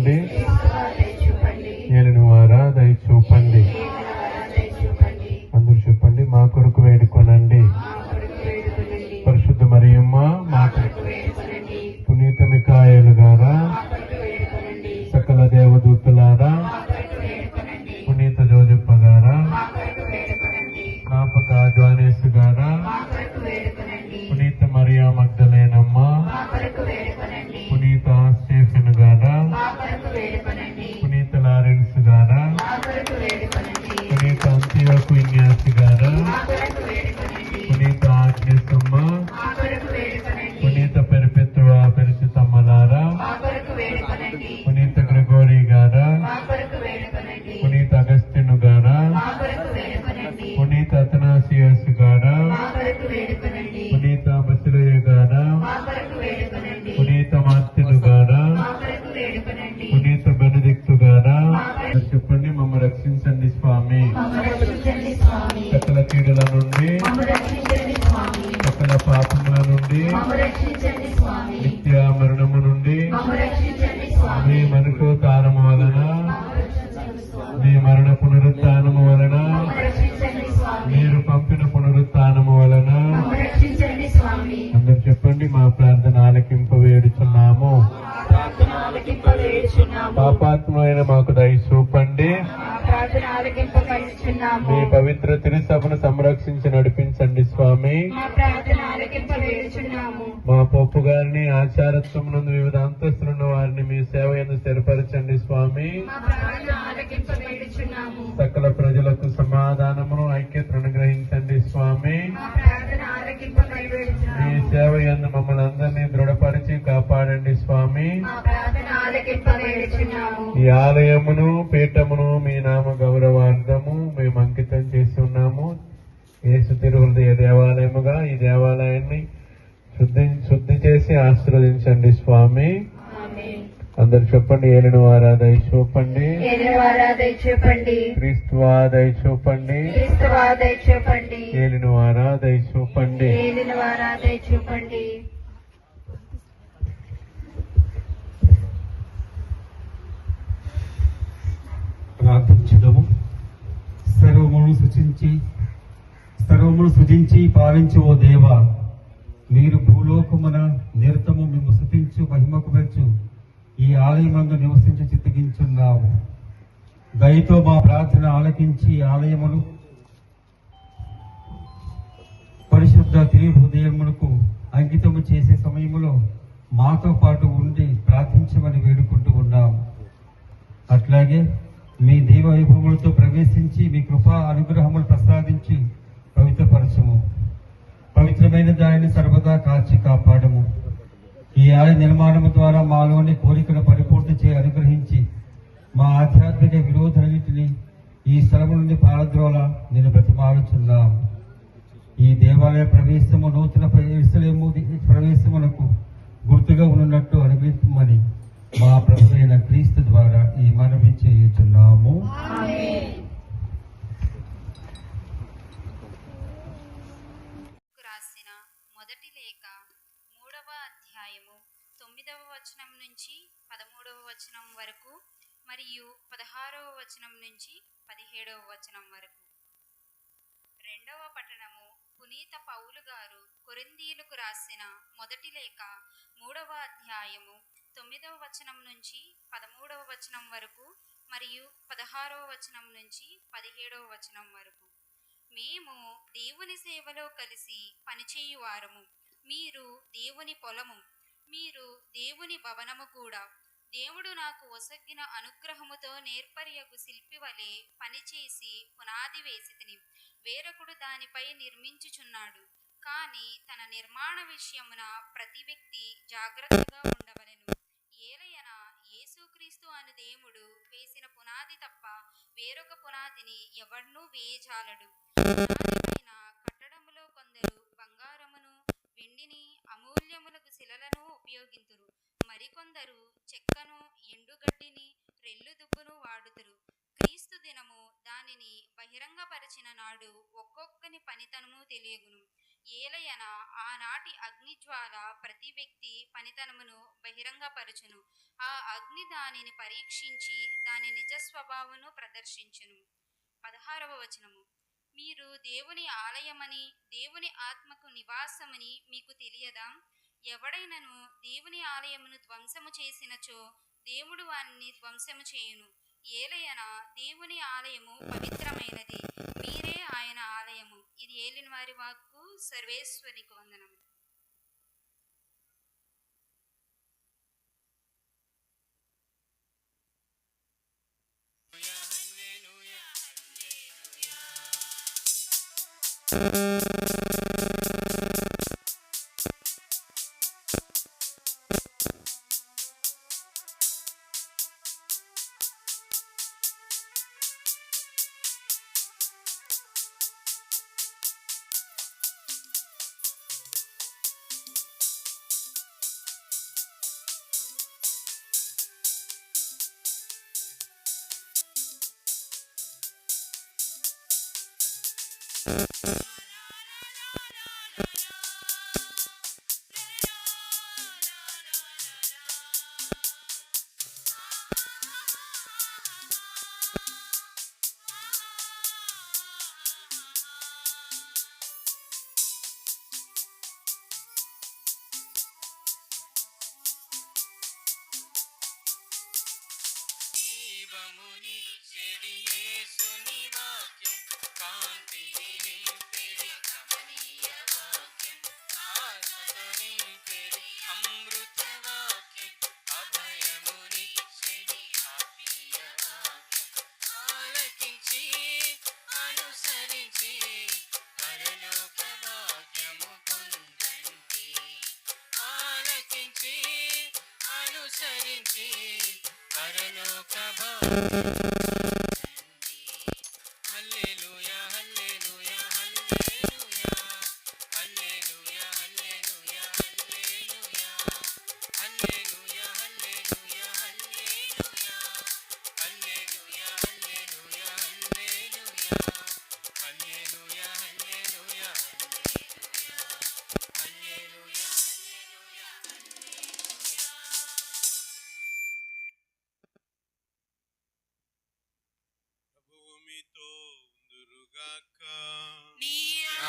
చూపండి. ఏలిన వారా దయ చూపండి. అందరూ చెప్పండి, మా కొరకు వేడుకొనండి. పరిశుద్ధ మరియమ్మ మా పునీత మిఖాయేలు గారా, సకల దేవదూతులారా, పునీత జోజప్ప గారా, జ్ఞాపక జ్వానేసు గారా, పునీత మరియా మగ్దలేనమ్మ, పునీత స్టేఫెన్ గారా, పునీత లారెన్స్ గారా, పునీత అంతియోకు ఇన్యాసి గారా, పునీత ఆగ్నేసమ్మ, పునీత పెరిపెత్తువ పెరిచితమ్మలారా, పునీత గ్రెగోరీ గారా, పునీత అగస్టిను గారా, పునీత అతనాసియస్ గారా, పునీత బసిలయ్య గారా, పునీత మార్తిను గారా, పునీత బెనదిక్తు గారా. చెప్పండి, మమ్మ రక్షించండి స్వామి. సకల కీడుల నుండి, సకల పాపముల నుండి, నిత్య మరణము నుండి మీ మనుకోతారము వలన, మీ మరణ పునరుత్థానము వలన, మీరు పంపిన పునరుత్థానము వలన అందరు చెప్పండి, మా ప్రార్థన ఆలకింప వేడుచున్నాము. పాపాత్మైన మాకు దయ చూపండి. మీ పవిత్ర తిరుసభను సంరక్షించి నడిపించండి స్వామి. మా పోపు గారిని, ఆచారత్వం నందు వివిధ అంతస్తులున్న వారిని మీ సేవ యందు స్థిరపరచండి స్వామి. సకల ప్రజలకు సమాధానమును, ఐక్యతను అనుగ్రహించండి స్వామి. మీ సేవ యందు మమ్మల్ని అందరినీ దృఢపరిచి కాపాడండి స్వామి. ఈ ఆలయమును, పీఠమును మీ నామ గౌరవార్థము మేము అంకితం చేసి ఉన్నాము. యేసు తిరుహృదయ దేవాలయముగా ఈ దేవాలయాన్ని శుద్ధి చేసి ఆశీర్వదించండి స్వామి. అందరు చెప్పండి, ఏలిన వారా దయ చూపండి. క్రీస్తువా దయ చూపండి. ఏలిన వారా దయ చూపండి. ప్రార్థించుదము. సర్వమును సృజించి పాలించు ఓ దేవ, మీరు భూలోకమున నిరతము మేము స్తుతించు మహిమకు మెచ్చు ఈ ఆలయమందు నివసించి చిత్తగించున్నావు. దయతో మా ప్రార్థన ఆలకించి ఆలయమును పరిశుద్ధ త్రిహృదయమునకు అంకితము చేసే సమయంలో మాతో పాటు ఉండి ప్రార్థించమని వేడుకుంటూ ఉన్నాము. అట్లాగే మీ దైవ వైభవములతో ప్రవేశించి మీ కృపా అనుగ్రహములు ప్రసాదించి పవిత్రపరచము. పవిత్రమైన దానిని సర్వదా కాచి కాపాడము. ఈ ఆలయ నిర్మాణము ద్వారా మాలోని కోరికను పరిపూర్తి చేయ అనుగ్రహించి మా ఆధ్యాత్మిక విరోధులన్నింటినీ ఈ స్థలము నుండి పారద్రోల నేను బ్రతిమాలుచున్నాము. ఈ దేవాలయ ప్రవేశము నూతన యెరూషలేము ప్రవేశమునకు గుర్తుగా ఉన్నట్టు అనుగ్రహించమని మా ప్రభువైన క్రీస్తు ద్వారా ఈ మనవి చేయుచున్నాము. రాసిన మొదటి లేఖ 3వ అధ్యాయము 9వ వచనం నుంచి 13వ వచనం వరకు మరియు 16వ వచనం నుంచి 17వ వచనం వరకు. రెండవ పట్టణము పునీత పౌలు గారు కొరింథీయులకు రాసిన మొదటి లేఖ 3వ అధ్యాయము 9వ వచనం నుంచి 13వ వచనం వరకు మరియు 16వ వచనం నుంచి 17వ వచనం వరకు. మేము దేవుని సేవలో కలిసి పనిచేయువారము. మీరు దేవుని పొలము, మీరు దేవుని భవనము కూడా. దేవుడు నాకు ఒసగ్గిన అనుగ్రహముతో నేర్పరియగు శిల్పి వలె పనిచేసి పునాది వేసితిని. వేరొకడు దానిపై నిర్మించుచున్నాడు. కానీ తన నిర్మాణ విషయమున ప్రతి వ్యక్తి జాగ్రత్తగా ఉండవలెను. ఏలయన యేసుక్రీస్తు అను దేవుడు వేసిన పునాది తప్ప వేరొక పునాదిని ఎవడ్నూ వేయజాలడు. పునాదిపైన కట్టడములో కొందరు బంగారమును, వెండిని, అమూల్యములకు శిలలను ఉపయోగింతురు. మరికొందరు చెక్కను, ఎండుగడ్డిని, రెల్లు దుబ్బును వాడుతురు. క్రీస్తు దినము దానిని బహిరంగపరచిన నాడు ఒక్కొక్కని పనితనము తెలియగును. ఏలయన ఆనాటి అగ్నిజ్వాల ప్రతి వ్యక్తి పనితనమును బహిరంగపరచును. ఆ అగ్ని దానిని పరీక్షించి దాని నిజ స్వభావమును ప్రదర్శించును. 16వ వచనము. మీరు దేవుని ఆలయమని దేవుని ఆత్మకు నివాసమని మీకు తెలియదా? ఎవడైనను దేవుని ఆలయమును ధ్వంసము చేసినచో దేవుడు వానిని ధ్వంసము చేయును. ఏలయన దేవుని ఆలయము పవిత్రమైనది, మీరే ఆయన ఆలయము. ఇది ఏలిన వారి వాక్కు. సర్వేశ్వరికి వందనము.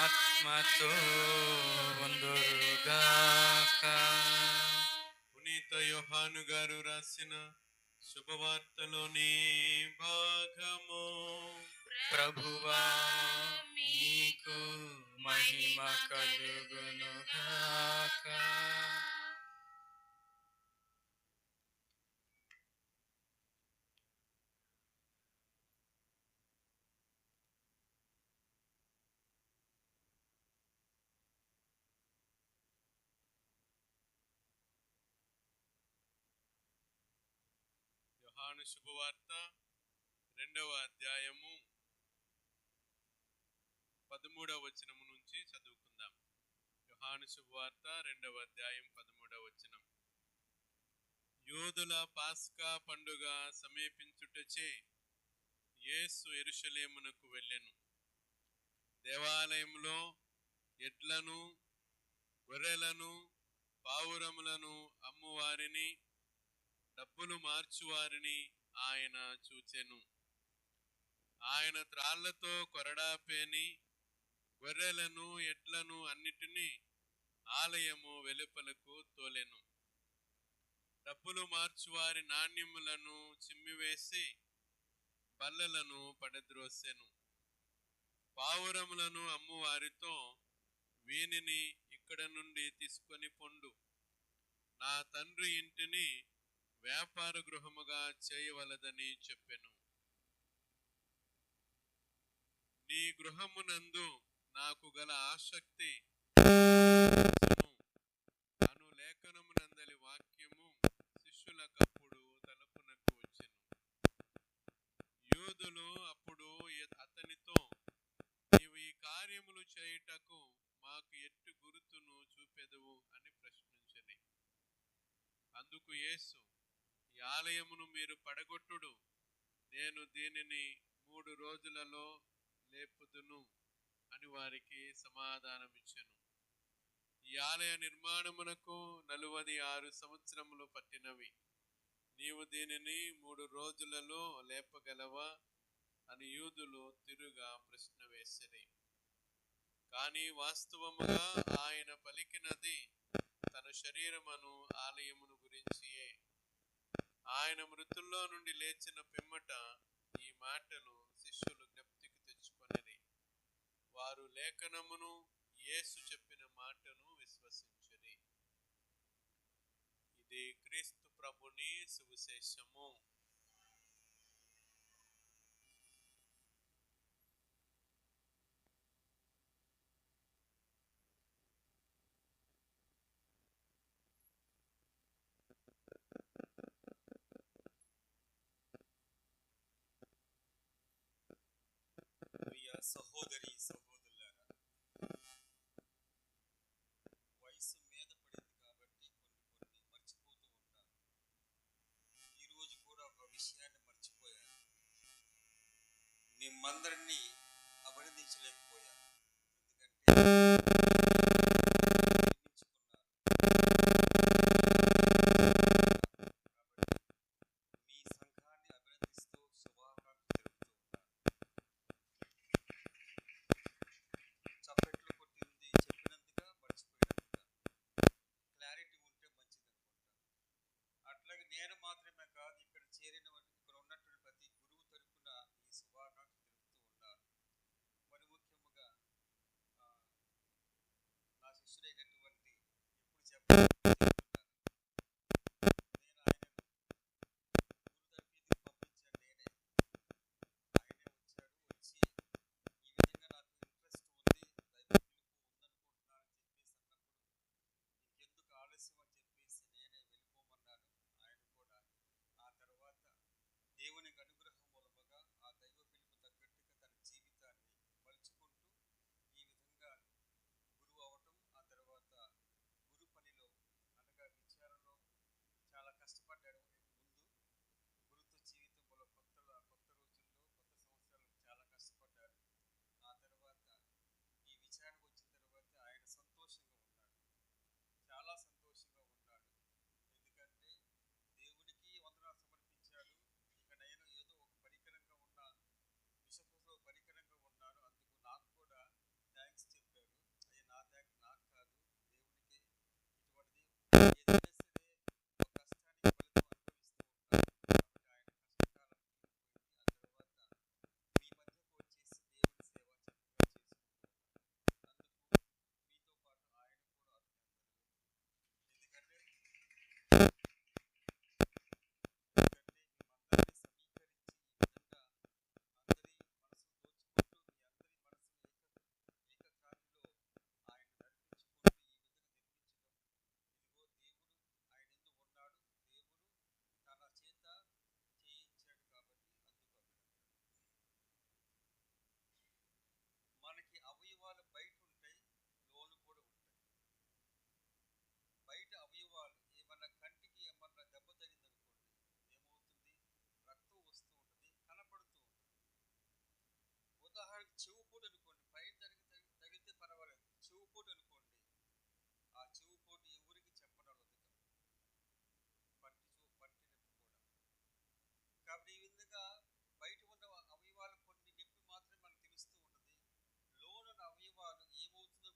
ఆత్మతో ఉందురుగాక. పునీత యోహాను గారు రాసిన శుభవార్తలోని భాగము. ప్రభువా మీకు మహిమ కలుగునుగాక. యోహాను శుభవార్త 2వ అధ్యాయము 13వ వచనము నుంచి చదువుకుందాం. యోహాను శుభవార్త 2వ అధ్యాయం 13వ వచనం. యూదుల పాస్కా పండుగ సమీపించుటచే యేసు యెరూషలేమునకు వెళ్ళెను. దేవాలయంలో ఎడ్లను, గొర్రెలను, పావురములను అమ్మువారిని, డబ్బులు మార్చువారిని ఆయన చూచెను. ఆయన త్రాళ్లతో కొరడాపేని గొర్రెలను, ఎడ్లను అన్నిటినీ ఆలయము వెలుపలకు తోలెను. డబ్బులు మార్చువారి నాణ్యములను చిమ్మివేసి బల్లలను పడద్రోసెను. పావురములను అమ్మువారితో, వీనిని ఇక్కడ నుండి తీసుకొని పొండు, నా తండ్రి ఇంటిని వ్యాపార గృహముగా చేయవలదని చెప్పెను. నీ గృహమునందు నాకు గల ఆసక్తి అను లేఖనమునందలి వాక్యము శిష్యులకప్పుడు తలపునకు వచ్చెను. యూదులు అప్పుడు అతనితో, నీవు ఈ కార్యములు చేయుటకు మాకు ఎట్టి గురుతును చూపెదవు అని ప్రశ్నించెను. అందుకు యేసు, ఈ ఆలయమును మీరు పడగొట్టుడు, నేను దీనిని 3 రోజులలో లేపుదును అని వారికి సమాధానమిచ్చెను. ఈ ఆలయ నిర్మాణమునకు 46 సంవత్సరములు పట్టినవి. నీవు దీనిని 3 రోజులలో లేపగలవా అని యూదులు తిరుగా ప్రశ్న వేసిరి. కానీ వాస్తవముగా ఆయన పలికినది తన శరీరమును ఆలయమును గురించియే. ఆయన మృతుల్లో నుండి లేచిన పిమ్మట ఈ మాటలు శిష్యులు జ్ఞప్తికి తెచ్చుకొనిరి. వారు లేఖనమును యేసు చెప్పిన మాటను విశ్వసించిరి. ఇది క్రీస్తు ప్రభుని సువిశేషము. ప్రియ సహోదరి సహోదరులారా, వయసు మీద పడింది కాబట్టి కొన్ని మర్చిపోతూ ఉంటాను. ఈరోజు కూడా ఒక విషయాన్ని మర్చిపోయాను. మిమ్మందరినీ అభినందించలేకపోయాను. ఎందుకంటే మీ సంఘాన్ని అభినందిస్తూ శుభాకాంక్షలు తెలుపుతూ ఉన్నాను. చప్పట్లు కొట్టింది చెప్పినందుగా మర్చిపోయినందుగా క్లారిటీ ఉంటే మంచిది అనుకుంటాను. అట్లాగే నేను మాత్రమే కాదు, ఇక్కడ ఉన్నటువంటి ప్రతి గురువు తరపున ఈ శుభాకాంక్షలు తెలుపుతూ ఉన్నాను. మరి ముఖ్యంగా నా శిష్యుడైనటువంటి ఎప్పుడు చెప్పాలి దేవునికి అనుగ్రహం మూలముగా ఆ దైవ పిలుపు తగ్గట్టుగా తన జీవితాన్ని మలుచుకుంటూ ఈ విధంగా గురువు అవటం, ఆ తర్వాత గురు పనిలో అనగా విచారణలో చాలా కష్టపడ్డాడు. ముందు గురుత్వ జీవితంలో కొత్త రోజుల్లో కొత్త సంవత్సరాలు చాలా కష్టపడ్డాడు. ఆ తర్వాత ఈ విచారణకు వచ్చిన తర్వాత ఆయన సంతోషంగా ఉన్నాడు, చాలా సంతోషంగా ఉన్నాడు. ఎందుకంటే దేవునికి వందనాలు సమర్పించాడు. నేను ఏదో ఒక పరికరంగా ఉన్న విశ్వాసంలో పరికరంగా ఉన్నాను. అందుకు నాకు కూడా థ్యాంక్స్ చెప్పాడు. అది నా థ్యాంక్స్ నాకు కాదు, దేవునికి. ఇటువంటిది ఏదైనా సరే ఒక కష్టానికి ఫలితం అనుభవిస్తూ ఉంటాను. కాబట్టి ఆయన కష్టకాలం తీరిపోయింది. ఆ తర్వాత మీ మధ్యకు వచ్చేసి దేవుని సేవ చక్కగా చేసుకుంటూ ఉన్నాను. అందుకు మీతో పాటు ఆయన కూడా అభినందనలు. ఎందుకంటే మనకి అవయవాలు బయట ఉంటాయి, లోను కూడా ఉంటాయి. బయట అవయవాలు ఏమన్నా కంటికి ఏమన్నా దెబ్బ తగిలిందనుకోండి, ఏమవుతుంది? రక్తం వస్తూ ఉంటుంది, కనపడుతూ ఉంటుంది. ఉదాహరణకి చెవుపోటు అనుకోండి, పైన తగిలితే పర్వాలేదు. చెవుపోటు అనుకోండి, ఆ చెవుపోటు ఎవరికి చెప్పనవద్దు, పట్టినట్టు కూడా. కాబట్టి ఈ విధంగా బయట ఉన్న అవయవాలు కొన్ని నొప్పి మాత్రమే మనకు తెలుస్తూ ఉంటుంది. లోన అవయవాలు ఏమవుతుందో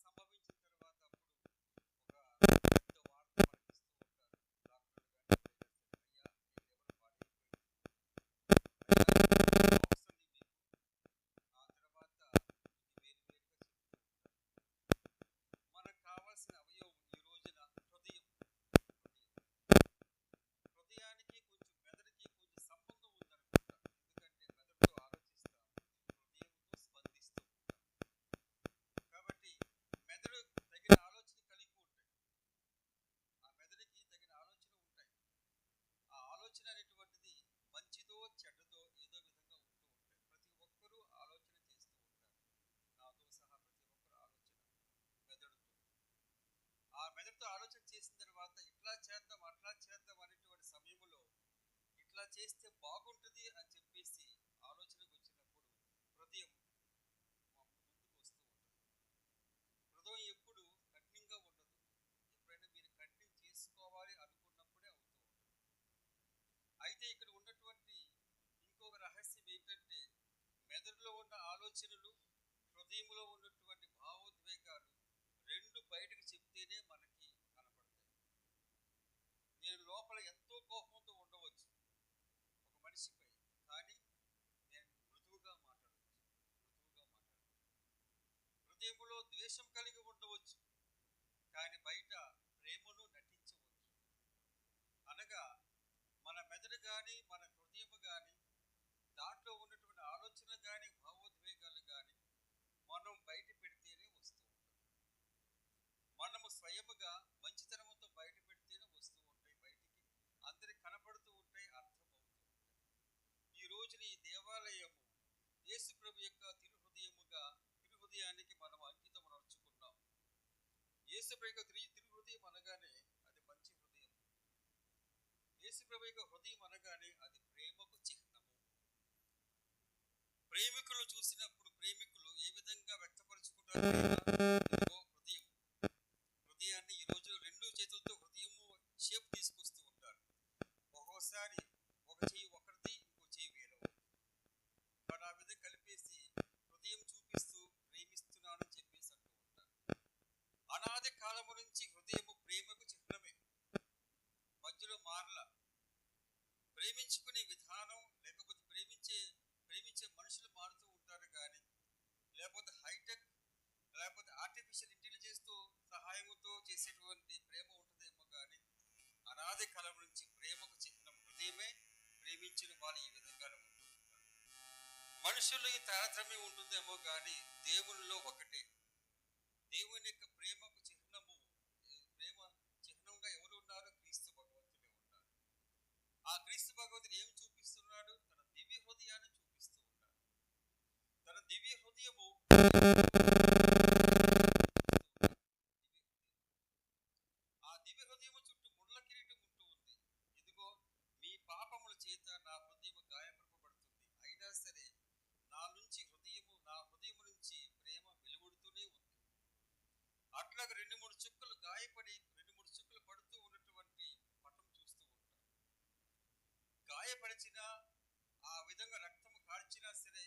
సంభవించిన తర్వాత అప్పుడు ఒక పెద్ద వార్త మనకి ఇస్తూ ఉంటారు డాక్టర్లు కానీ ఎవరైనా సరే. అయ్యా మీ లివర్ పాడైపోయింది, వస్తుంది మీకు. ఆ తర్వాత ఇది వేరువేరుగా చెప్తూ ఉంటారు. మనకు కావాల్సిన అవయవం ఈ రోజున హృదయం. హృదయానికి కొంచెం మెదడుకి కొంచెం సంబంధం ఉందనుకుంటా. ఎందుకంటే మెదడుతో ఆలోచిస్తాం, హృదయంతో స్పందిస్తూ ఉంటాం. కాబట్టి మెదడు తగిన ఆలోచన కలిగి ఉంటాయి. ఆ మెదడుకి తగిన ఆలోచన ఉంటాయి. ఆ ఆలోచన అనేటువంటిది మంచిదో చెడ్డదో ఏదో విధంగా ఉంటూ ఉంటాయి. ప్రతి ఒక్కరూ ఆలోచన చేస్తూ ఉంటారు, నాతో సహా ప్రతి ఒక్కరు ఆలోచన మెదడుతో. ఆ మెదడుతో ఆలోచన చేసిన తర్వాత ఇట్లా చేద్దాం అట్లా చేద్దాం అనేటువంటి సమయంలో ఇట్లా చేస్తే బాగుంటుంది అని చెప్పేసి ఆలోచనకు వచ్చినప్పుడు హృదయం ముందుకు వస్తూ ఉంటుంది. అయితే ఇక్కడ ఉన్నటువంటి ఇంకొక రహస్యం ఏంటంటే మెదడులో ఉన్న ఆలోచనలు, హృదయంలో ఉన్నటువంటి భావోద్వేగాలు రెండు బయటకు చెప్తేనే మనకి కనపడతాయి. నేను లోపల ఎంతో కోపంతో ఉండవచ్చు ఒక మనిషిపై, కానీ నేను మృదువుగా మాట్లాడవచ్చు. హృదయంలో ద్వేషం కలిగి ఉండవచ్చు, కానీ బయట ప్రేమను నటించవచ్చు. అనగా మన మెదడు కానీ మన హృదయం కానీ దాంట్లో ఉన్నటువంటి ఆలోచన కానీ భావోద్వేగాలు కానీ మనం బయట పెడితేనే వస్తూ ఉంటుంది. మనము స్వయముగా మంచితనంతో బయట పెడితేనే వస్తూ ఉంటాయి, బయటికి అందరికి కనపడుతూ ఉంటాయి, అర్థమవుతూ ఉంటాయి. ఈ రోజున ఈ దేవాలయము యేసు ప్రభు యొక్క తిరుహృదయానికి మనం అంకితం నడుచుకున్నాం. యేసు ప్రభు యొక్క తిరుహృదయం అనగానే అది మంచి హృదయం. యేసు ప్రభు యొక్క హృదయం అనగానే అది ప్రేమకు చిహ్నము. ప్రేమికులు చూసినప్పుడు ప్రేమికులు ఏ విధంగా వ్యక్తపరుచుకుంటారు? హృదయం. హృదయాన్ని ఈ రోజు రెండు చేతులతో హృదయము షేప్ తీసుకొస్తూ ఉంటారు. ఒక్కోసారి ఒక చెయ్యి ఒకరిది, ఇంకో చెయ్యి వేరే. వాడు ఆ విధంగా కలిపేసి హృదయం చూపిస్తూ ప్రేమిస్తున్నానని చెప్పేసి అంటూ ఉంటారు. అనాది కాలము నుంచి హృదయము ప్రేమకు చిహ్నమే. మధ్యలో మారల. ప్రేమించుకునే విధానం లేకపోతే ప్రేమించే మనుషులు మారుతూ ఉంటారు, కానీ లేకపోతే హైటెక్ లేకపోతే ఆర్టిఫిషియల్ ఇంటెలిజెన్స్తో సహాయంతో చేసేటువంటి ప్రేమ ఉంటుందేమో, కానీ అనాది కాలం నుంచి ప్రేమకు చిహ్నం హృదయమే. ప్రేమించిన వాళ్ళు ఈ విధంగానే ఉంటూ ఉంటారు. మనుషుల్లో ఈ తారతమ్యం ఉంటుందేమో, కానీ దేవునిలో ఒకటే. దేవుని యొక్క ప్రేమకు చిహ్నము, ప్రేమ చిహ్నంగా ఎవరు ఉన్నారు? క్రీస్తు భగవంతుడే ఉన్నారు. ఆ క్రీస్తు భగవంతుడు ఏం చూపిస్తున్నాడు? తన దివ్య హృదయాన్ని చూపిస్తూ ఉన్నాడు. తన దివ్య హృదయము ఆ దివ్య హృదయము చుట్టూ ముళ్ళ కిరీటం ఉంటూ ఉంది. ఇదిగో మీ పాపముల చేత నా హృదయము గాయపరపబడుతుంది, అయినా సరే నా హృదయము నుంచి ప్రేమ వెలువడుతూనే ఉంది. అట్లాగా 2-3 చుక్కలు గాయపడి 2-3 చుక్కలు పడుతూ ఉన్నటువంటి పటం చూస్తూ ఉంటాం. గాయపరిచిన ఆ విధంగా రక్తము కార్చినా సరే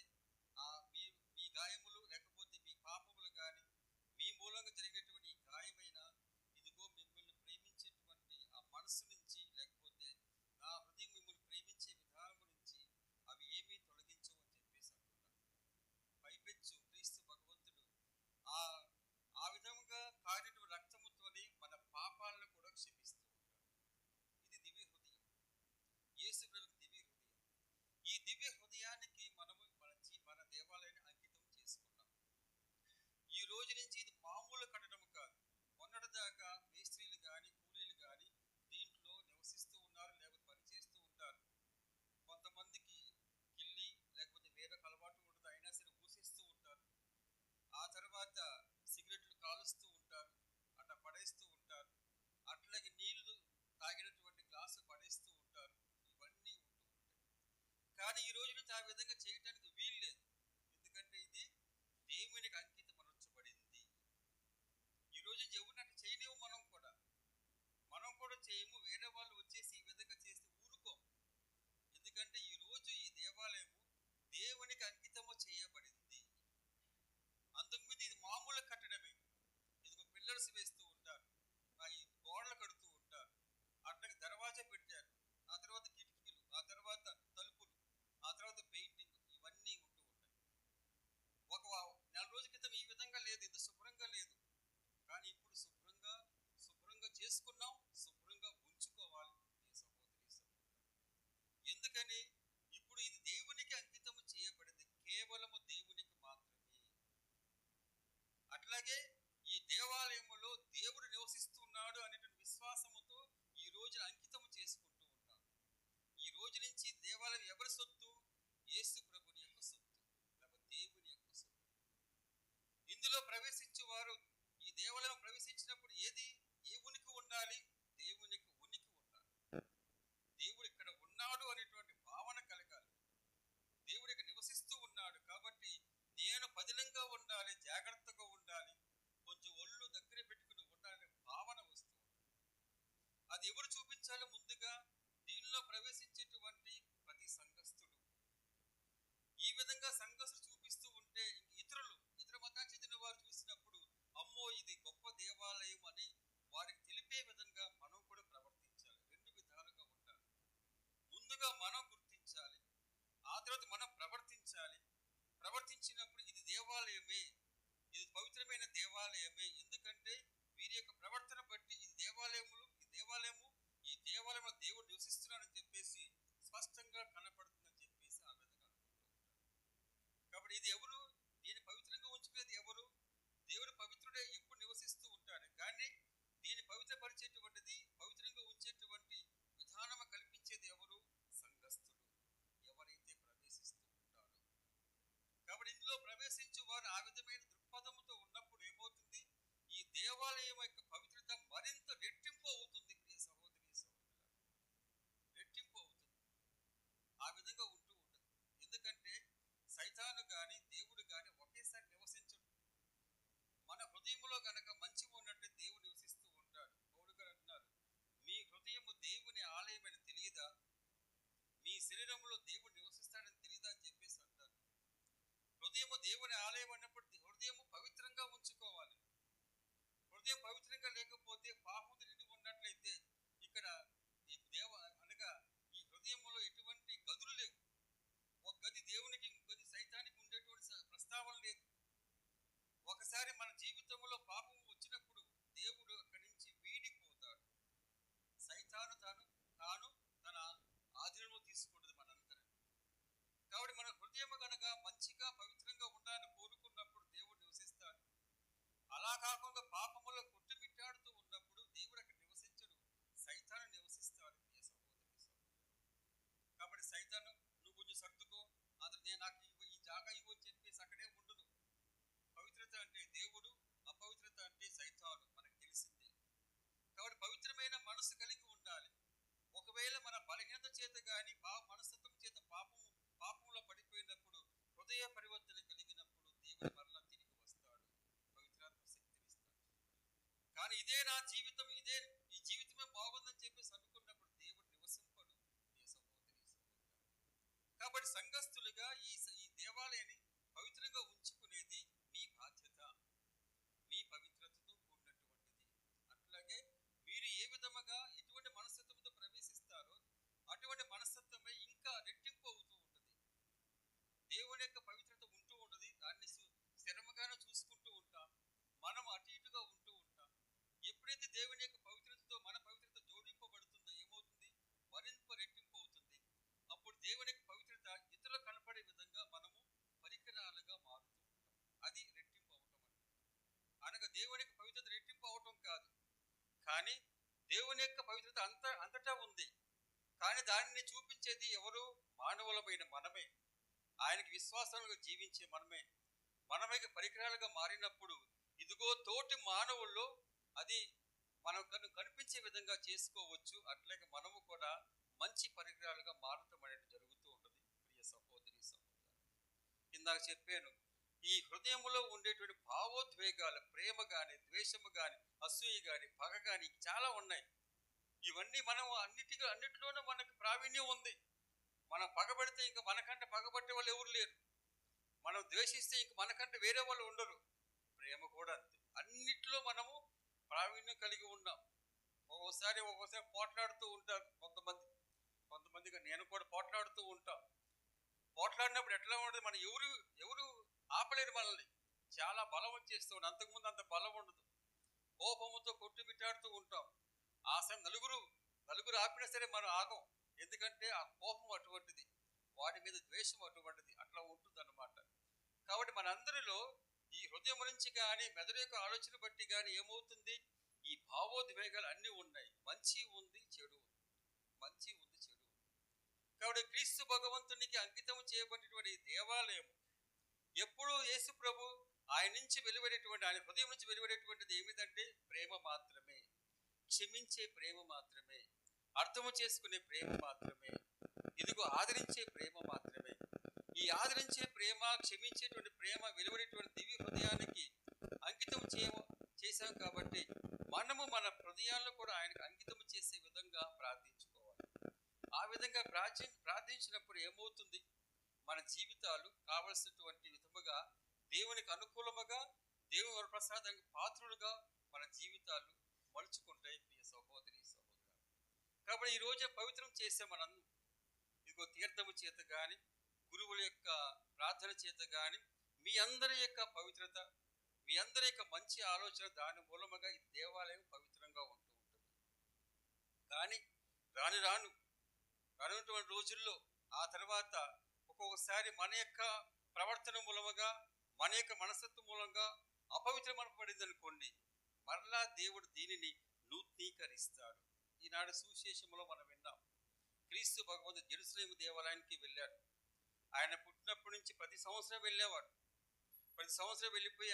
మీ గాయములు లేకపోతే మీ పాపములు కానీ మీ మూలంగా జరిగేటువంటి ఈ గాయమైన ఇదిగో మిమ్మల్ని ప్రేమించేటువంటి ఆ మనసు నుంచి లేకపోతే నా హృదయం మిమ్మల్ని ప్రేమించే విధానం నుంచి అవి ఏమీ తొలగించవు అని చెప్పేసి అంటున్నారు. పైపెచ్చు క్రీస్తు భగవంతుడు ఆ విధంగా కారిన రక్తముతోనే మన పాపాలను కూడా క్షమిస్తూ ఉంటాడు. ఇది దివ్య హృదయం, యేసు ప్రభువుకి దివ్య హృదయం. ఈ దివ్య హృదయానికి మనము మన దేవాలయాన్ని అంకితం చేసుకున్నాం. ఈ రోజు నుంచి ఇది మామూలు కట్టడం కాదు. మొన్నటిదాకా మేస్త్రీలు కానీ కూలీలు కానీ దీంట్లో నివసిస్తూ ఉన్నారు, లేకపోతే పనిచేస్తూ ఉంటారు. కొంతమందికి కిల్లి లేకపోతే వేరే అలవాటు ఉండదు, అయినా సరే ఊసేస్తూ ఉంటారు. ఆ తర్వాత సిగరెట్లు కాలుస్తూ ఉంటారు, అట్లా పడేస్తూ ఉంటారు. అట్లాగే నీళ్లు తాగినటువంటి గ్లాసు పడేస్తూ ఉంటారు. ఇవన్నీ ఉంటూ ఉంటాయి. కానీ ఈ రోజు నుంచి ఆ విధంగా చేయటానికి వీలు లేదు. ఎందుకంటే ఇది దేవునికి అంకితం అనర్చబడింది. ఈ రోజు ఎవరిని అట్లా చేయలేము. మనం కూడా చేయము. వేరే వాళ్ళు వచ్చేసి ఈ విధంగా చేస్తే ఊరుకోం. ఎందుకంటే ఈ రోజు ఈ దేవాలయము దేవునికి అంకితము చేయబడింది. అందుకు ఇది మామూలు కట్టడమే. ఇదిగో పిల్లర్స్ వేస్తూ ఉంటారు, ఈ గోడలు కడుతూ ఉంటారు, అట్లాగే దర్వాజా పెట్టారు, ఆ తర్వాత కిటికీలు, ఆ తర్వాత తలుపులు, ఆ తర్వాత పెయింటింగ్, ఇవన్నీ ఉంటూ ఉంటాయి. ఒక 4 రోజుల క్రితం ఈ విధంగా లేదు, ఇంత శుభ్రంగా లేదు. కానీ ఇప్పుడు శుభ్రంగా చేసుకున్నాం, శుభ్రంగా ఉంచుకోవాలి ఈ సహోదరి. ఎందుకని ఇప్పుడు ఇది దేవునికి అంకితము చేయబడింది, కేవలము దేవునికి మాత్రమే. అట్లాగే ఈ దేవాలయములో దేవుడు నివసిస్తున్నాడు అనేటువంటి విశ్వాసముతో ఈ రోజున అంకితము చేసుకుంటూ ఉన్నాం. ఈ రోజు నుంచి దేవాలయం ఎవరి సొత్తు? యేసు ప్రభుని యొక్క సొత్తు, లేకపోతే దేవుని యొక్క సొత్తు. ఇందులో ప్రవేశించేవారు ఈ దేవాలయం ప్రవేశించినప్పుడు ఏ ఉనికి ఉండాలి? దేవునికి ఉనికి ఉండాలి. దేవుడు ఇక్కడ ఉన్నాడు అనేటువంటి భావన కలగాలి. దేవుడు ఇక్కడ నివసిస్తూ ఉన్నాడు కాబట్టి నేను పదిలంగా ఉండాలి, జాగ్రత్తగా ఉండాలి, కొంచెం ఒళ్ళు దగ్గర పెట్టుకుని ఉండాలనే భావన వస్తుంది. అది ఎవరు చూపించాలి? ముందుగా దీనిలో ప్రవేశించేటువంటి ముందుగా మనం గుర్తించాలి, ఆ తర్వాత మనం ప్రవర్తించినప్పుడు ఇది దేవాలయమే, ఇది పవిత్రమైన దేవాలయమే. ఎందుకంటే వీరి యొక్క ప్రవర్తన బట్టి ఈ దేవాలయము ఈ దేవాలయంలో దేవుడు నివసిస్తున్నాడని చెప్పేసి స్పష్టంగా కనపడుతుందని చెప్పేసి ఆ విధంగా అనుకుంటూ ఉంటారు. కాబట్టి ఇది ఎవరు, దీన్ని పవిత్రంగా ఉంచుకునేది ఎవరు? దేవుడు పవిత్రుడే ఎప్పుడు నివసిస్తూ ఉంటాడు. కానీ దీన్ని పవిత్రపరిచేటువంటిది, పవిత్రంగా ఉంచేటువంటి విధానం కల్పించేది ఎవరు? సంఘస్థులు, ఎవరైతే ప్రవేశిస్తూ ఉంటారో. కాబట్టి ఇందులో ప్రవేశించే వారు ఆ విధమైన దృక్పథముతో ఉన్నప్పుడు ఏమవుతుంది? ఈ దేవాలయం యొక్క పవిత్రత మరింత రెట్టింపు అవుతుంది. ప్రియ సహోదరి సహోదరులారా, రెట్టింపు అవుతుంది. ఆ విధంగా ఉంటూ ఉంటుంది. ఎందుకంటే సైతాను గాని దేవుడు గాని ఒకేసారి నివసించడు. మన హృదయంలో గనక మంచి ఉన్నట్టు దేవుడు నివసిస్తూ ఉంటాడు. పౌలు గారు అంటున్నారు, మీ హృదయము దేవుని ఆలయమని తెలియదా? మీ శరీరంలో దేవుడు నివసిస్తాడని తెలియదా అని చెప్పేసి అంటారు. హృదయము దేవుని ఆలయం అన్నప్పుడు హృదయము పవిత్రంగా ఉంచుకోవాలి. హృదయం పవిత్రంగా లేకపోతే పాపముతో నిండి ఉన్నట్లయితే ఇక్కడ ఈ అనగా ఈ హృదయంలో ఎటువంటి గదులు లేవు. ఒక గది దేవునికి, గది సైతానికి ఉండేటువంటి ప్రస్తావన లేదు. ఒకసారి మన జీవితంలో పాపం వచ్చినప్పుడు దేవుడు అక్కడి నుంచి వీడిపోతాడు. సైతాను తన ఆధీనంలో తీసుకుంటుంది మనందరం. కాబట్టి మన హృదయం కనుక మంచిగా పవిత్రంగా ఉండాలని కోరుకున్నప్పుడు దేవుడు నివసిస్తాడు. అలా కాకుండా పాపములో కొట్టుమిట్టాడుతూ ఉన్నప్పుడు దేవుడు అక్కడ నివసించడు, సైతాను నివసిస్తాడు. ప్రియ సహోదరి సహోదరుడు, కాబట్టి సైతాను నువ్వు కొంచెం సర్దుకో, అతను నేను నాకు ఈ జాగా ఇవ్వు అని చెప్పేసి అక్కడే ఉండదు. పవిత్రత అంటే దేవుడు, అపవిత్రత అంటే సైతాను, మనకు తెలిసిందే. కాబట్టి పవిత్రమైన మనసు కలిగి ఉండాలి. ఒకవేళ మన బలహీనత చేత కానీ మనస్తత్వం చేత పాపంలో పడిపోయినప్పుడు, హృదయ పరివర్తన కలిగినప్పుడు దేవుడు మరలా తిరిగి వస్తాడు, పవిత్రాత్మ శక్తినిస్తాడు. కానీ ఇదే నా జీవితం, ఈ జీవితమే బాగుందని చెప్పేసి అనుకున్నప్పుడు దేవుడు నివసింపడు. ప్రియ సహోదరి సహోదరులారా, కాబట్టి సంఘస్థులుగా ఈ దేవాలయాన్ని పవిత్రంగా ఉంచుకునేది మీ బాధ్యత, మీ పవిత్రతతో కూడినటువంటిది. అట్లాగే మీరు ఏ విధముగా ఎటువంటి మనస్తత్వంతో ప్రవేశిస్తారో అటువంటి మనస్తత్వమే ఇంకా రెట్టింపు అవుతూ ఉంటుంది. దేవుని యొక్క పవిత్రత ఉంటూ ఉంటుంది. దాన్ని స్థిరముగానే చూసుకుంటూ ఉంటాం. మనం అటు ఇటుగా ఉంటూ ఉంటాం. ఎప్పుడైతే దేవుని యొక్క పవిత్రతతో మన పవిత్రత జోడింపబడుతుందో ఏమవుతుంది? మరింత రెట్టింపు అవుతుంది. అప్పుడు దేవుని యొక్క పవిత్రత ఇతరులకు కనపడే విధంగా మనము పరికరాలుగా మారుతూ ఉంటాం. అది రెట్టింపు అవటం అనగా దేవుని యొక్క పవిత్రత రెట్టింపు అవటం కాదు, కానీ దేవుని యొక్క పవిత్రత అంతటా ఉంది. కానీ దానిని చూపించేది ఎవరు? మానవులమైన మనమే, ఆయనకి విశ్వాసంగా జీవించే మనమే పరికరాలుగా మారినప్పుడు ఇదిగో తోటి మానవుల్లో అది మనకు కనిపించే విధంగా చేసుకోవచ్చు. అట్లాగే మనము కూడా మంచి పరికరాలుగా మారటం అనేది జరుగుతూ ఉంటుంది. ప్రియ సహోదరి సహోదరులారా, ఇందాక చెప్పాను, ఈ హృదయంలో ఉండేటువంటి భావోద్వేగాలు, ప్రేమ కానీ, ద్వేషము కానీ, అసూయ కానీ, పగ కానీ చాలా ఉన్నాయి. ఇవన్నీ మనం అన్నిట్లోనూ మనకు ప్రావీణ్యం ఉంది. మనం పగబడితే ఇంకా మనకంటే పగబట్టే వాళ్ళు ఎవరు లేరు. మనం ద్వేషిస్తే ఇంక మనకంటే వేరే వాళ్ళు ఉండరు. ప్రేమ కూడా అంతే. అన్నిట్లో మనము ప్రావీణ్యం కలిగి ఉన్నాం. ఒక్కోసారి పోట్లాడుతూ ఉంటారు కొంతమందిగా నేను కూడా పోట్లాడుతూ ఉంటాం. పోట్లాడినప్పుడు ఎట్లా ఉంటుంది? మనం ఎవరు ఆపలేరు మనల్ని. చాలా బలం వచ్చేస్తూ ఉంటుంది. అంతకుముందు అంత బలం ఉండదు. కోపముతో కొట్టుమిట్టాడుతూ ఉంటాం. ఆ సమయం నలుగురు ఆపినా సరే మనం ఆగం. ఎందుకంటే ఆ కోపం అటువంటిది, వాడి మీద ద్వేషం అటువంటిది, అట్లా ఉంటుంది అన్నమాట. కాబట్టి మనందరిలో ఈ హృదయం నుంచి కానీ, మెదడు యొక్క ఆలోచన బట్టి కానీ ఏమవుతుంది? ఈ భావోద్వేగాలు అన్నీ ఉన్నాయి. మంచి ఉంది, చెడు ఉంది. మంచి ఉంది, చెడు ఉంది. కాబట్టి క్రీస్తు భగవంతునికి అంకితం చేయబడినటువంటి దేవాలయం ఎప్పుడూ యేసు ప్రభు ఆయన నుంచి వెలువడేటువంటి, ఆయన హృదయం నుంచి వెలువడేటువంటిది ఏమిటంటే ప్రేమ మాత్రమే, క్షమించే ప్రేమ మాత్రమే, అర్థము చేసుకునే ప్రేమ మాత్రమే, ఇదిగో ఆదరించే ప్రేమ మాత్రమే. ఈ ఆదరించే ప్రేమ, క్షమించేటువంటి ప్రేమ వెలువడేటువంటి దివ్య హృదయానికి అంకితం చేశాం. కాబట్టి మనము మన హృదయాల్లో కూడా ఆయనకు అంకితం చేసే విధంగా ప్రార్థించుకోవాలి. ఆ విధంగా ప్రార్థించినప్పుడు ఏమవుతుంది? మన జీవితాలు కావలసినటువంటి విధముగా దేవునికి అనుకూలముగా, దేవుని వరప్రసాదానికి పాత్రులుగా మన జీవితాలు మలుచుకుంటాయి. ప్రియ సహోదరి సహోదరులు, కాబట్టి ఈ రోజు పవిత్రం చేసే ఇదిగో తీర్థము చేత కానీ గురువుల యొక్క ప్రార్థన చేత కానీ మీ అందరి యొక్క పవిత్రత, మీ అందరి యొక్క మంచి ఆలోచన దాని మూలముగా ఈ దేవాలయం పవిత్రంగా ఉంటూ ఉంటుంది. కానీ రానున్నటువంటి రోజుల్లో ఆ తర్వాత ఒక్కొక్కసారి మన యొక్క ప్రవర్తన మూలముగా, మన యొక్క మనస్తత్వం మూలంగా అపవిత్రమనపడింది అనుకోండి, మరలా దేవుడు దీనిని నూతనీకరిస్తాడు. ఈనాడు సువిశేషంలో మనం విన్నాం, క్రీస్తు భగవంతుడు జెరూసలేము దేవాలయానికి వెళ్ళాడు. ఆయన పుట్టినప్పటి నుంచి ప్రతి సంవత్సరం వెళ్ళేవాడు. ప్రతి సంవత్సరం వెళ్ళిపోయి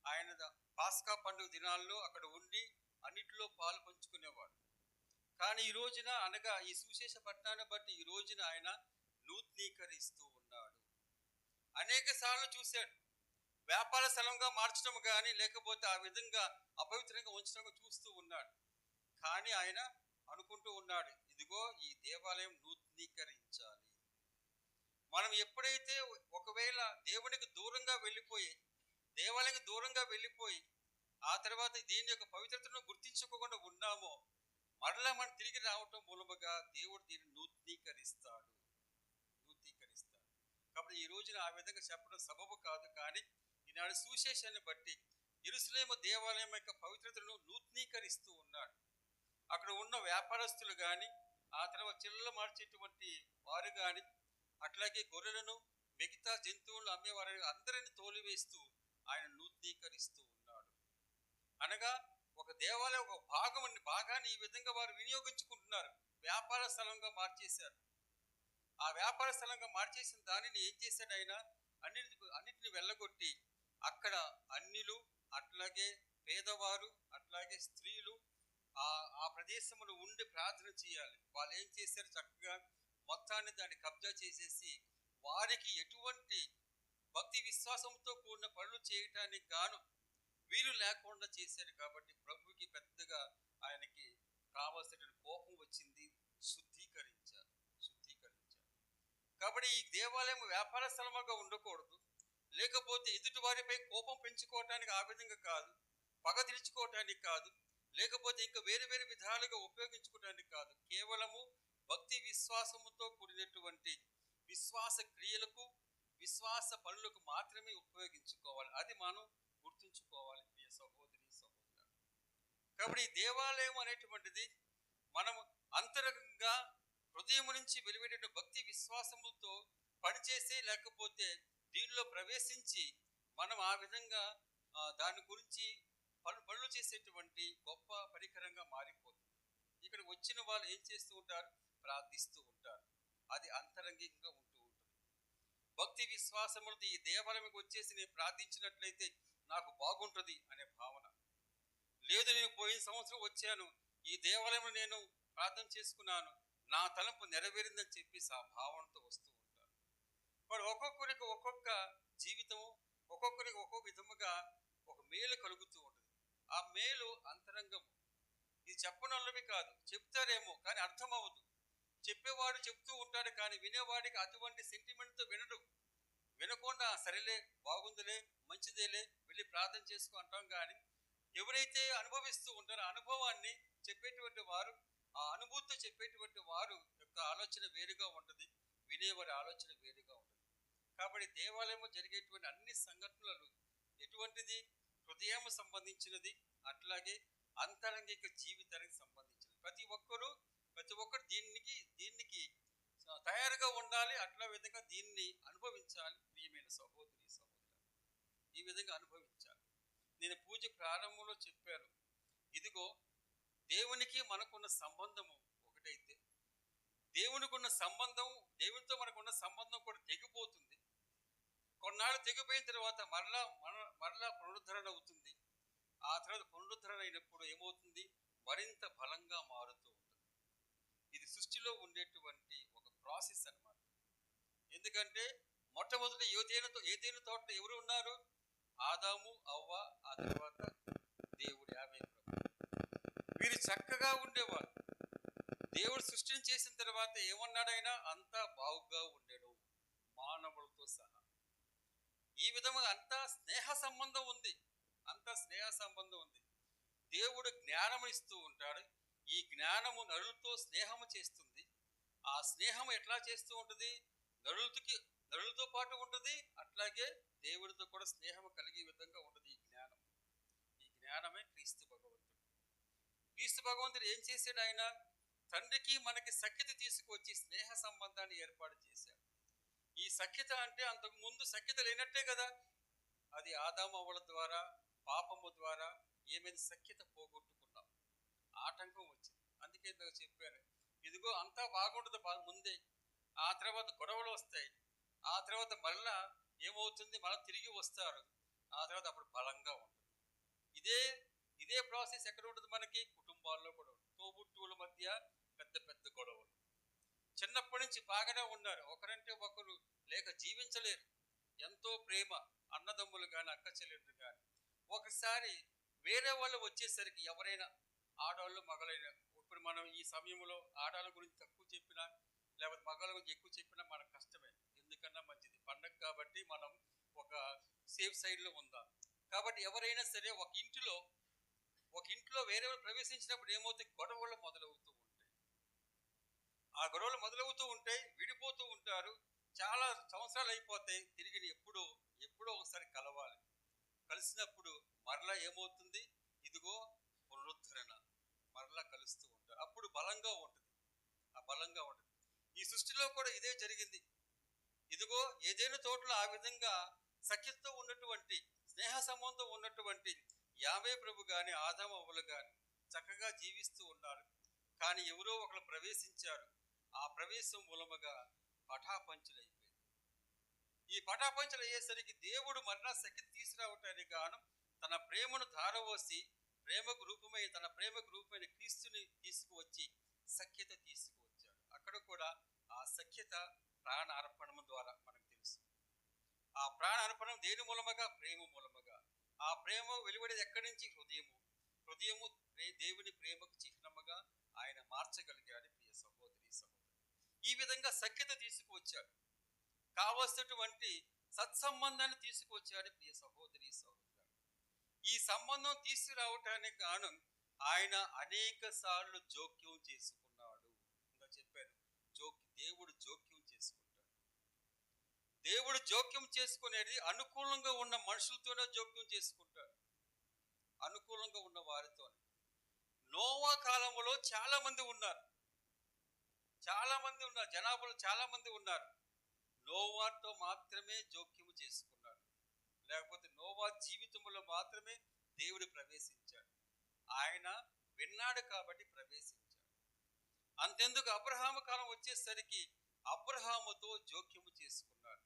ఆయన పాస్కా పండుగ దినాల్లో అక్కడ ఉండి అన్నిటిలో పాలు పంచుకునేవాడు. కానీ ఈ రోజున, అనగా ఈ సువిశేష పట్టణాన్ని బట్టి ఈ రోజున ఆయన నూతనీకరిస్తూ ఉన్నాడు. అనేక సార్లు చూశాడు, వ్యాపార స్థలంగా మార్చడం కానీ లేకపోతే ఆ విధంగా అపవిత్రంగా ఉంచడం చూస్తూ ఉన్నాడు. కానీ ఆయన అనుకుంటూ ఉన్నాడు, ఇదిగో ఈ దేవాలయం నూతనీకరించాలి. మనం ఎప్పుడైతే ఒకవేళ దేవునికి దూరంగా వెళ్ళిపోయి, దేవాలయానికి దూరంగా వెళ్ళిపోయి ఆ తర్వాత దీని యొక్క పవిత్రతను గుర్తించుకోకుండా ఉన్నామో, మరలా మనం తిరిగి రావటం మూలముగా దేవుడు దీన్ని నూతనీకరిస్తాడు. కాబట్టి ఈ రోజున ఆ విధంగా చెప్పడం సబబు కాదు. కానీ ఈనాడు సువిశేషాన్ని బట్టి యెరూషలేము దేవాలయం యొక్క పవిత్రతను నూతనీకరిస్తూ ఉన్నాడు. అక్కడ ఉన్న వ్యాపారస్తులు కానీ, ఆ తర్వాత చిల్లలు మార్చేటువంటి వారు కానీ, అట్లాగే గొర్రెలను, మిగతా జంతువులను అమ్మేవారు అందరిని తోలివేస్తూ ఆయన నూతనీకరిస్తూ ఉన్నాడు. అనగా ఒక దేవాలయం ఒక భాగాన్ని ఈ విధంగా వారు వినియోగించుకుంటున్నారు. వ్యాపార స్థలంగా మార్చేశారు. ఆ వ్యాపార స్థలంగా మార్చేసిన దానిని ఏం చేశాడు ఆయన, అన్నిటిని వెళ్ళగొట్టి అక్కడ అన్యులు, అట్లాగే పేదవారు, అట్లాగే స్త్రీలు ఆ ప్రదేశంలో ఉండి ప్రార్థన చేయాలి. వాళ్ళు ఏం చేశారు, చక్కగా మొత్తాన్ని దాన్ని కబ్జా చేసేసి వారికి ఎటువంటి భక్తి విశ్వాసంతో కూడిన పనులు చేయటానికి గాను వీలు లేకుండా చేశారు. కాబట్టి ప్రభుకి పెద్దగా ఆయనకి కావాల్సిన కోపం వచ్చింది. శుద్ధీకరించారు. కాబట్టి ఈ దేవాలయం వ్యాపార స్థలముగా ఉండకూడదు, లేకపోతే ఎదుటి వారిపై కోపం పెంచుకోవటానికి ఆ విధంగా కాదు, పగ తీర్చుకోవటానికి కాదు, లేకపోతే ఇంకా వేరే వేరే విధాలుగా ఉపయోగించుకోవటానికి కాదు. కేవలము భక్తి విశ్వాసముతో కూడినటువంటి విశ్వాస క్రియలకు, విశ్వాస పనులకు మాత్రమే ఉపయోగించుకోవాలి. అది మనం గుర్తుంచుకోవాలి ప్రియ సహోదరి సహోదరులు. కాబట్టి ఈ దేవాలయం అనేటువంటిది మనం అంతరంగంగా హృదయం నుంచి వెలువడే భక్తి విశ్వాసములతో పనిచేసే, లేకపోతే దీనిలో ప్రవేశించి మనం ఆ విధంగా దాని గురించి పనులు చేసేటువంటి గొప్ప పరికరంగా మారిపోతుంది. ఇక్కడ వచ్చిన వాళ్ళు ఏం చేస్తూ ఉంటారు, ప్రార్థిస్తూ ఉంటారు. అది అంతరంగికంగా ఉంటూ ఉంటుంది. భక్తి విశ్వాసములతో ఈ దేవాలయంకి వచ్చేసి నేను ప్రార్థించినట్లయితే నాకు బాగుంటుంది అనే భావన లేదు. నేను పోయిన సంవత్సరం వచ్చాను, ఈ దేవాలయంలో నేను ప్రార్థన చేసుకున్నాను, నా తలంపు నెరవేరిందని చెప్పేసి ఆ భావనతో వస్తూ ఉంటారు. మరి ఒక్కొక్కరికి ఒక్కొక్క జీవితం, ఒక్కొక్కరికి ఒక్కొక్క విధముగా ఒక మేలు కలుగుతూ ఉంటుంది. ఆ మేలు అంతరంగము. ఇది చెప్పనల్లవి కాదు, చెప్తారేమో కానీ అర్థం అవ్వదు. చెప్పేవాడు చెప్తూ ఉంటాడు కానీ వినేవాడికి అటువంటి సెంటిమెంట్తో వినడు. వినకుండా సరేలే, బాగుందిలే, మంచిదేలే, వెళ్ళి ప్రార్థన చేసుకో అంటాం. కానీ ఎవరైతే అనుభవిస్తూ ఉంటారో అనుభవాన్ని చెప్పేటువంటి వారు, ఆ అనుభూతితో చెప్పేటువంటి వారు యొక్క ఆలోచన వేరుగా ఉంటుంది, వినేవారి ఆలోచన వేరుగా ఉంటుంది. కాబట్టి దేవాలయంలో జరిగేటువంటి అన్ని సంఘటనలు ఎటువంటిది, హృదయం సంబంధించినది, అట్లాగే అంతరంగిక జీవితానికి సంబంధించినది. ప్రతి ఒక్కరు దీనికి తయారుగా ఉండాలి. అట్లా విధంగా దీన్ని అనుభవించాలి. ప్రియమైన సహోదరి సహోదరులు, ఈ విధంగా అనుభవించాలి. నేను పూజ ప్రారంభంలో చెప్పాను, ఇదిగో దేవునికి మనకున్న సంబంధము ఒకటైతే దేవునితో మనకున్న సంబంధం కూడా తెగిపోతుంది. కొన్నాళ్ళు తెగిపోయిన తర్వాత మరలా పునరుద్ధరణ అవుతుంది. ఆ తర్వాత పునరుద్ధరణ అయినప్పుడు ఏమవుతుంది, మరింత బలంగా మారుతూ ఉంటుంది. ఇది సృష్టిలో ఉండేటువంటి ఒక ప్రాసెస్ అన్నమాట. ఎందుకంటే మొట్టమొదటి ఏదేను తోటలో ఎవరు ఉన్నారు, ఆదాము, అవ్వ, ఆ తర్వాత దేవుడు యావే ప్రభు. వీరు చక్కగా ఉండేవారు. దేవుడు సృష్టిని చేసిన తర్వాత ఏమన్నాడైనా అంతా బాగుగా ఉండేడు, మానవులతో సహా. ఈ విధంగా అంతా స్నేహ సంబంధం ఉంది. దేవుడు జ్ఞానము ఇస్తూ ఉంటాడు. ఈ జ్ఞానము నరులతో స్నేహము చేస్తుంది. ఆ స్నేహం ఎట్లా చేస్తూ ఉంటుంది? నరులతో పాటు ఉంటుంది, అట్లాగే దేవుడితో కూడా స్నేహం కలిగే విధంగా ఉంటుంది ఈ జ్ఞానం. ఈ జ్ఞానమే క్రీస్తు భగవంతుడు. క్రీస్తు భగవంతుడు ఏం చేశాడు? ఆయన తండ్రికి మనకి సఖ్యత తీసుకువచ్చి స్నేహ సంబంధాన్ని ఏర్పాటు చేశాడు. ఈ సఖ్యత అంటే అంతకు ముందు సఖ్యత లేనట్టే కదా. అది ఆదాము అవ్వల ద్వారా, పాపము ద్వారా ఏమైంది? సఖ్యత పోగొట్టుకున్నాం, ఆటంకం వచ్చింది. అందుకే ఇందాక చెప్పాను, ఇదిగో అంతా బాగుంటుంది ముందే, ఆ తర్వాత గొడవలు వస్తాయి, ఆ తర్వాత మళ్ళా ఏమవుతుంది? మళ్ళీ తిరిగి వస్తారు, ఆ తర్వాత అప్పుడు బలంగా ఉంటుంది. ఇదే ప్రాసెస్ ఎక్కడ ఉంటుంది? మనకి కుటుంబాల్లో కూడా ఉంటుంది. తోబుట్టువుల మధ్య పెద్ద పెద్ద గొడవలు, చిన్నప్పటి నుంచి బాగానే ఉన్నారు, ఒకరంటే ఒకరు లేక జీవించలేరు, ఎంతో ప్రేమ, అన్నదమ్ములు కానీ అక్క చెల్లెళ్ళు కానీ, ఒకసారి వేరే వాళ్ళు వచ్చేసరికి ఎవరైనా ఆడవాళ్ళు మగలైనా, ఇప్పుడు మనం ఈ సమయంలో ఆడవాళ్ళ గురించి తక్కువ చెప్పినా లేకపోతే మగవాళ్ళ గురించి ఎక్కువ చెప్పినా మనకు కష్టమే. ఎందుకన్నా మంచిది పండగ కాబట్టి మనం ఒక సేఫ్ సైడ్లో ఉందాం. కాబట్టి ఎవరైనా సరే ఒక ఇంట్లో వేరే వాళ్ళు ప్రవేశించినప్పుడు ఏమవుతాయి? గొడవలు మొదలవుతూ ఉంటాయి. ఆ గొడవలు మొదలవుతూ ఉంటాయి, విడిపోతూ ఉంటారు, చాలా సంవత్సరాలు అయిపోతాయి. తిరిగి ఎప్పుడో ఒకసారి కలవాలి. కలిసినప్పుడు మరలా ఏమవుతుంది? ఇదిగో పునరుద్ధరణ, మరలా కలుస్తూ ఉంటారు. అప్పుడు బలంగా ఉంటుంది. ఈ సృష్టిలో కూడా ఇదే జరిగింది. ఇదిగో ఏదైనా తోటలో ఆ విధంగా సఖ్యతతో ఉన్నటువంటి, స్నేహ సంబంధం ఉన్నటువంటి యావే ప్రభు కానీ ఆదాము అవ్వలు కానీ చక్కగా జీవిస్తూ ఉన్నారు. కానీ ఎవరో ఒకరు ప్రవేశించారు. ఆ ప్రవేశం మూలముగా పటాపంచులైపోయింది. ఈ పటాపంచలు అయ్యేసరికి దేవుడు మరలా సఖ్యత తీసుకురావటానికి కారణం తన ప్రేమను ధారవోసి తన ప్రేమకు రూపమైన క్రీస్తుని తీసుకువచ్చి సఖ్యత తీసుకువచ్చాడు. అక్కడ కూడా ఆ సఖ్యత ప్రాణ అర్పణం ద్వారా మనకు తెలుసు. ఆ ప్రాణ అర్పణం దేని మూలముగా? ప్రేమ మూలముగా. ఆ ప్రేమ వెలువడేది ఎక్కడి నుంచి? హృదయము దేవుని ప్రేమకు చిహ్నముగా ఆయన మార్చగలిగాడు. ప్రియ సహోదరి సహోదరు, ఈ విధంగా సఖ్యత తీసుకువచ్చాడు. కావలసినటువంటి సత్సంబంధాన్ని తీసుకువచ్చాడు. ప్రియ సహోదరి సహోదరు, ఈ సంబంధం తీసుకురావటానికి కారణం ఆయన అనేక సార్లు జోక్యం చేసుకున్నాడు. ఇంకా చెప్పాను, దేవుడు జోక్యం చేసుకుంటాడు. దేవుడు జోక్యం చేసుకునేది అనుకూలంగా ఉన్న మనుషులతోనే జోక్యం చేసుకుంటాడు, అనుకూలంగా ఉన్న వారితోనే. నోవా కాలంలో చాలా మంది ఉన్నారు, జనాభాలో చాలా మంది ఉన్నారు. నోవాతో మాత్రమే జోక్యము చేసుకున్నాడు. లేకపోతే నోవా జీవితంలో మాత్రమే దేవుడు ప్రవేశించాడు. ఆయన విన్నాడు కాబట్టి ప్రవేశించాడు. అంతెందుకు, అబ్రహాము కాలం వచ్చేసరికి అబ్రహాముతో జోక్యము చేసుకున్నాడు.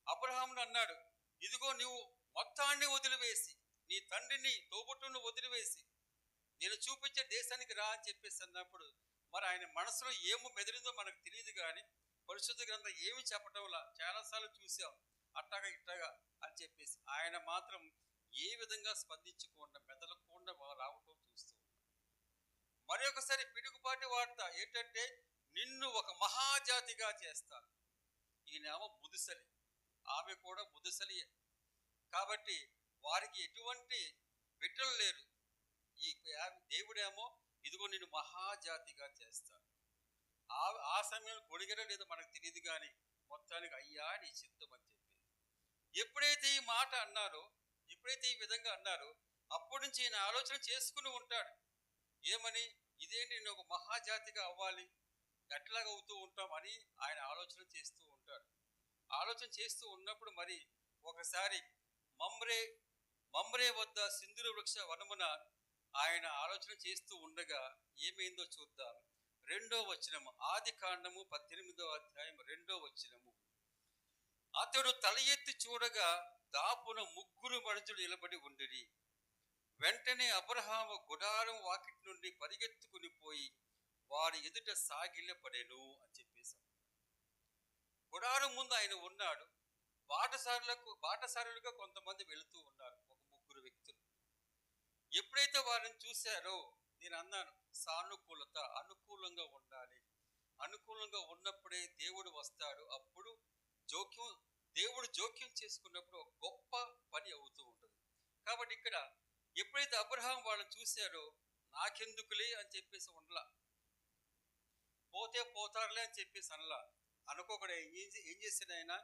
అబ్రహామును అన్నాడు, ఇదిగో నువ్వు మొత్తాన్ని వదిలివేసి, నీ తండ్రిని తోబుట్టును వదిలివేసి నేను చూపించే దేశానికి రా అని చెప్పేసి అన్నప్పుడు, మరి ఆయన మనసులో ఏమో మెదిలిందో మనకు తెలియదు. కానీ పరిశుద్ధ గ్రంథం ఏమి చెప్పడంలా చాలాసార్లు చూసాం, అట్టాగా ఇట్టాగా అని చెప్పేసి. ఆయన మాత్రం ఏ విధంగా స్పందించకుండా మెదలకుండా రావటం చూస్తూ ఉన్నాం. మరి ఒకసారి పిడుగుపాటి వార్త ఏంటంటే, నిన్ను ఒక మహాజాతిగా చేస్తాను. ఈయనేమో ముదుసలి, ఆమె కూడా ముదుసలియే. కాబట్టి వారికి ఎటువంటి బిడ్డలు లేరు. ఈ దేవుడేమో ఇదిగో నిన్ను మహాజాతిగా చేస్తాను. ఆ సమయంలో గొడిగర లేదో మనకు తెలియదు, కానీ మొత్తానికి అయ్యా నీ చిత్తం అని చెప్పింది. ఎప్పుడైతే ఈ మాట అన్నారో, ఎప్పుడైతే ఈ విధంగా అన్నారో, అప్పటి నుంచి ఈయన ఆలోచన చేసుకుని ఉంటాడు. ఏమని? ఇదేంటి, నేను ఒక మహాజాతిగా అవ్వాలి, ఎట్లాగ అవుతూ ఉంటాం అని ఆయన ఆలోచన చేస్తూ ఉంటాడు. ఆలోచన చేస్తూ ఉన్నప్పుడు మరి ఒకసారి మమ్రే వద్ద సింధూర వృక్ష వనమున ఆయన ఆలోచన చేస్తూ ఉండగా ఏమైందో చూద్దాం. 2వ వచనము, ఆదికాండము 18వ అధ్యాయం 2వ వచనము. అతడు తల ఎత్తి చూడగా దాపున 3 మనుషులు నిలబడి ఉండిరి. వెంటనే అబ్రహాము గుడారం వాకిటి నుండి పరిగెత్తుకుని పోయి వారి ఎదుట సాగిలపడెను అని చెప్పేశాం. గుడారం ముందు ఆయన ఉన్నాడు. బాటసారులుగా కొంతమంది వెళుతూ ఉన్నారు, ఒక 3 వ్యక్తులు. ఎప్పుడైతే వారిని చూశారో, నేను అన్నాను, సానుకూలత, అనుకూలంగా ఉండాలి. అనుకూలంగా ఉన్నప్పుడే దేవుడు వస్తాడు. అప్పుడు దేవుడు జోక్యం చేసుకున్నప్పుడు ఒక గొప్ప పని అవుతూ ఉంటుంది. కాబట్టి ఇక్కడ ఎప్పుడైతే అబ్రహాం వాళ్ళని చూశారో, నాకెందుకులే అని చెప్పేసి ఉండలా. పోతే పోతారులే అని చెప్పేసి అనలా. అనుకోకుండా ఏం చేశాడు ఆయన?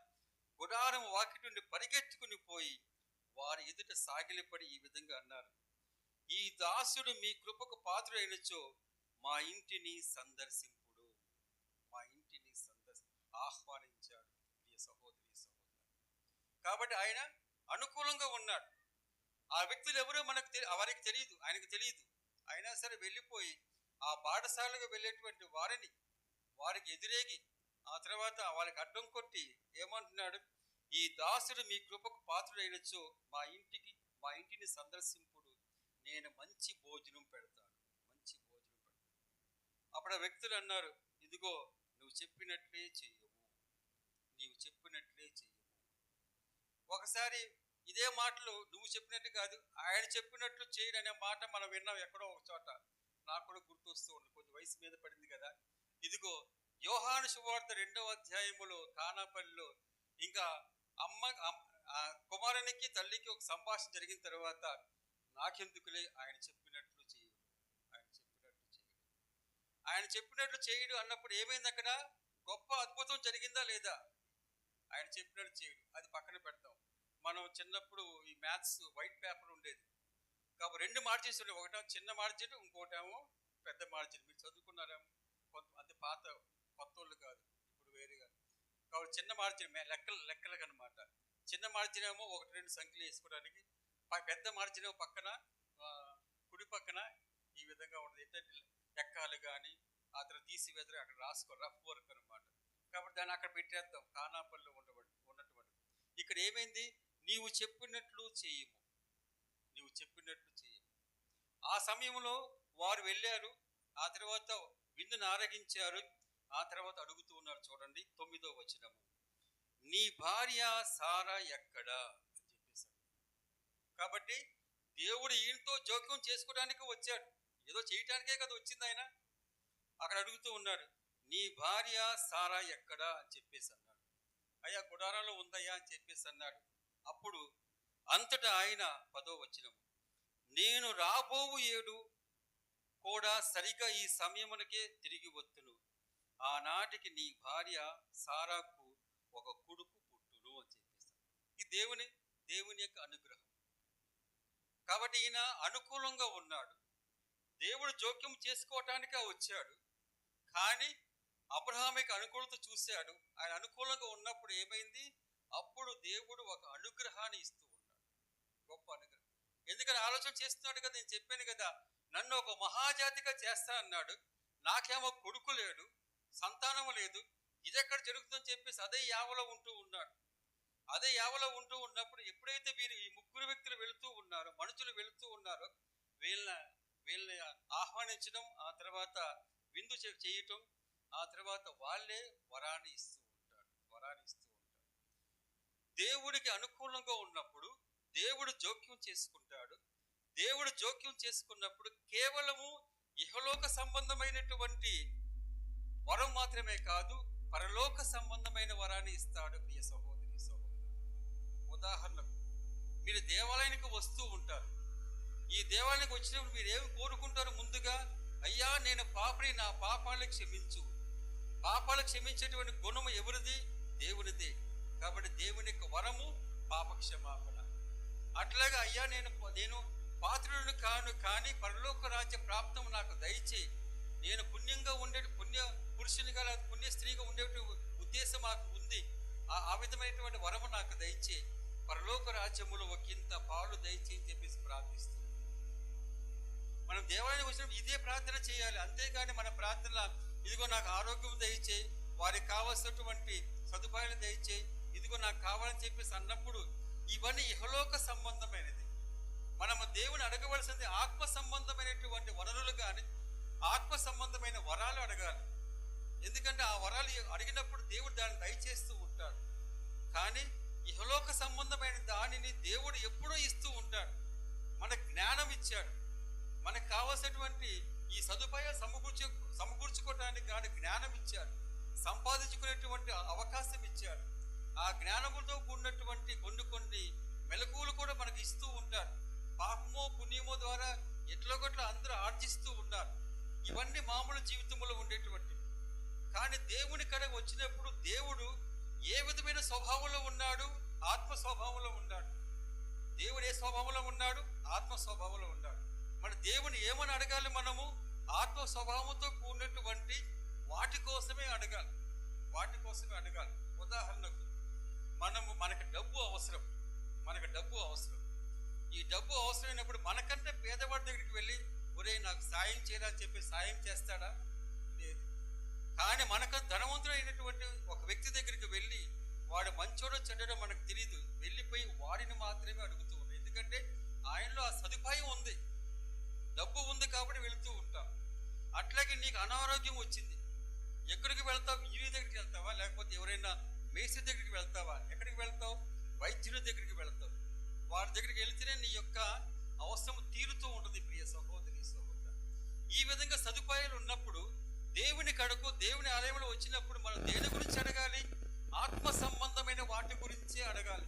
గుడారం వాకిటి నుండి పరిగెత్తుకుని పోయి వారి ఎదుట సాగిలపడి ఈ విధంగా అన్నారు, ఈ దాసుడు మీ కృపకు పాత్రుడైనచో మా ఇంటిని సందర్శింపుడు. మా ఇంటిని ఆహ్వానించాడు ప్రియ సహోదరి సహోదరు. కాబట్టి ఆయన అనుకూలంగా ఉన్నాడు. ఆ వ్యక్తులు ఎవరో వారికి తెలియదు, ఆయనకు తెలియదు. అయినా సరే వెళ్ళిపోయి ఆ పాఠశాలకు వెళ్ళేటువంటి వారికి ఎదురేగి ఆ తర్వాత వాళ్ళకి అడ్డం కొట్టి ఏమంటున్నాడు, ఈ దాసుడు మీ కృపకు పాత్రుడైనచో మా ఇంటిని సందర్శింపుడు, నేను మంచి భోజనం పెడతాను, మంచి భోజనం పెడతాను. అప్పుడు ఆ వ్యక్తులు అన్నారు, ఇదిగో నువ్వు చెప్పినట్లే చెయ్యవు, నీవు చెప్పినట్లే చెయ్యవు. ఒకసారి ఇదే మాటలు నువ్వు చెప్పినట్టు కాదు, ఆయన చెప్పినట్లు చేయడు అనే మాట మనం విన్నాం ఎక్కడో ఒక చోట. నాకు కూడా గుర్తొస్తూ ఉంది, కొంచెం వయసు మీద పడింది కదా. ఇదిగో యోహాను సువార్త 2వ అధ్యాయములో కానాపల్లిలో ఇంకా కుమారునికి తల్లికి ఒక సంభాషణ జరిగిన తర్వాత, నాకెందుకులే, ఆయన చెప్పినట్లు చేయడు, ఆయన చెప్పినట్లు చేయడు అన్నప్పుడు ఏమైంది? అక్కడ గొప్ప అద్భుతం జరిగిందా లేదా? ఆయన చెప్పినట్టు చేయడు, అది పక్కన పెడతాం. మనం చిన్నప్పుడు ఈ మ్యాథ్స్ వైట్ పేపర్ ఉండేది కాబట్టి 2 మార్జిన్స్ ఉండేవి, ఒకటేమో చిన్న మార్జిన్, ఇంకోటేమో పెద్ద మార్జిన్. మీరు చదువుకున్నారేమో, అంతే పాత కొత్త వాళ్ళు కాదు, ఇప్పుడు వేరుగా. కాబట్టి చిన్న మార్జిన్ లెక్కలకు అనమాట. చిన్న మార్జిన్ ఏమో 1-2 సంఖ్యలు వేసుకోవడానికి, పెద్ద మార్జిన్ ఏమో పక్కన కుడి పక్కన ఈ విధంగా ఉంటుంది. ఏంటంటే ఎక్కాలు కానీ ఆ తర్వాత తీసివేదరు అక్కడ రాసుకో, రఫ్ వర్క్ అనమాట. కాబట్టి దాన్ని అక్కడ పెట్టేద్దాం, కానాపల్లిలో ఉన్నటువంటి. ఇక్కడ ఏమైంది? నీవు చెప్పినట్లు చేయము, నీవు చెప్పినట్లు చేయము. ఆ సమయంలో వారు వెళ్ళారు, ఆ తర్వాత విందును ఆరగించారు, ఆ తర్వాత అడుగుతూ ఉన్నారు. చూడండి 9వ వచనము, నీ భార్య సారా ఎక్కడా అని చెప్పేశాడు. కాబట్టి దేవుడు ఈయనతో జోక్యం చేసుకోవడానికి వచ్చాడు, ఏదో చేయటానికే కదా వచ్చింది ఆయన. అక్కడ అడుగుతూ ఉన్నాడు, నీ భార్య సారా ఎక్కడా అని చెప్పేసి అన్నాడు. అయ్యా గుడారంలో ఉందయ్యా అని చెప్పేసి అన్నాడు. అప్పుడు అంతటా ఆయన 10వ వచనము, నేను రాబోవు ఏడు కూడా సరిగా ఈ సమయమునకే తిరిగి వత్తును, ఆనాటికి నీ భార్య సారాకు ఒక కొడుకు పుట్టును అని చెప్పేస్తాను. ఈ దేవుని యొక్క అనుగ్రహం. కాబట్టి ఈయన అనుకూలంగా ఉన్నాడు, దేవుడు జోక్యం చేసుకోవటానికే వచ్చాడు. కానీ అబ్రహాముకి అనుకూలత చూశాడు. ఆయన అనుకూలంగా ఉన్నప్పుడు ఏమైంది? అప్పుడు దేవుడు ఒక అనుగ్రహాన్ని ఇస్తూ ఉన్నాడు, గొప్ప అనుగ్రహం. ఎందుకని ఆలోచన చేస్తున్నాడు కదా, నేను చెప్పాను కదా, నన్ను ఒక మహాజాతిగా చేస్తా అన్నాడు. నాకేమో కొడుకు లేడు, సంతానము లేదు, ఇదెక్కడ జరుగుతుందని చెప్పేసి అదే యావలో ఉంటూ ఉన్నాడు. అదే యావలో ఉంటూ ఉన్నప్పుడు ఎప్పుడైతే ఈ 3 వ్యక్తులు వెళుతూ ఉన్నారో, మనుషులు వెళుతూ ఉన్నారో, వీళ్ళని ఆహ్వానించడం, ఆ తర్వాత విందు చేయటం, ఆ తర్వాత వాళ్ళే వరాన్ని ఇస్తూ ఉంటాడు. దేవుడికి అనుకూలంగా ఉన్నప్పుడు దేవుడు జోక్యం చేసుకుంటాడు. దేవుడు జోక్యం చేసుకున్నప్పుడు కేవలము ఇహలోక సంబంధమైనటువంటి వరం మాత్రమే కాదు, పరలోక సంబంధమైన వరాన్ని ఇస్తాడు. ప్రియ సహోదరి సహోదరు, ఉదాహరణకు మీరు దేవాలయానికి వస్తూ ఉంటారు. ఈ దేవాలయానికి వచ్చినప్పుడు మీరు ఏమి కోరుకుంటారు? ముందుగా, అయ్యా నేను పాపిని, నా పాపాలను క్షమించు. పాపాలు క్షమించేటువంటి గుణము ఎవరిది? దేవునిదే. కాబట్టి దేవుని యొక్క వరము పాపక్షమాపణ. అట్లాగే అయ్యా నేను పాత్రులను కాను, కానీ పరలోక రాజ్య ప్రాప్తం నాకు దయచేయి. నేను పుణ్యంగా ఉండే పుణ్య పురుషునిగా, పుణ్య స్త్రీగా ఉండే ఉద్దేశం నాకు ఉంది. ఆ విధమైనటువంటి వరము నాకు దయచేయి. పరలోక రాజ్యములో ఒకంత పాలు దయచేయి చెప్పేసి ప్రార్థిస్తాం. మనం దేవాలయానికి వచ్చినప్పుడు ఇదే ప్రార్థన చేయాలి. అంతేగాని మన ప్రార్థన, ఇదిగో నాకు ఆరోగ్యం దయచేయి, వారికి కావాల్సినటువంటి సదుపాయాలు దయచేయి, ఇదిగో నాకు కావాలని చెప్పేసి అన్నప్పుడు ఇవన్నీ ఇహలోక సంబంధమైనది. మనము దేవుని అడగవలసింది ఆత్మ సంబంధమైనటువంటి వనరులు కానీ, ఆత్మ సంబంధమైన వరాలు అడగాలి. ఎందుకంటే ఆ వరాలు అడిగినప్పుడు దేవుడు దాన్ని దయచేస్తూ ఉంటాడు. కానీ ఇహలోక సంబంధమైన దానిని దేవుడు ఎప్పుడూ ఇస్తూ ఉంటాడు. మనకు జ్ఞానం ఇచ్చాడు, మనకు కావాల్సినటువంటి ఈ సదుపాయాలు సమకూర్చుకోవడానికి కానీ జ్ఞానం ఇచ్చాడు, సంపాదించుకునేటువంటి అవకాశం ఇచ్చాడు. ఆ జ్ఞానముతో కూడినటువంటి కొన్ని మెలకువలు కూడా మనకు ఇస్తూ ఉంటాడు. పాపమో పుణ్యమో ద్వారా ఎట్లా అందరూ ఆర్జిస్తూ ఉన్నారు. ఇవన్నీ మామూలు జీవితంలో ఉండేటువంటి. వచ్చినప్పుడు దేవుడు ఏ విధమైన స్వభావంలో ఉన్నాడు? ఆత్మ స్వభావంలో ఉన్నాడు. దేవుడు ఏ స్వభావంలో ఉన్నాడు? ఆత్మ స్వభావంలో ఉన్నాడు. మన దేవుని ఏమని అడగాలి? మనము ఆత్మ స్వభావంతో కూడినటువంటి వాటి కోసమే అడగాలి. వాటి కోసమే అడగాలి. ఉదాహరణకు మనకు డబ్బు అవసరం. ఈ డబ్బు అవసరమైనప్పుడు మనకంటే పేదవాడి దగ్గరికి వెళ్ళి ఒరే నాకు సాయం చేయరా అని చెప్పి సాయం చేస్తాడా? లేదు. కానీ మనకు ధనవంతుడైనటువంటి ఒక వ్యక్తి దగ్గరికి వెళ్ళి వాడు మంచోడో చెడ్డడో మనకు తెలియదు, వెళ్ళిపోయి వాడిని మాత్రమే అడుగుతూ ఉంటాం. ఎందుకంటే ఆయనలో ఆ సదుపాయం ఉంది, డబ్బు ఉంది కాబట్టి వెళుతూ ఉంటాం. అట్లాగే నీకు అనారోగ్యం వచ్చింది, ఎక్కడికి వెళ్తావు? ఇంజనీర్ దగ్గరికి వెళ్తావా, లేకపోతే ఎవరైనా మేస్త్రి దగ్గరికి వెళ్తావా? ఎక్కడికి వెళ్తావు? వైద్యుని దగ్గరికి వెళ్తావు. వాడి దగ్గరికి వెళ్తేనే నీ యొక్క అవసరం తీరుతూ ఉంటుంది. ప్రియ సహోదరి సహోదరు, ఈ విధంగా సదుపాయాలు ఉన్నప్పుడు దేవుని కడకు, దేవుని ఆలయంలో వచ్చినప్పుడు మనం దేని గురించి అడగాలి? ఆత్మ సంబంధమైన వాటి గురించే అడగాలి.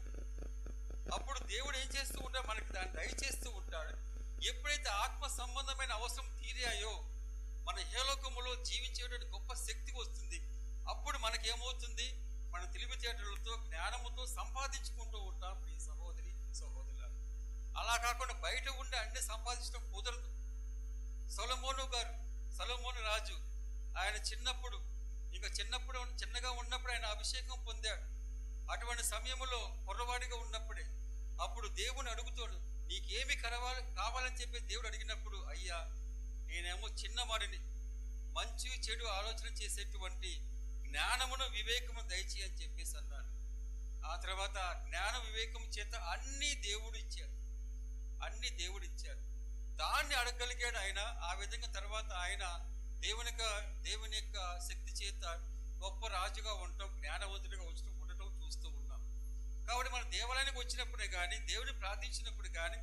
అప్పుడు దేవుడు ఏం చేస్తూ ఉంటాడు? మనకి దాన్ని దయచేస్తూ ఉంటాడు. ఎప్పుడైతే ఆత్మ సంబంధమైన అవసరం తీరాయో మన హేలోకములో జీవించేటువంటి గొప్ప శక్తి వస్తుంది. అప్పుడు మనకేమవుతుంది? మన తెలివితేటలతో, జ్ఞానముతో సంపాదించుకుంటూ ఉంటాం. ప్రియ సహోదరి సహోదరులారా, అలా కాకుండా బయట ఉండి అన్ని సంపాదించడం కుదరదు. సొలొమోను రాజు, ఆయన చిన్నగా ఉన్నప్పుడు ఆయన అభిషేకం పొందాడు. అటువంటి సమయంలో కుర్రవాడిగా ఉన్నప్పుడే అప్పుడు దేవుని అడుగుతాడు, నీకేమి కావాలని చెప్పి దేవుడు అడిగినప్పుడు, అయ్యా నేనేమో చిన్నవాడిని, మంచి చెడు ఆలోచన చేసేటువంటి జ్ఞానమును వివేకము దయచేయి అని చెప్పేసి అన్నాడు. ఆ తర్వాత జ్ఞాన వివేకం చేత అన్ని దేవుడు ఇచ్చాడు. దాన్ని అడగలిగాడు ఆయన. ఆ విధంగా తర్వాత ఆయన దేవుని యొక్క శక్తి చేత గొప్ప రాజుగా ఉండటం, జ్ఞానవంతుడిగా ఉండటం చూస్తూ ఉన్నాం. కాబట్టి మన దేవాలయానికి వచ్చినప్పుడే కానీ, దేవుని ప్రార్థించినప్పుడు కానీ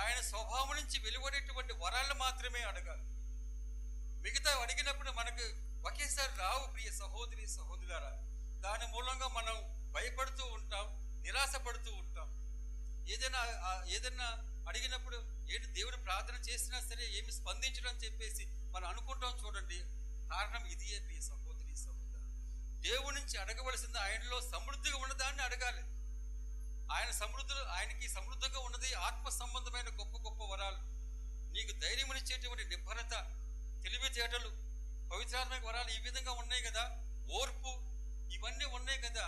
ఆయన స్వభావం నుంచి వెలువడేటువంటి వరాలను మాత్రమే అడగాలి. మిగతా అడిగినప్పుడు మనకు ఒకేసారి రావు. ప్రియ సహోదరి సహోదరులారా, దాని మూలంగా మనం భయపడుతూ ఉంటాం, నిరాశపడుతూ ఉంటాం. ఏదైనా అడిగినప్పుడు ఏంటి దేవుడు ప్రార్థన చేసినా సరే ఏమి స్పందించడం చెప్పేసి మనం అనుకుంటాం. చూడండి, కారణం ఇదే. ప్రియ సహోదరి సహోదరు, దేవుడి నుంచి అడగవలసింది ఆయనలో సమృద్ధిగా ఉన్నదాన్ని అడగాలి. ఆయనకి సమృద్ధిగా ఉన్నది ఆత్మ సంబంధమైన గొప్ప గొప్ప వరాలు. నీకు ధైర్యమునిచ్చేటువంటి నిబ్బరత, తెలివితేటలు, పవిత్రాత్మక వరాలు ఈ విధంగా ఉన్నాయి కదా, ఓర్పు, ఇవన్నీ ఉన్నాయి కదా.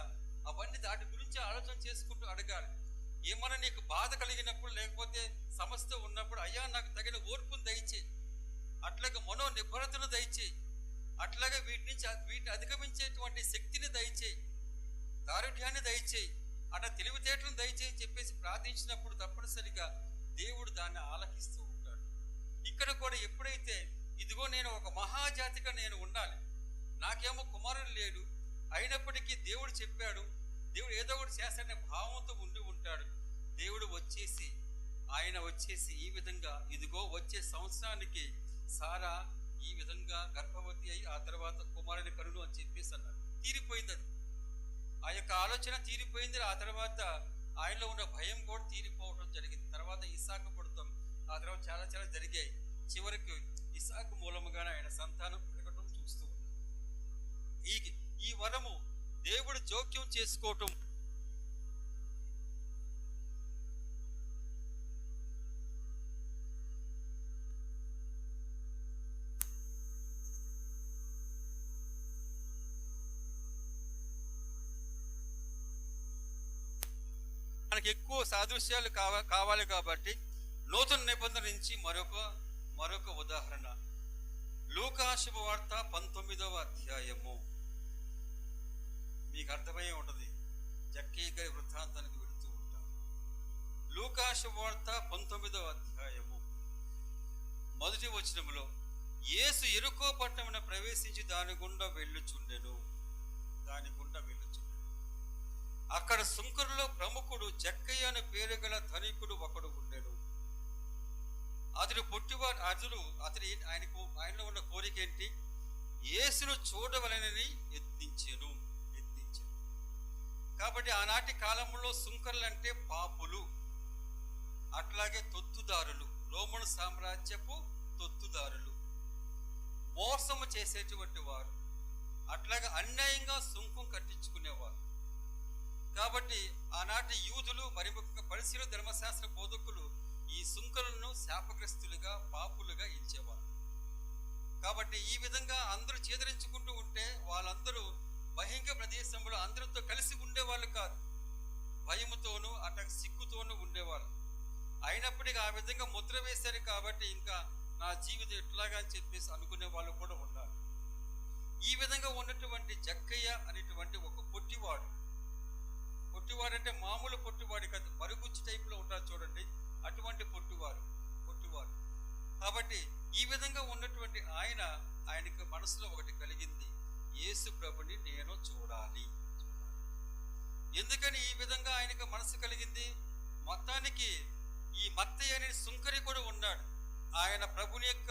అవన్నీ దాటి గురించి ఆలోచన చేసుకుంటూ అడగాలి. ఏమన్నా నీకు బాధ కలిగినప్పుడు, లేకపోతే సమస్య ఉన్నప్పుడు, అయ్యా నాకు తగిన ఓర్పును దయచేయి, అట్లాగే మనో నిబ్బరతను దయచేయి, అట్లాగే వీటిని అధిగమించేటువంటి శక్తిని దయచేయి, దారుఢ్యాన్ని దయచేయి, అట్లా తెలివితేటలను దయచేయి చెప్పేసి ప్రార్థించినప్పుడు తప్పనిసరిగా దేవుడు దాన్ని ఆలకిస్తూ ఉంటాడు. ఇక్కడ కూడా ఎప్పుడైతే ఇదిగో నేను ఒక మహాజాతిగా నేను ఉండాలి, నాకేమో కుమారుడు లేడు, అయినప్పటికీ దేవుడు చెప్పాడు, దేవుడు ఏదో ఒకటి చేస్తాడనే భావంతో ఉండి ఉంటాడు. ఆయన వచ్చేసి ఈ విధంగా ఇదిగో వచ్చే సంవత్సరానికి సారా ఈ విధంగా గర్భవతి అయి ఆ తర్వాత కుమారుని కనులు అని చెప్పేసి అన్నారు. తీరిపోయింది అది, ఆ యొక్క ఆలోచన తీరిపోయింది. ఆ తర్వాత ఆయనలో ఉన్న భయం కూడా తీరిపోవడం జరిగింది. తర్వాత ఇస్సాకు పుడతాం, ఆ తర్వాత చాలా చాలా జరిగాయి. చివరికి ఇస్సాకు మూలముగానే ఆయన సంతానం పెరగడం చూస్తూ ఉన్నాం. ఈ వరము దేవుడు జోక్యం చేసుకోవటం మనకి ఎక్కువ సాదృశ్యాలు కావాలి కాబట్టి నూతన నిబంధన నుంచి మరొక ఉదాహరణ లూకా శుభవార్త 19వ అధ్యాయము. మీకు అర్థమయ్యే ఉంటుంది, జక్కయ్య గారి వృత్తాంతానికి వెళుతూ ఉంటాం. లూకా శుభవార్త 19వ అధ్యాయము మొదటి వచనములో యేసు యెరికో పట్టణమున ప్రవేశించి దాని గుండా వెళ్ళుచుండెను. అక్కడ సుంకరులో ప్రముఖుడు జక్కయ్య అనే పేరు గల ధనికుడు ఒకడు ఉండెను. ఆయనలో ఉన్న కోరిక ఏంటి? యేసును చూడవలనని యత్నించెను. కాబట్టి ఆనాటి కాలంలో సుంకరులు అంటే పాపులు, అట్లాగే తొత్తుదారులు, రోమన్ సామ్రాజ్యపు తొత్తుదారులు, మోసము చేసేటువంటి వారు, అట్లాగే అన్యాయంగా అన్యాయంగా సుంకం కట్టించుకునేవారు. కాబట్టి ఆనాటి యూదులు మరి ముఖ్యంగా పరిశీలన ధర్మశాస్త్ర బోధకులు ఈ సుంకలను శాపగ్రస్తులుగా పాపులుగా ఎంచేవారు. కాబట్టి ఈ విధంగా అందరూ చేదరించుకుంటూ ఉంటే వాళ్ళందరూ బహింగ ప్రదేశంలో అందరితో కలిసి ఉండేవాళ్ళు కాదు, భయముతోనూ అట్లా సిగ్గుతోనూ ఉండేవాళ్ళు. అయినప్పటికీ ఆ విధంగా ముద్ర వేశారు కాబట్టి ఇంకా నా జీవితం ఎట్లాగా అని చెప్పేసి అనుకునే వాళ్ళు కూడా ఉన్నారు. ఈ విధంగా ఉన్నటువంటి జక్కయ్య అనేటువంటి ఒక పొట్టివాడు అంటే మామూలు పొట్టివాడు కాదు, మరుగుజ్జు టైపులో ఉంటారు చూడండి, అటువంటి పొట్టివాడు. కాబట్టి ఈ విధంగా ఉన్నటువంటి ఆయనకు మనసులో ఒకటి కలిగింది, యేసు ప్రభుని నేను చూడాలి. ఎందుకని ఈ విధంగా ఆయనకు మనసు కలిగింది? మొత్తానికి ఈ మత్తయి అనే సుంకరి కూడా ఉన్నాడు, ఆయన ప్రభుని యొక్క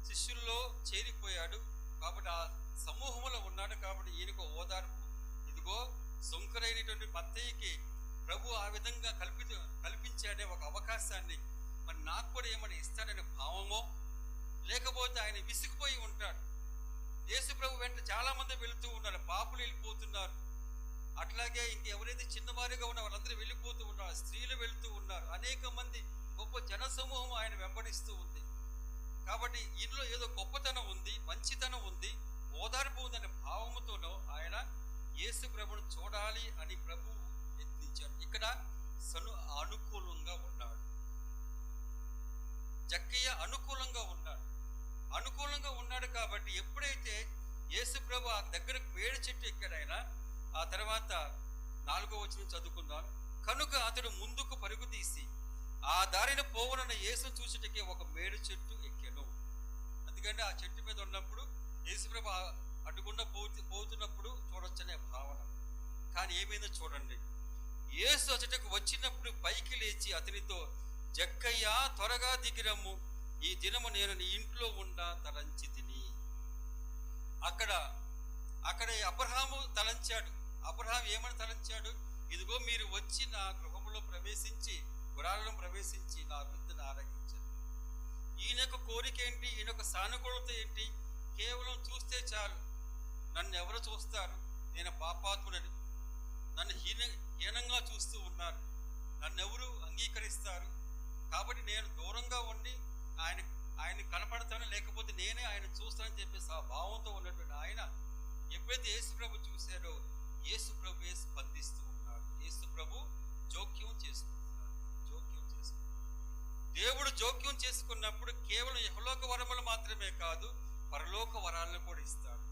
శిష్యుల్లో చేరిపోయాడు కాబట్టి ఆ సమూహంలో ఉన్నాడు. కాబట్టి ఈయనకు ఓదార్పు, ఇదిగో సుంకరైనటువంటి మత్తయికి ప్రభు ఆ విధంగా కల్పించాడే ఒక అవకాశాన్ని మరి నాకు కూడా ఏమైనా ఇస్తాడనే భావమో, లేకపోతే ఆయన విసిగిపోయి ఉంటాడు. యేసు ప్రభు వెంట చాలా మంది వెళుతూ ఉన్నారు, పాపులు వెళ్ళిపోతున్నారు. అట్లాగే ఇంకెవరైతే చిన్నవారిగా ఉన్న వాళ్ళందరూ వెళ్ళిపోతూ ఉన్నారు, స్త్రీలు వెళుతూ ఉన్నారు, అనేక మంది గొప్ప జనసమూహం ఆయన వెంబడిస్తూ ఉంది. కాబట్టి ఇందులో ఏదో గొప్పతనం ఉంది, మంచితనం ఉంది, ఓదార్పు ఉందనే భావముతోనో ఆయన యేసు ప్రభుని చూడాలి అని ప్రభు యత్నించాడు. ఇక్కడ అనుకూలంగా ఉన్నాడు, జక్కయ్య అనుకూలంగా ఉన్నాడు కాబట్టి ఎప్పుడైతే యేసు ప్రభు ఆ దగ్గర వేడి చెట్టు ఎక్కాడు ఆయన, ఆ తర్వాత 4వ వచనం చదువుకుందాం. కనుక అతడు ముందుకు పరుగు తీసి ఆ దారిన పోవనన్న యేసు చూచుటకే ఒక మేడు చెట్టు ఎక్కెను. ఎందుకంటే ఆ చెట్టు మీద ఉన్నప్పుడు యేసుప్రభు అటుకుండా పోతున్నప్పుడు చూడొచ్చనే భావన. కానీ ఏమైందో చూడండి, యేసు అచటకు వచ్చినప్పుడు పైకి లేచి అతనితో, జక్కయ్య త్వరగా దిగిరమ్ము, ఈ దినము నేను నీ ఇంట్లో ఉండ తలంచి తిని. అక్కడ అబ్రహాము తలంచాడు. అబ్రహాం ఏమని తలంచాడు? ఇదిగో మీరు వచ్చి నా గృహములో ప్రవేశించి, గుడాలను ప్రవేశించి నా విందును ఆరగించారు. ఈయనకు కోరిక ఏంటి? ఈయనొక సానుకూలత ఏంటి? కేవలం చూస్తే చాలు, నన్ను ఎవరు చూస్తారు, నేను పాపాత్ముడని, నన్ను హీనంగా చూస్తూ ఉన్నారు, నన్ను ఎవరు అంగీకరిస్తారు, కాబట్టి నేను దూరంగా ఉండి ఆయన కనపడతాను, లేకపోతే నేనే ఆయన చూస్తానని చెప్పేసి ఆ భావంతో ఉన్నటువంటి ఆయన ఎప్పుడైతే యేసు ప్రభు చూశాడో యేసు ప్రభువే స్పందిస్తూ ఉన్నాడు. యేసు ప్రభు జోక్యం చేసుకుంటున్నాడు. దేవుడు జోక్యం చేసుకున్నప్పుడు కేవలం యెహోలోక వరములు మాత్రమే కాదు, పరలోక వరాలను కూడా ఇస్తాడు.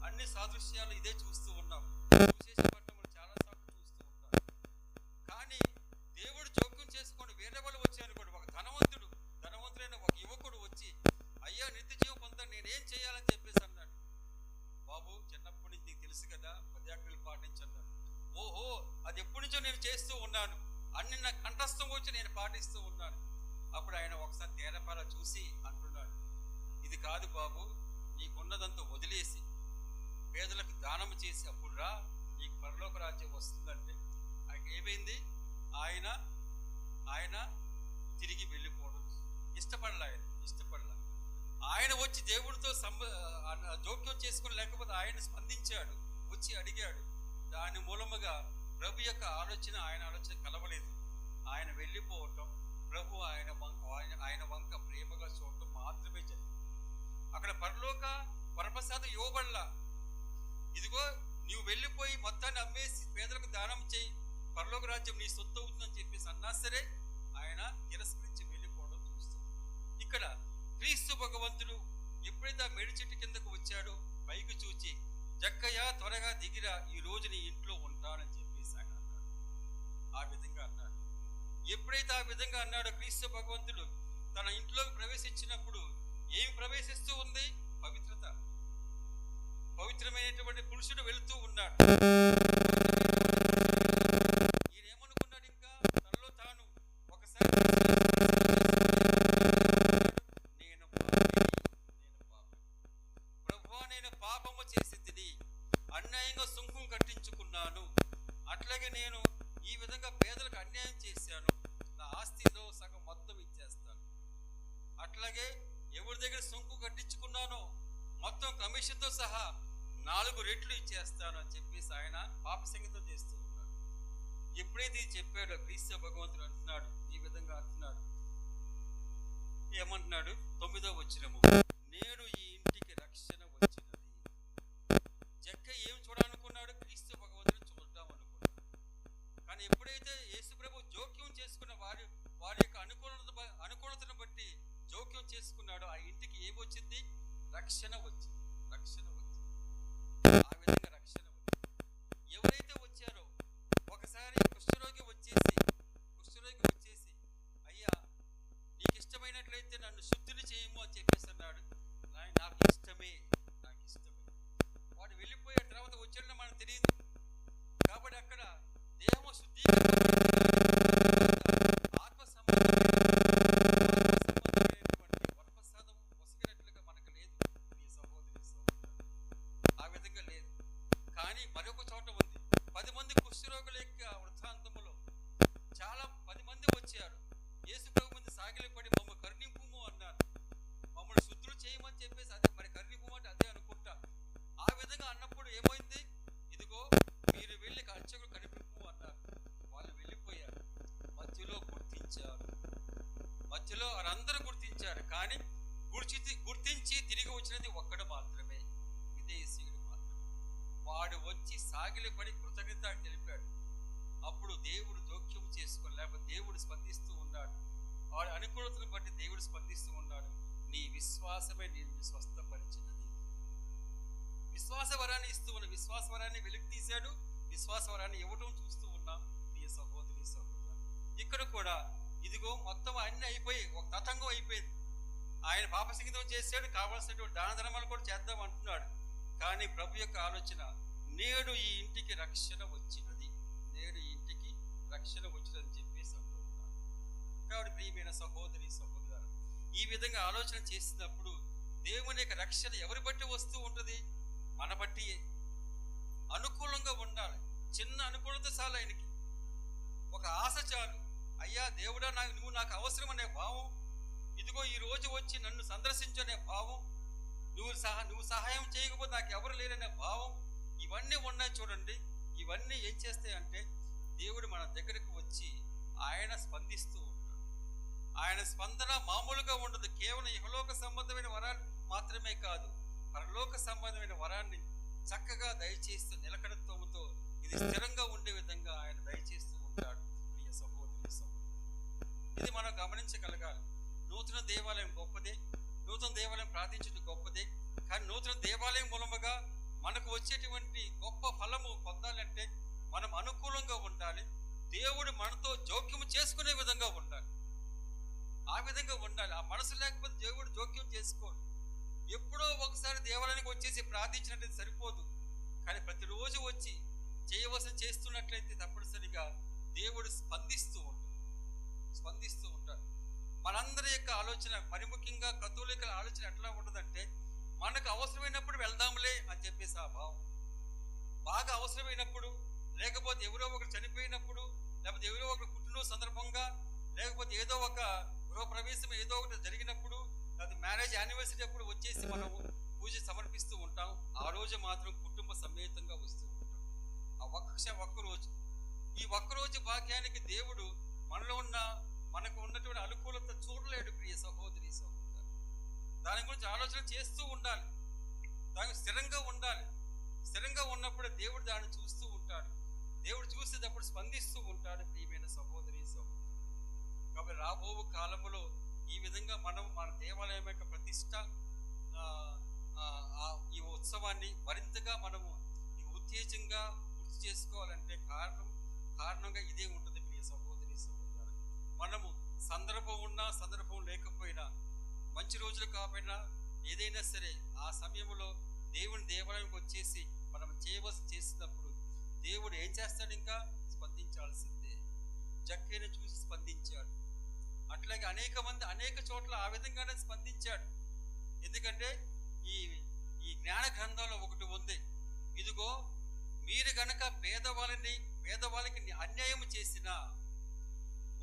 అన్ని సాదృశ్యాలు ఇదే చూస్తూ ఉన్నాం, విశేషపట్నములు చాలా సార్లు చూస్తూ ఉంటాం. కానీ దేవుడు జోక్యం చేసుకొని వేరే వాళ్ళు వచ్చారు కూడా. ఒక ధనవంతుడైన ఒక యువకుడు వచ్చి, అయ్యా నిత్య జీవం పొందా నేనేం చేయాలని చెప్పేసి అన్నాడు. బాబు, చిన్నప్పటి నుంచి నీకు తెలుసు కదా, 10 ఆజ్ఞలు పాటించన్నాడు. ఓహో, అది ఎప్పటి నుంచో నేను చేస్తూ ఉన్నాను, అన్ని నా కంఠస్థం వచ్చి నేను పాటిస్తూ ఉన్నాను. అప్పుడు ఆయన ఒకసారి తేరపార చూసి అంటున్నాడు, ఇది కాదు బాబు, నీకున్నదంతా వదిలేసి పేదలకు దానం చేసి అప్పుడు రా, నీకు పరలోక రాజ్యం వస్తుందంటే ఆయనకి ఏమైంది? ఆయన తిరిగి వెళ్ళిపోవడం ఇష్టపడలే. ఆయన వచ్చి దేవుడితో జోక్యం చేసుకుని, లేకపోతే ఆయన స్పందించాడు, వచ్చి అడిగాడు. దాని మూలముగా ప్రభు యొక్క ఆయన ఆలోచన కలవలేదు. ఆయన వెళ్ళిపోవటం, ప్రభు ఆయన వంక ప్రేమగా చూడటం మాత్రమే జరిగింది. అక్కడ పరలోక వరప్రసాదం ఇవ్వబడలా. ఇదిగో నువ్వు వెళ్ళిపోయి మొత్తాన్ని అమ్మేసి పేదలకు దానం చేయి, పరలోక రాజ్యం నీ సొత్తు అవుతుందని చెప్పేసి అన్నా సరే ఆయన తిరస్కరించి వెళ్ళిపోవడం చూస్తాం. ఇక్కడ క్రీస్తు భగవంతుడు ఎప్పుడైతే ఆ మేడి చెట్టు కిందకు వచ్చాడో పైకి చూచి, జక్కయ్య త్వరగా దిగిరా, ఈ రోజు నీ ఇంట్లో ఉంటానని చెప్పేసి ఆయన అన్నాడు. ఆ విధంగా అన్నాడు. ఎప్పుడైతే ఆ విధంగా అన్నాడో క్రీస్తు భగవంతుడు తన ఇంట్లోకి ప్రవేశించినప్పుడు ఏమి ప్రవేశిస్తూ ఉంది? పవిత్రత. పవిత్రమైనటువంటి పురుషుడు వెళుతూ ఉన్నాడు. ఈయనేమనుకున్నాడు? ఇంకా తనలో తాను ఒకసారి నేను ప్రభువా, నేను పాపము చేసి తిని అన్యాయంగా సుంకం కట్టించుకున్నాను, అట్లాగే నేను ఈ విధంగా పేదలకు అన్యాయం చేశాను, నా ఆస్తిలో సగం మొత్తం ఇచ్చేస్తాను. అట్లాగే ఎవరి దగ్గర సుంకు కట్టించుకున్నానో మొత్తం కమిషన్తో సహా 4 రెట్లు ఇచ్చేస్తాను అని చెప్పేసి ఆయన పాప సంగీతం చేస్తూ ఉన్నాడు. ఎప్పుడైతే ఇది చెప్పాడో క్రీస్తు భగవంతుడు అంటున్నాడు, ఈ విధంగా అంటున్నాడు, ఏమంటున్నాడు 9వ వచనము, నేడు ఈ ఇంటికి రక్షణ వచ్చినది. జక్క ఏం చూడాలనుకున్నాడు? క్రీస్తు భగవంతుని చూద్దాం అనుకున్నాడు. కానీ ఎప్పుడైతే యేసు ప్రభు జోక్యం చేసుకున్న వారి యొక్క అనుకూలతను బట్టి జోక్యం చేసుకున్నాడో ఆ ఇంటికి ఏమొచ్చింది? రక్షణ వచ్చింది. రక్షణ వచ్చింది. ఆ విధంగా రక్షణ వచ్చింది. ఎవరైతే వచ్చారో ఒకసారి కుష్ఠరోగి వచ్చేసి అయ్యా నీకు ఇష్టమైనట్లయితే నన్ను శుద్ధిని చేయము అని చెప్పేసి అన్నాడు. నాకు ఇష్టమే. వాడు వెళ్ళిపోయే తర్వాత వచ్చాడని మనకు తెలియదు. కాబట్టి అక్కడ దేహము ఆత్మ సంబంధమైనటువంటి వరప్రసాదం పొసగినట్లుగా మనకు లేదు. ఈ సహోదరి ఆ విధంగా లేదు. కానీ మరొక చోట ఉంది. 10 మంది కుష్ఠరోగుల యొక్క వృత్తాంతములో చాలా 10 మంది వచ్చారు. యేసు ప్రభు ముందు సాగిలపడి మమ్మల్ని కరుణింపుము అన్నారు. మమ్మల్ని శుద్ధులు చేయమని చెప్పేసి అదే మరి కరుణింపు అంటే అదే అనుకుంటా. ఆ విధంగా అన్నప్పుడు ఏమైంది? ఇదిగో మీరు వెళ్ళి అర్చకులు కనిపింపు అన్నారు. వాళ్ళు వెళ్ళిపోయారు. మధ్యలో వారందరూ గుర్తించారు. కానీ గుర్తించి తిరిగి వచ్చినది ఒక్కడు మాత్రమే, విదేశీయుడు మాత్రమే. వాడు వచ్చి సాగిలపడి కృతజ్ఞత తెలిపాడు. అప్పుడు దేవుడు జోక్యం చేసుకోవాలి, లేకపోతే దేవుడు స్పందిస్తూ ఉన్నాడు. వాడి అనుకూలతను బట్టి దేవుడు స్పందిస్తూ ఉన్నాడు. నీ విశ్వాసమే నేను స్వస్థపరిచినది. విశ్వాస వరాన్ని ఇస్తూ ఉన్న విశ్వాస వరాన్ని వెలికి తీశాడు. విశ్వాస వరాన్ని ఇవ్వటం చూస్తూ ఉన్నాం. ప్రియ సహోదరి సహోదరు, ఇక్కడ కూడా ఇదిగో మొత్తం అన్ని అయిపోయి ఒక తతంగం అయిపోయింది. ఆయన పాప సంగీతం చేశాడు, కావాల్సినటువంటి దాన ధర్మాలు కూడా చేద్దాం అంటున్నాడు. కానీ ప్రభు యొక్క ఆలోచన, నేడు ఈ ఇంటికి రక్షణ వచ్చినది, నేడు ఈ ఇంటికి రక్షణ వచ్చినదని చెప్పేసి అంటూ ఉన్నాడు. కాబట్టి ప్రియమైన సహోదరి సహోదరు, ఈ విధంగా ఆలోచన చేసినప్పుడు దేవుని యొక్క రక్షణ ఎవరి బట్టి వస్తూ ఉంటుంది? మన బట్టి. అనుకూలంగా ఉండాలి. చిన్న అనుకూలత చాలు ఆయనకి. ఒక ఆశ చాలు. అయ్యా దేవుడా, నువ్వు నాకు అవసరం అనే భావం, ఇదిగో ఈ రోజు వచ్చి నన్ను సందర్శించనే భావం, నువ్వు సహాయం చేయకపోతే నాకు ఎవరు లేరనే భావం, ఇవన్నీ ఉన్నాయి చూడండి. ఇవన్నీ ఏం చేస్తాయంటే దేవుడు మన దగ్గరకు వచ్చి ఆయన స్పందిస్తూ ఉంటాడు. ఆయన స్పందన మామూలుగా ఉండదు. కేవలం ఇహలోక సంబంధమైన వరాలు మాత్రమే కాదు, పరలోక సంబంధమైన వరాన్ని చక్కగా దయచేస్తూ నిలకడత్వంతో ఇది స్థిరంగా ఉండే విధంగా ఆయన దయచేస్తూ ఉంటాడు. ప్రియ సహోదరి సహోదరు, ఇది మనం గమనించగలగాలి. నూతన దేవాలయం గొప్పదే, నూతన దేవాలయం ప్రార్థించడం గొప్పదే. కానీ నూతన దేవాలయం మూలముగా మనకు వచ్చేటువంటి గొప్ప ఫలము పొందాలంటే మనం అనుకూలంగా ఉండాలి. దేవుడు మనతో జోక్యం చేసుకునే విధంగా ఉండాలి. ఆ విధంగా ఉండాలి. ఆ మనసు లేకపోతే దేవుడు జోక్యం చేసుకోడు. ఎప్పుడో ఒకసారి దేవాలయానికి వచ్చేసి ప్రార్థించినట్లయితే సరిపోదు. కానీ ప్రతిరోజు వచ్చి చేయవలసిన చేస్తున్నట్లయితే తప్పనిసరిగా దేవుడు స్పందిస్తూ ఉంటాడు. మనందరి యొక్క ఆలోచన, మరి ముఖ్యంగా కథోలికల ఆలోచన ఎట్లా ఉంటుందంటే, మనకు అవసరమైనప్పుడు వెళ్దాంలే అని చెప్పేసి ఆ భావం. బాగా అవసరమైనప్పుడు, లేకపోతే ఎవరో ఒకరు చనిపోయినప్పుడు, లేకపోతే ఎవరో ఒకరు పుట్టినరోజు సందర్భంగా, లేకపోతే ఏదో ఒక గృహప్రవేశం ఏదో ఒకటి జరిగినప్పుడు, లేకపోతే మ్యారేజ్ యానివర్సరీ అప్పుడు వచ్చేసి మనము పూజ సమర్పిస్తూ ఉంటాం. ఆ రోజు మాత్రం కుటుంబ సమేతంగా వస్తూ ఉంటాం. ఆ ఒక్కరోజు, ఈ ఒక్కరోజు భాగ్యానికి దేవుడు మనకు ఉన్నటువంటి అనుకూలత చూడలేడు. ప్రియ సహోదరి సహోదరు, దాని గురించి ఆలోచన చేస్తూ ఉండాలి. దానికి స్థిరంగా ఉండాలి. స్థిరంగా ఉన్నప్పుడు దేవుడు దాన్ని చూస్తూ ఉంటాడు. దేవుడు చూసేటప్పుడు స్పందిస్తూ ఉంటాడు. ప్రియమైన సహోదరి సహోదరు, కాబట్టి రాబో కాలంలో ఈ విధంగా మనం మన దేవాలయం యొక్క ప్రతిష్ట, ఈ ఉత్సవాన్ని మరింతగా మనము ఉత్తేజంగా గుర్తు చేసుకోవాలంటే కారణంగా ఇదే ఉంటుంది. ప్రియ సహోదరి సహోదరు, మనము సందర్భం ఉన్నా సందర్భం లేకపోయినా, మంచి రోజులు కాకపోయినా, ఏదైనా సరే ఆ సమయంలో దేవుని దేవాలయంకి వచ్చేసి మనం చేసినప్పుడు దేవుడు ఏం చేస్తాడు? ఇంకా స్పందించాల్సిందే. జక్కయ్యను చూసి స్పందించాడు. అట్లాగే అనేక చోట్ల ఆ విధంగానే స్పందించాడు. ఎందుకంటే ఈ జ్ఞాన గ్రంథంలో ఒకటి ఉంది, ఇదిగో మీరు గనక పేదవాళ్ళకి అన్యాయం చేసినా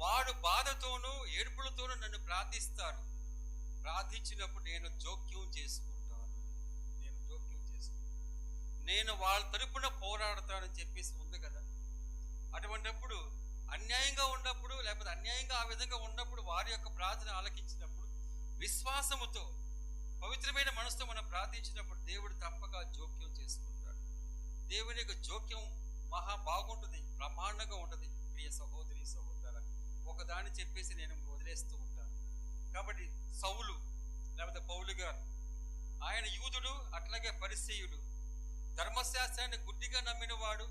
వాడు బాధతోనూ ఏడుపులతోనూ నన్ను ప్రార్థించినప్పుడు నేను జోక్యం చేసుకుంటాను. నేను వాళ్ళ తరపున పోరాడతానని చెప్పేసి ఉంది కదా. అటువంటిప్పుడు అన్యాయంగా ఉన్నప్పుడు, లేకపోతే అన్యాయంగా ఆ విధంగా ఉన్నప్పుడు వారి యొక్క ప్రార్థన ఆలకించినప్పుడు విశ్వాసముతో పవిత్రమైన మనసుతో మనం ప్రార్థించినప్పుడు దేవుడు తప్పక జోక్యం చేసుకుంటాడు. దేవుని యొక్క జోక్యం మహా బాగుంటుంది, బ్రహ్మాండంగా ఉంటుంది. ప్రియ సహోదరి సహోదర, ఒకదాన్ని చెప్పేసి నేను వదిలేస్తూ ఉంటాను. కాబట్టి సౌలు లేకపోతే పౌలు గారు, ఆయన యూదుడు, అట్లాగే పరిసయ్యుడు. ధర్మశాస్త్రాన్ని గుడ్డిగా నమ్మినవాడు,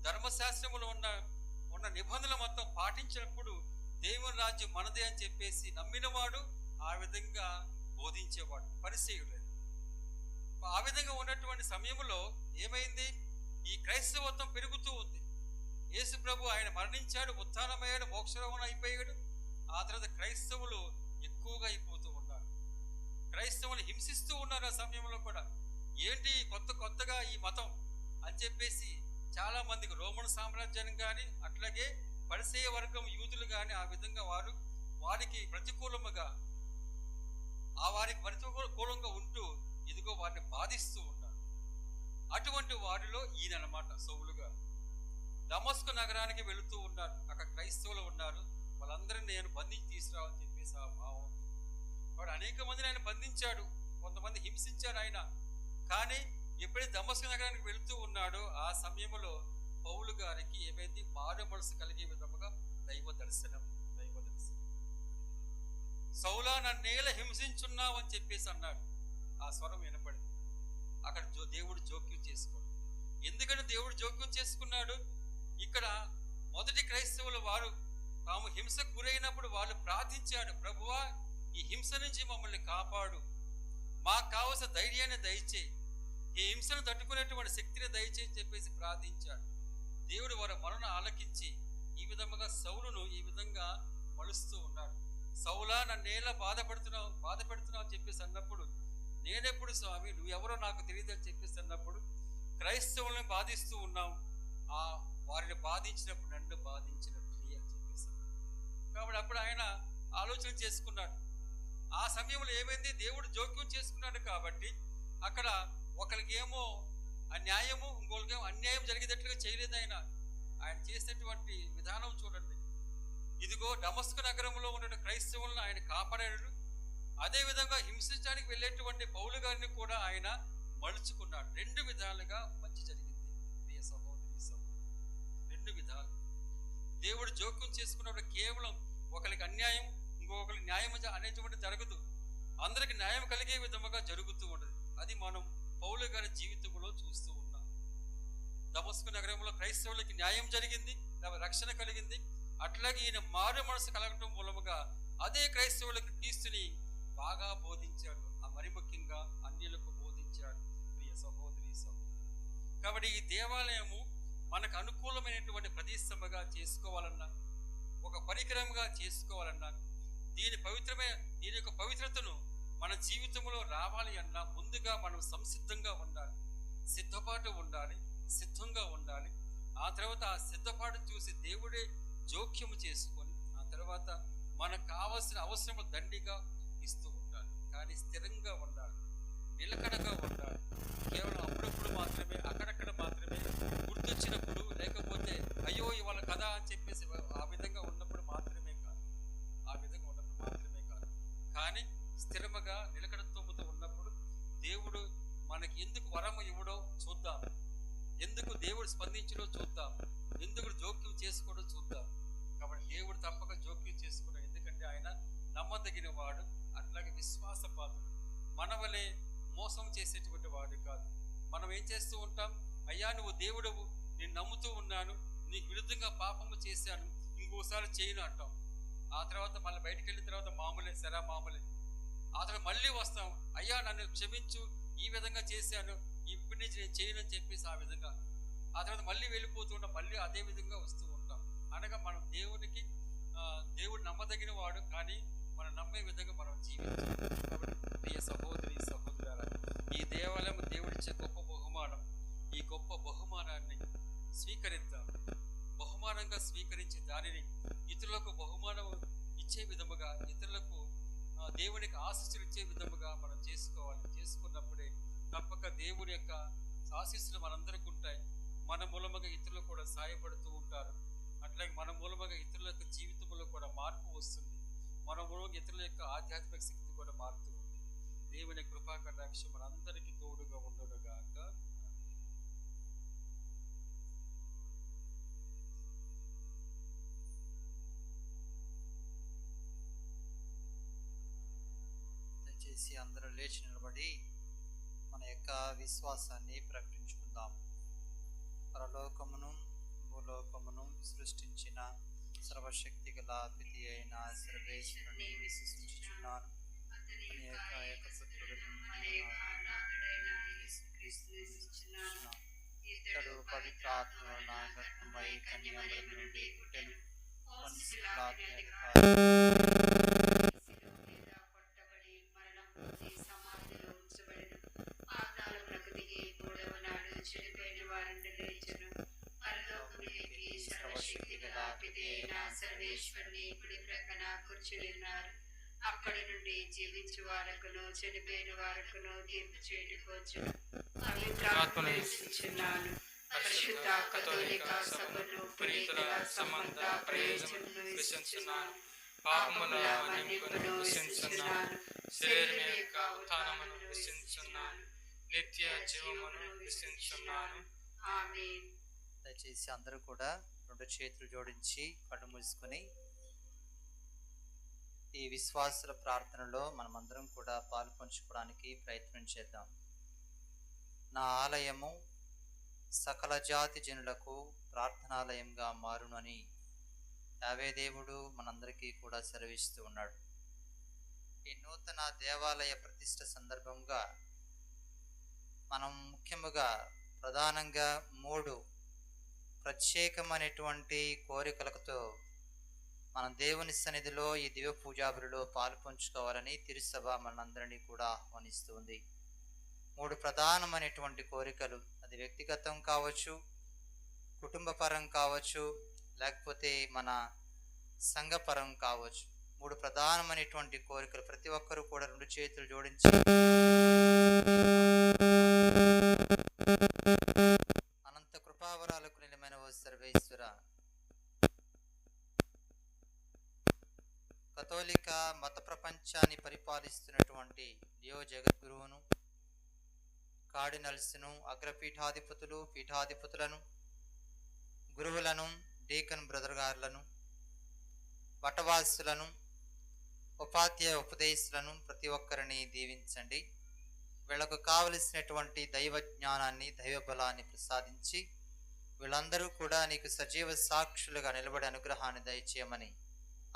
ధర్మశాస్త్రములో ఉన్న నిబంధనలు మొత్తం పాటించినప్పుడు దేవుని రాజ్యం మనదే అని చెప్పేసి నమ్మినవాడు, ఆ విధంగా బోధించేవాడు పరిసయ్యుడు. ఆ విధంగా ఉన్నటువంటి సమయంలో ఏమైంది? ఈ క్రైస్తవత్వం పెరుగుతూ ఉంది. యేసు ప్రభు ఆయన మరణించాడు, ఉత్థానమయ్యాడు, మోక్షరోహణ అయిపోయాడు. ఆ తర్వాత క్రైస్తవులు ఎక్కువగా అయిపోతూ ఉన్నారు. క్రైస్తవులు హింసిస్తూ ఉన్నారు. ఆ సమయంలో కూడా ఏంటి కొత్తగా ఈ మతం అని చెప్పేసి చాలా మందికి రోమన్ సామ్రాజ్యాన్ని కానీ, అట్లాగే పరిసయ్య వర్గం యూదులు కానీ ఆ విధంగా వారికి ప్రతికూలంగా ఉంటూ ఇదిగో వారిని బాధిస్తూ ఉంటారు. అటువంటి వారిలో ఈయన అన్నమాట సౌలుగా. దమస్కు నగరానికి వెళుతూ ఉన్నారు. అక్కడ క్రైస్తవులు ఉన్నారు. వాళ్ళందరినీ నేను బంధించి తీసుకురావాలని చెప్పేసి ఆ భావం. వాడు అనేక మందిని ఆయన బంధించాడు, కొంతమంది హింసించాడు ఆయన. కానీ ఎప్పుడైతే దమస్కు నగరానికి వెళుతూ ఉన్నాడో ఆ సమయంలో పౌలు గారికి ఏమైంది? మారు మనసు కలిగే విధముగా దైవ దర్శనం. సౌలా నన్నేల హింసించున్నావు అని చెప్పేసి అన్నాడు. ఆ స్వరం వినపడింది. అక్కడ దేవుడు జోక్యం చేసుకోడు. ఎందుకని దేవుడు జోక్యం చేసుకున్నాడు? ఇక్కడ మొదటి క్రైస్తవులు వారు తాము హింసకు గురైనప్పుడు వాళ్ళు ప్రార్థించాడు, ప్రభువా ఈ హింస నుంచి మమ్మల్ని కాపాడు, మాకు కావలసిన ధైర్యాన్ని దయచేయి, ఈ హింసను తట్టుకునేటువంటి శక్తిని దయచేసి చెప్పేసి ప్రార్థించాడు. దేవుడు వారి మరణ ఆలకించి ఈ విధముగా సౌలును ఈ విధంగా మలుస్తూ ఉన్నాడు. సౌలా నన్నేలా బాధపెడుతున్నావు అని చెప్పేసి అన్నప్పుడు, నేనెప్పుడు స్వామి, నువ్వెవరో నాకు తెలియదు అని చెప్పేసి అన్నప్పుడు, క్రైస్తవులను బాధిస్తూ ఉన్నాం, వారిని బాధించినప్పుడు నన్ను బాధించినట్లు అని చెప్పేసి. కాబట్టి అప్పుడు ఆయన ఆలోచన చేసుకున్నాడు. ఆ సమయంలో ఏమైంది? దేవుడు జోక్యం చేసుకున్నాడు. కాబట్టి అక్కడ ఒకరికేమో అన్యాయము, ఇంకొకరికేమో అన్యాయం జరిగేటట్లుగా చేయలేదు ఆయన చేసినటువంటి విధానం చూడండి. ఇదిగో దమస్కు నగరంలో ఉన్న క్రైస్తవులను ఆయన కాపాడాడు. అదేవిధంగా హింసించడానికి వెళ్ళేటువంటి పౌలు గారిని కూడా ఆయన మలుచుకున్నాడు. రెండు విధాలుగా మంచి జరిగింది. ప్రియ సహోదరి సహోదరు, రెండు విధాలు దేవుడు జోక్యం చేసుకున్నప్పుడు కేవలం ఒకరికి అన్యాయం, ఇంకొకరికి న్యాయం అనేటువంటి జరగదు. అందరికి న్యాయం కలిగే విధముగా జరుగుతూ ఉండదు. అది మనం పౌలు గారి జీవితంలో చూస్తూ ఉన్నాం. దమస్కు నగరంలో క్రైస్తవులకి న్యాయం జరిగింది, రక్షణ కలిగింది. అట్లాగే ఈయన మారు మనసు కలగటం మూలముగా అదే క్రైస్తవులకు క్రీస్తుని బాగా బోధించాడు. మరి ముఖ్యంగా అన్యులకు బోధించాడు. ప్రియ సహోదరి సహోదరు, కాబట్టి ఈ దేవాలయము మనకు అనుకూలమైనటువంటి ప్రదేశముగా చేసుకోవాలన్నా, ఒక పరికరంగా చేసుకోవాలన్నా, దీని యొక్క పవిత్రతను మన జీవితంలో రావాలి అన్నా ముందుగా మనం సంసిద్ధంగా ఉండాలి, సిద్ధంగా ఉండాలి. ఆ తర్వాత ఆ సిద్ధపాటు చూసి దేవుడే జోక్యము చేసుకొని ఆ తర్వాత మనకు కావాల్సిన అవసరము దండిగా ఇస్తూ ఉండాలి. కానీ స్థిరంగా ఉండాలి, నిలకడగా ఉండాలి. కేవలం అప్పుడప్పుడు మాత్రమే, అక్కడక్కడ మాత్రమే, గుర్తొచ్చినప్పుడు, లేకపోతే అయ్యో ఇవాళ కదా అని చెప్పేసి ఆ విధంగా ఉన్నప్పుడు మాత్రమే కాదు, కానీ స్థిరముగా నిలకడతోముతో ఉన్నప్పుడు దేవుడు మనకి ఎందుకు వరము ఇవ్వడో చూద్దాం, ఎందుకు దేవుడు స్పందించడో చూద్దాం, ఎందుకు జోక్యం చేసుకోవడో చూద్దాం. కాబట్టి దేవుడు తప్పక జోక్యం చేసుకున్నాడు. ఎందుకంటే ఆయన నమ్మదగిన వాడు, అట్లాగే విశ్వాసపాత్రుడు. మన వలె మోసం చేసేటువంటి వాడు కాదు. మనం ఏం చేస్తూ ఉంటాం? అయ్యా నువ్వు దేవుడవు, నేను నమ్ముతూ ఉన్నాను, నీకు విరుద్ధంగా పాపము చేశాను, ఇంకోసారి చేయను అంటాం. ఆ తర్వాత మళ్ళీ బయటికి వెళ్ళిన తర్వాత మామూలే, మామూలే. ఆ తర్వాత మళ్ళీ వస్తాం, అయ్యా నన్ను క్షమించు, ఈ విధంగా చేశాను, ఇప్పటి నుంచి నేను చేయను అని చెప్పేసి ఆ విధంగా. ఆ తర్వాత మళ్ళీ వెళ్ళిపోతూ ఉంటాం, మళ్ళీ అదే విధంగా వస్తూ ఉంటాం. అనగా మనం దేవుడు నమ్మదగిన వాడు, కానీ మనం నమ్మే విధంగా మనం జీవించాలి. కాబట్టి ప్రియ సహోదరి సహోదరులారా, ఈ దేవాలయం దేవుడిచ్చే గొప్ప బహుమానం. ఈ గొప్ప బహుమానాన్ని స్వీకరిద్దాం. బహుమానంగా స్వీకరించి దానిని ఇతరులకు బహుమానం ఇచ్చే విధముగా, ఇతరులకు దేవునికి ఆశీస్సులు ఇచ్చే విధముగా మనం చేసుకోవాలి. చేసుకున్నప్పుడే తప్పక దేవుని యొక్క ఆశీస్సులు మనందరికీ ఉంటాయి. మన మూలముగా ఇతరులు కూడా సహాయపడుతూ ఉంటారు. అట్లాగే మన మూలముగా ఇతరుల యొక్క జీవితంలో కూడా మార్పు వస్తుంది. మన మూలంగా ఇతరుల యొక్క ఆధ్యాత్మిక శక్తి కూడా మారుతూ ఉంది. దేవుని కృపా కటాక్షం మనందరికీ తోడుగా ఉండునుగాక. దయచేసి అందరూ లేచి నిలబడి మన యొక్క విశ్వాసాన్ని ప్రకటించుకుందాం. పరలోకమును భూలోకమును సృష్టించిన సర్వశక్తి గల పితి అయిన సర్వేశ్వరుని విశ్వసించుచున్నాను. అతని యొక్క ఏకపుత్రుడును మన యొక్క నాథుడైన యేసుక్రీస్తుని విశ్వసించుచున్నాను. ఇతడు పవిత్రాత్మన గర్భమై కన్యమరియము నుండి పుట్టెను. పొంతి పిలాతు అధికారి కొట్టబడి మరణం పొంది సమాధిలో ఉంచబడెను. పాతాళమునకు దిగి మూడవ నాడు చనిపోయిన వారిని లేచెను. పరలోకమునికి సర్వశక్తి గల పితి అయిన సర్వేశ్వరుని కుడి ప్రక్కన కూర్చుని ఉన్నారు. అక్కడి నుండి జీవించు వారకును చనిపోయిన వారకును తీర్పు చేయుటకు వచ్చును. పవిత్రాత్మను విశ్వసించుచున్నాను. పరిశుద్ధ కథోలిక సభను పునీతుల సంబంధ ప్రయోజనమును విశ్వసించుచున్నాను. పాపముల మన్నింపును విశ్వసించుచున్నాను. శరీరం యొక్క ఉత్థానమును విశ్వసించుచున్నాను. నిత్య జీవమును విశ్వసించుచున్నాను. ఆమేన్. దయచేసి అందరూ కూడా రెండు చేతులు జోడించి కళ్ళు మూసుకొని ఈ విశ్వాసుల ప్రార్థనలో మనమందరం కూడా పాలు పంచుకోవడానికి ప్రయత్నం చేద్దాం. నా ఆలయము సకల జాతి జనులకు ప్రార్థనాలయంగా మారునని యావే దేవుడు మనందరికీ కూడా సెలవిస్తూ ఉన్నాడు. ఈ నూతన దేవాలయ ప్రతిష్ఠ సందర్భంగా మనం ముఖ్యముగా ప్రధానంగా 3 ప్రత్యేకమైనటువంటి కోరికలతో మనం దేవుని సన్నిధిలో ఈ దివ్య పూజాబలిలో పాలు పంచుకోవాలని తిరుసభ మనందరినీ కూడా ఆహ్వానిస్తుంది. 3 ప్రధానమైనటువంటి కోరికలు, అది వ్యక్తిగతం కావచ్చు, కుటుంబపరం కావచ్చు, లేకపోతే మన సంఘపరం కావచ్చు. 3 ప్రధానమైనటువంటి కోరికలు. ప్రతి ఒక్కరూ కూడా 2 చేతులు జోడించి అనంత కృపావరాలకు నిలమైన ఓ సర్వేశ్వర, కథోలిక మత ప్రపంచాన్ని పరిపాలిస్తున్నటువంటి లియో జగద్గురువును, కార్డినల్స్ను, అగ్రపీఠాధిపతులు, పీఠాధిపతులను, గురువులను, డీకన్ బ్రదర్ గారులను, వటవాసులను, ఉపాధ్యాయ ఉపదేశులను ప్రతి ఒక్కరిని దీవించండి. వీళ్ళకు కావలసినటువంటి దైవ జ్ఞానాన్ని, దైవ బలాన్ని ప్రసాదించి వీళ్ళందరూ కూడా నీకు సజీవ సాక్షులుగా నిలబడి అనుగ్రహాన్ని దయచేయమని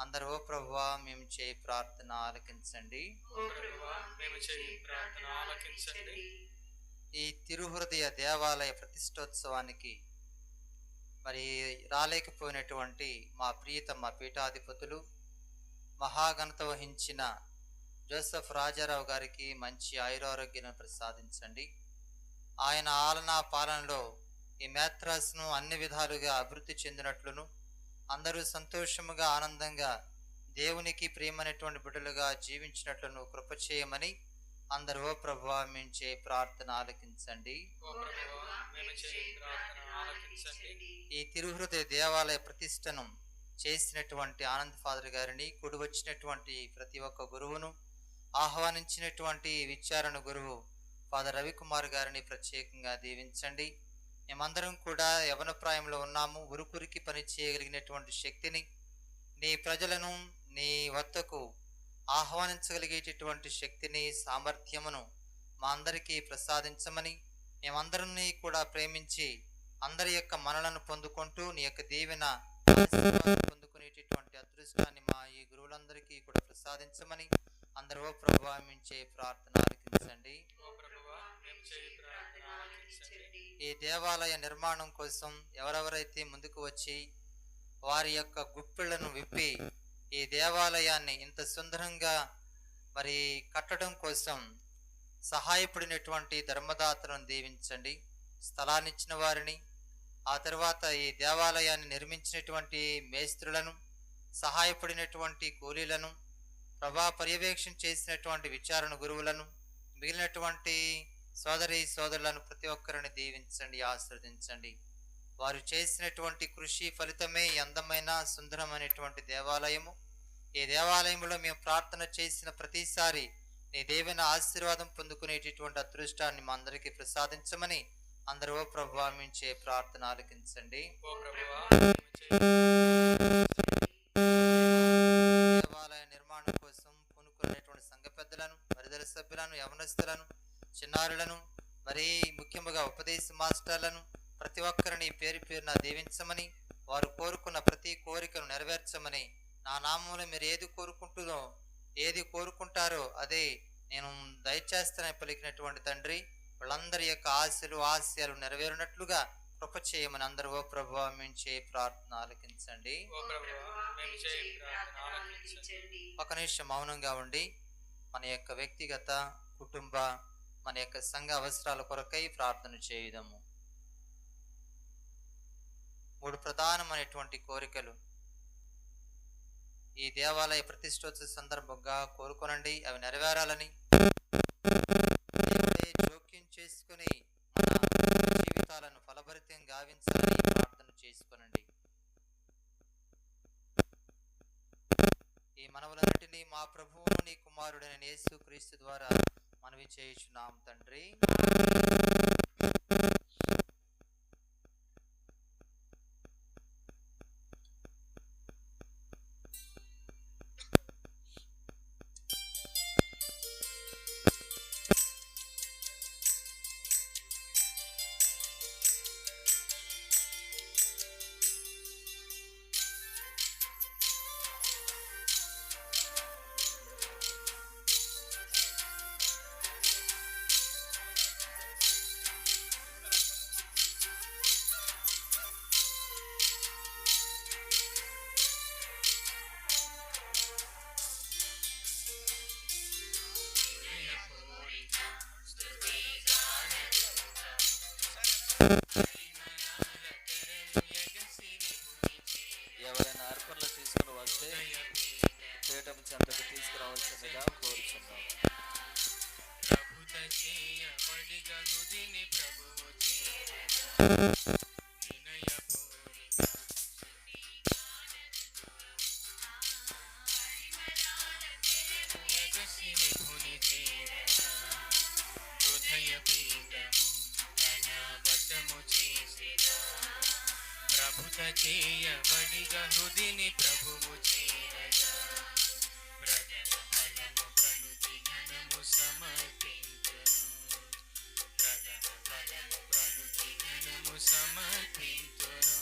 అందరూ ఓ ప్రభువా మేము చేయి ప్రార్థన ఆలకించండి. ఈ తిరుహృదయ దేవాలయ ప్రతిష్టోత్సవానికి మరి రాలేకపోయినటువంటి మా ప్రియతమ పీఠాధిపతులు, మహాఘనత వహించిన జోసెఫ్ రాజారావు గారికి మంచి ఆయురారోగ్యాలను ప్రసాదించండి. ఆయన ఆలనా పాలనలో ఈ మేత్రాస్ను అన్ని విధాలుగా అభివృద్ధి చెందినట్లును, అందరూ సంతోషముగా ఆనందంగా దేవునికి ప్రియమైనటువంటి బిడ్డలుగా జీవించినట్లును కృప చేయమని అందరూ ఓ ప్రభువా మేము చేయి ప్రార్థన ఆలకించండి. ఈ తిరుహృదయ దేవాలయ ప్రతిష్టను చేసినటువంటి ఆనంద్ ఫాదర్ గారిని, కూడి వచ్చినటువంటి ప్రతి ఒక్క గురువును, ఆహ్వానించినటువంటి విచారణ గురువు ఫాదర్ రవికుమార్ గారిని ప్రత్యేకంగా దీవించండి. మేమందరం కూడా యవన ప్రాయంలో ఉన్నాము. ఉరుకురికి పని చేయగలిగినటువంటి శక్తిని, నీ ప్రజలను నీ వద్దకు ఆహ్వానించగలిగేటటువంటి శక్తిని, సామర్థ్యమును మా అందరికీ ప్రసాదించమని, మేమందరినీ కూడా ప్రేమించి అందరి యొక్క మనలను పొందుకుంటూ నీ యొక్క దీవెన పొందుకునేటటువంటి అదృష్టాన్ని మా ఈ గురువులందరికీ కూడా ప్రసాదించమని అందరూ ఓ ప్రభువా మేము చేయి ప్రార్థన ఆలకించండి. ఈ దేవాలయ నిర్మాణం కోసం ఎవరెవరైతే ముందుకు వచ్చి వారి యొక్క గుప్పిళ్లను విప్పి ఈ దేవాలయాన్ని ఇంత సుందరంగా మరి కట్టడం కోసం సహాయపడినటువంటి ధర్మదాతలను దీవించండి. స్థలాన్ని ఇచ్చిన వారిని, ఆ తర్వాత ఈ దేవాలయాన్ని నిర్మించినటువంటి మేస్త్రులను, సహాయపడినటువంటి కూలీలను, ప్రభా పర్యవేక్షణ చేసినటువంటి విచారణ గురువులను, మిగిలినటువంటి సోదరి సోదరులను ప్రతి ఒక్కరిని దీవించండి, ఆశీర్వదించండి. వారు చేసినటువంటి కృషి ఫలితమే ఈ అందమైన సుందరమైనటువంటి దేవాలయము. ఈ దేవాలయంలో మేము ప్రార్థన చేసిన ప్రతిసారి నీ దేవుని ఆశీర్వాదం పొందుకునేటటువంటి అదృష్టాన్ని మా అందరికీ ప్రసాదించమని అందరూ ప్రభువా మించే ప్రార్థన ఆలకించండి. దేవాలయ నిర్మాణం కోసం పూనుకునేటువంటి సంఘ పెద్దలను, వరిదల సభ్యులను, యవనస్తులను, చిన్నారులను, మరి ముఖ్యంగా ఉపదేశ మాస్టర్లను ప్రతి ఒక్కరిని పేరు పేరున దీవించమని, వారు కోరుకున్న ప్రతి కోరికను నెరవేర్చమని, నా నామంలో మీరు ఏది కోరుకుంటారో అదే నేను దయచేస్తానని పలికినటువంటి తండ్రి, వాళ్ళందరి యొక్క ఆశయాలు నెరవేరినట్లుగా కృప చేయమని అందరూ ఓ ప్రభువా మేము చేయ ప్రార్థన ఆలకించండి. ఒక నిమిషం మౌనంగా ఉండి మన యొక్క వ్యక్తిగత, కుటుంబ, మన యొక్క సంఘ అవసరాల కొరకై ప్రార్థన చేయుదాము. 3 ప్రధానమైనటువంటి కోరికలు ఈ దేవాలయ ప్రతిష్టోత్సవ సందర్భంగా కోరుకోనండి. అవి నెరవేరాలని, జోక్యం చేసుకుని మన జీవితాలను ఫలభరితం గావించాలని ప్రార్థన చేసుకోనండి. ఈ మనవులన్నిటినీ మా ప్రభువును నీ కుమారుడైన యేసు క్రీస్తు ద్వారా మనవి చేయుచున్నాం తండ్రి. ఎవరైనా అర్పణలు తీసుకుని వస్తే పీఠం చెంతకు తీసుకురావాల్సిందిగా కోరుచున్నాం. చేయబడిగా హృదిని ప్రభువు చేరగా ప్రథమ ఫలము ప్రణుతి ఘనము సమర్పించును. ప్రథమ ఫలము ప్రణుతి ఘనము సమర్పించును.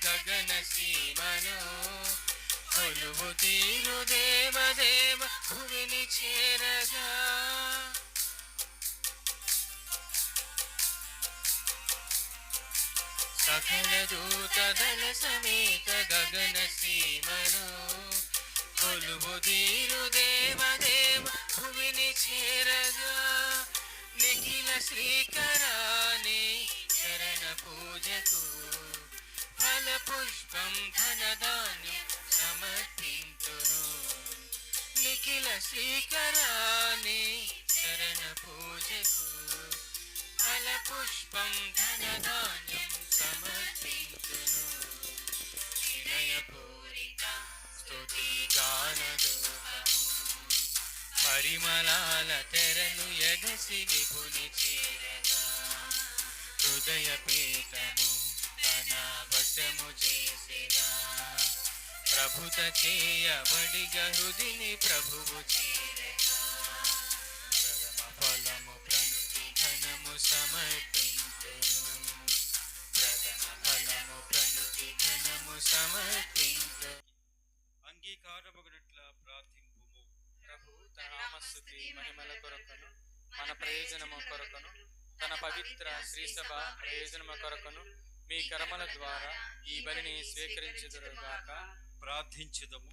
గగన సీమను కొలువు తీరు దేవదేవ భువిని చేరగా సకల దూత దళ సమేత గగన సీమను కొలువు తీరు దేవదేవ భువిని చేరగా నిఖిల శ్రీకరాని చరణ పూజకు ఫల పుష్పం ధనధాన్యం సమర్పించును. నిఖిల శ్రీకరాని చరణ పూజకు ఫల పుష్పం ధనధాన్యం సమర్పించును. వినయపూరిత స్తుతి గానదూతము పరిమళాల తెరను ఎగసి విపుని చేరగా హృదయ పీఠము తన వశము చేసేగా ప్రభుత చేయబడిగ హృదిని ప్రభువు చేరగా ప్రథమ ఫలము ప్రణుతి ఘనము సమర్పించెను ప్రథమ ఫలము ప్రణుతి ఘనము సమర్పించెను. అంగీకారమగునట్ల ప్రార్థింపుము. ప్రభు తన నామస్తుతి మహిమల కొరకును మన ప్రయోజనము కొరకును తన పవిత్ర శ్రీసభ ప్రయోజనము కొరకును మీ కర్మల ద్వారా ఈ బలిని స్వీకరించుదురుగాక. ప్రార్థించుదము.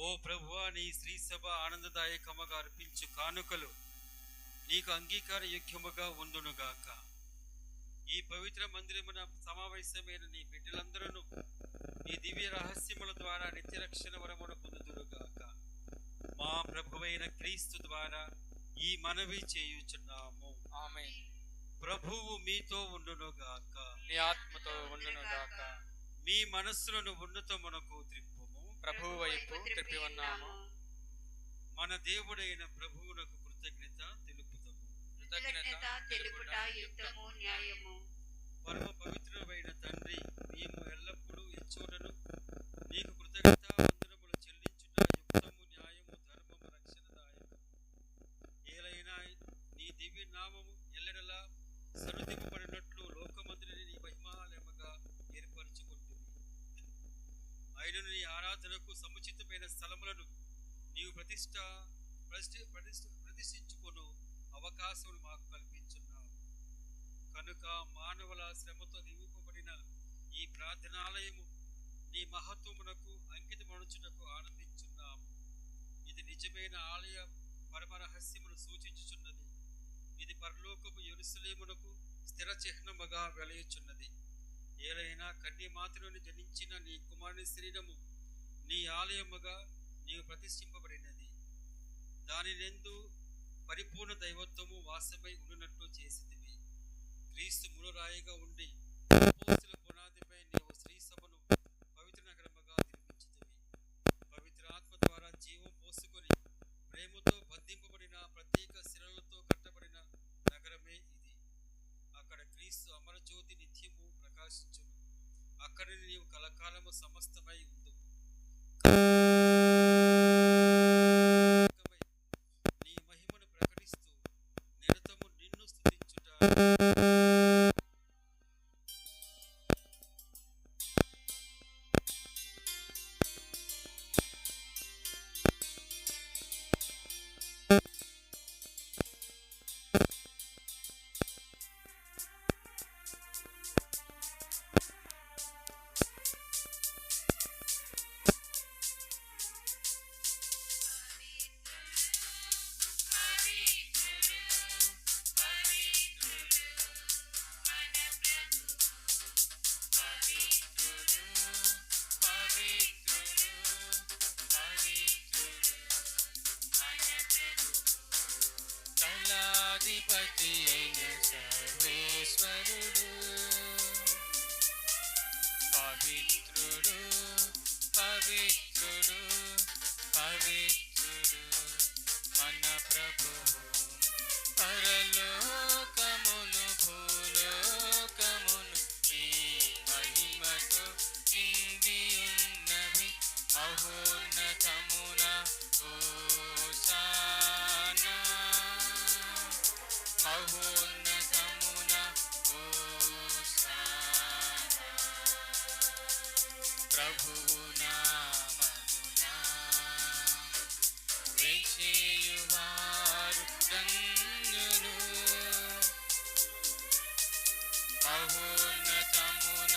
ఓ ప్రభువా, నీ శ్రీ సభ ఆనందదాయకముగా అర్పించు కానుకలు నీకు అంగీకార యోగ్యముగా ఉండునుగాక. ఈ పవిత్ర మందిరమున సమావేశమైన నీ బిడ్డలందరూ ఈ దివ్య రహస్యముల ద్వారా నిత్యరక్షణ వరమును పొందుదురుగాక. మా ప్రభువైన క్రీస్తు ద్వారా ఈ మనవి చేయుచున్నాము. ఆమేన్. ప్రభువు మీతో ఉండునుగాక. నీ ఆత్మతో ఉండునుగాక. మీ మనస్సులను ఉన్నతమునకు త్రిప్పుము. ప్రభు వైపు త్రిప్పి ఉన్నాము. మన దేవుడైన ప్రభువునకు కృతజ్ఞత తెలుపుతాము. కృతజ్ఞత తెలుపుట యుక్తము న్యాయము. పరమ పవిత్రమైన తండ్రి, మేము ఎల్లప్పుడూ ఇచ్చోటను నీకు కృతజ్ఞత వందనములు చెల్లించుట యుక్తము, న్యాయము, ధర్మము, రక్షణదాయకము. ఏలైనా నీ దివ్య నామము ఎల్లడలా సన్నిధింపబడినట్లు లోకమందుని నీ మహిమాలయముగా ఏర్పరచుకుంటుంది. ఆయనను నీ ఆరాధనకు సముచితమైన స్థలములను నీవు ప్రతిష్ఠించుకొను అవకాశం మాకు కల్పించున్నావు. కనుక మానవుల శ్రమతో నింపబడిన ఈ ప్రార్థనాలయము నీ మహత్వమునకు అంకితమనుచుటకు ఆనందించున్నాము. ఇది నిజమైన ఆలయ పరమ రహస్యమును సూచించుచున్నది. ఇది పరలోకపు యెరూషలేమునకు స్థిర చిహ్నముగా వెలయుచున్నది. ఏలైనా కన్యమాతలోని జనించిన నీ కుమారుని శరీరము నీ ఆలయముగా నీవు ప్రతిష్ఠింపబడినది. దానినెందు పరిపూర్ణ దైవత్వము వాసమై ఉండునట్లు చేసితివి. క్రీస్తు మూలరాయిగా ఉండి అపోస్తలుల పునాదిపై నీవు శ్రీ సభను పవిత్ర నగరముగా నిర్మించితివి. పవిత్ర ఆత్మ ద్వారా జీవం పోసుకొని ప్రేమతో బంధింపబడిన ప్రత్యేక శిలలతో కట్టబడిన నగరమే ఇది. అక్కడ క్రీస్తు అమరజ్యోతి నిత్యము ప్రకాశించును. అక్కడి నీవు కలకాలము సమస్తమై ఉందువు. నీ మహిమను ప్రకటిస్తూ నిరతము నిన్ను స్తుతించుట కళాధిపతి అయిన సర్వేశ్వరుడు పవిత్రుడు పవిత్రుడు పవిత్రుడు మన ప్రభువు. పరలోకమును భూలోకమును ఈ మహిమతో నిండి ఉన్నవి. మహోన్నతమున హోసానా మహోన్నతమున హోసానా. ప్రభువు నామమున వేచేయువారు ధన్యులు. మహోన్నతమున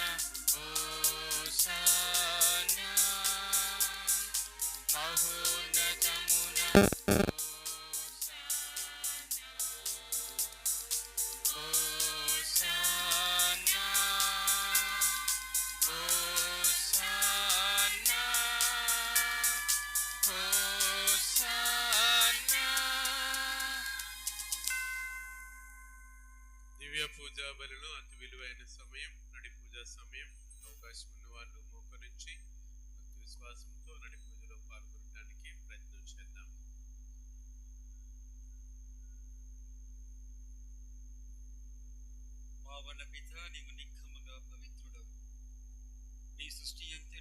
హోసానా మహోన్నతమున హోసానా హోసానా హోసానా. దివ్య పూజా బలిలో అతి విలువైన సమయం, నడి పూజా సమయం. అవకాశం ఉన్న వాళ్ళు మోకరించి భక్తి విశ్వాసంతో నడి పూజలో పాల్గొనడానికి ప్రయత్నం చేద్దాం. పావన పిత, నీవు నిఖముగా పవిత్రుడవు. నీ సృష్టి అంతే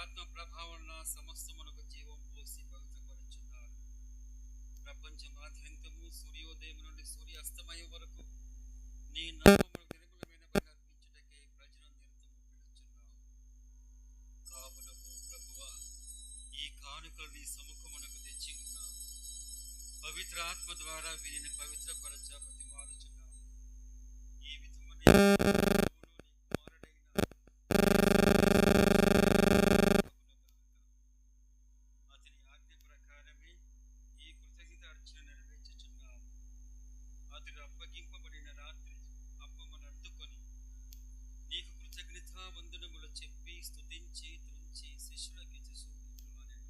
ఆత్మ ప్రభావం సమస్తమునకు జీవం పోసి పవిత్రపరుచున్నారు. ప్రపంచమాద్యంతము సూర్యోదయం నుండి సూర్య అస్తమయం వరకు నీ నామమును నిర్మలమైన బలి అర్పించుటకే ప్రజలను నిరతము పిలుచున్నావు. కావునము ప్రభువా, ఈ కానుకలు నీ సముఖమునకు తెచ్చి ఉన్నాము. పవిత్ర ఆత్మ ద్వారా వీరిని పవిత్రపరచ బతిమాలుచున్నాము. ఈ విధమునే అతని ఆజ్ఞ ప్రకారమే ఈ కృతజ్ఞత అర్చన నెరవేర్చుచున్నాము. అతడు అప్పగింపబడిన రాత్రి అప్పమును అందుకొని నీకు కృతజ్ఞతా వందనములు చెప్పి స్తుతించి త్రుంచి శిష్యులకి చూపిట్లు అనెను.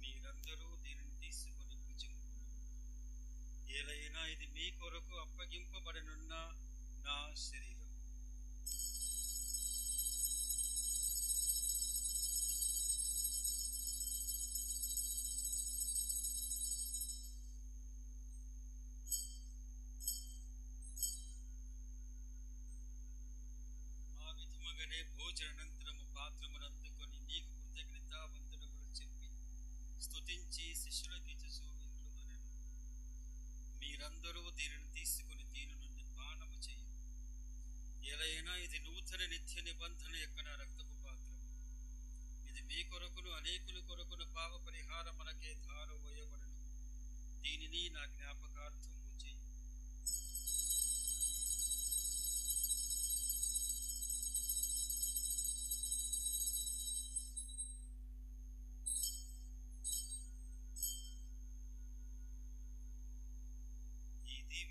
మీరందరూ దీనిని తీసుకొని భుజింపుడు. ఏలైనా ఇది మీ కొరకు అప్పగింపబడనున్న నా శరీరం. భోజనానంతరము పాత్రమును అందుకొని నీకు కృతజ్ఞతా వందనములు చెప్పి స్తుతించి శిష్యులకి చూపిట్లు అనెను. మీరందరూ దీనిని తీసుకుని దీని నుండి పానము చేయండి. ఎలైనా ఇది నూతన నిత్య నిబంధన యొక్క నా రక్తపు పాత్రము. ఇది మీ కొరకును అనేకుల కొరకును పాప పరిహారమునకే ధారపోయబడును. దీనిని నా జ్ఞాపకార్థము చేయండి.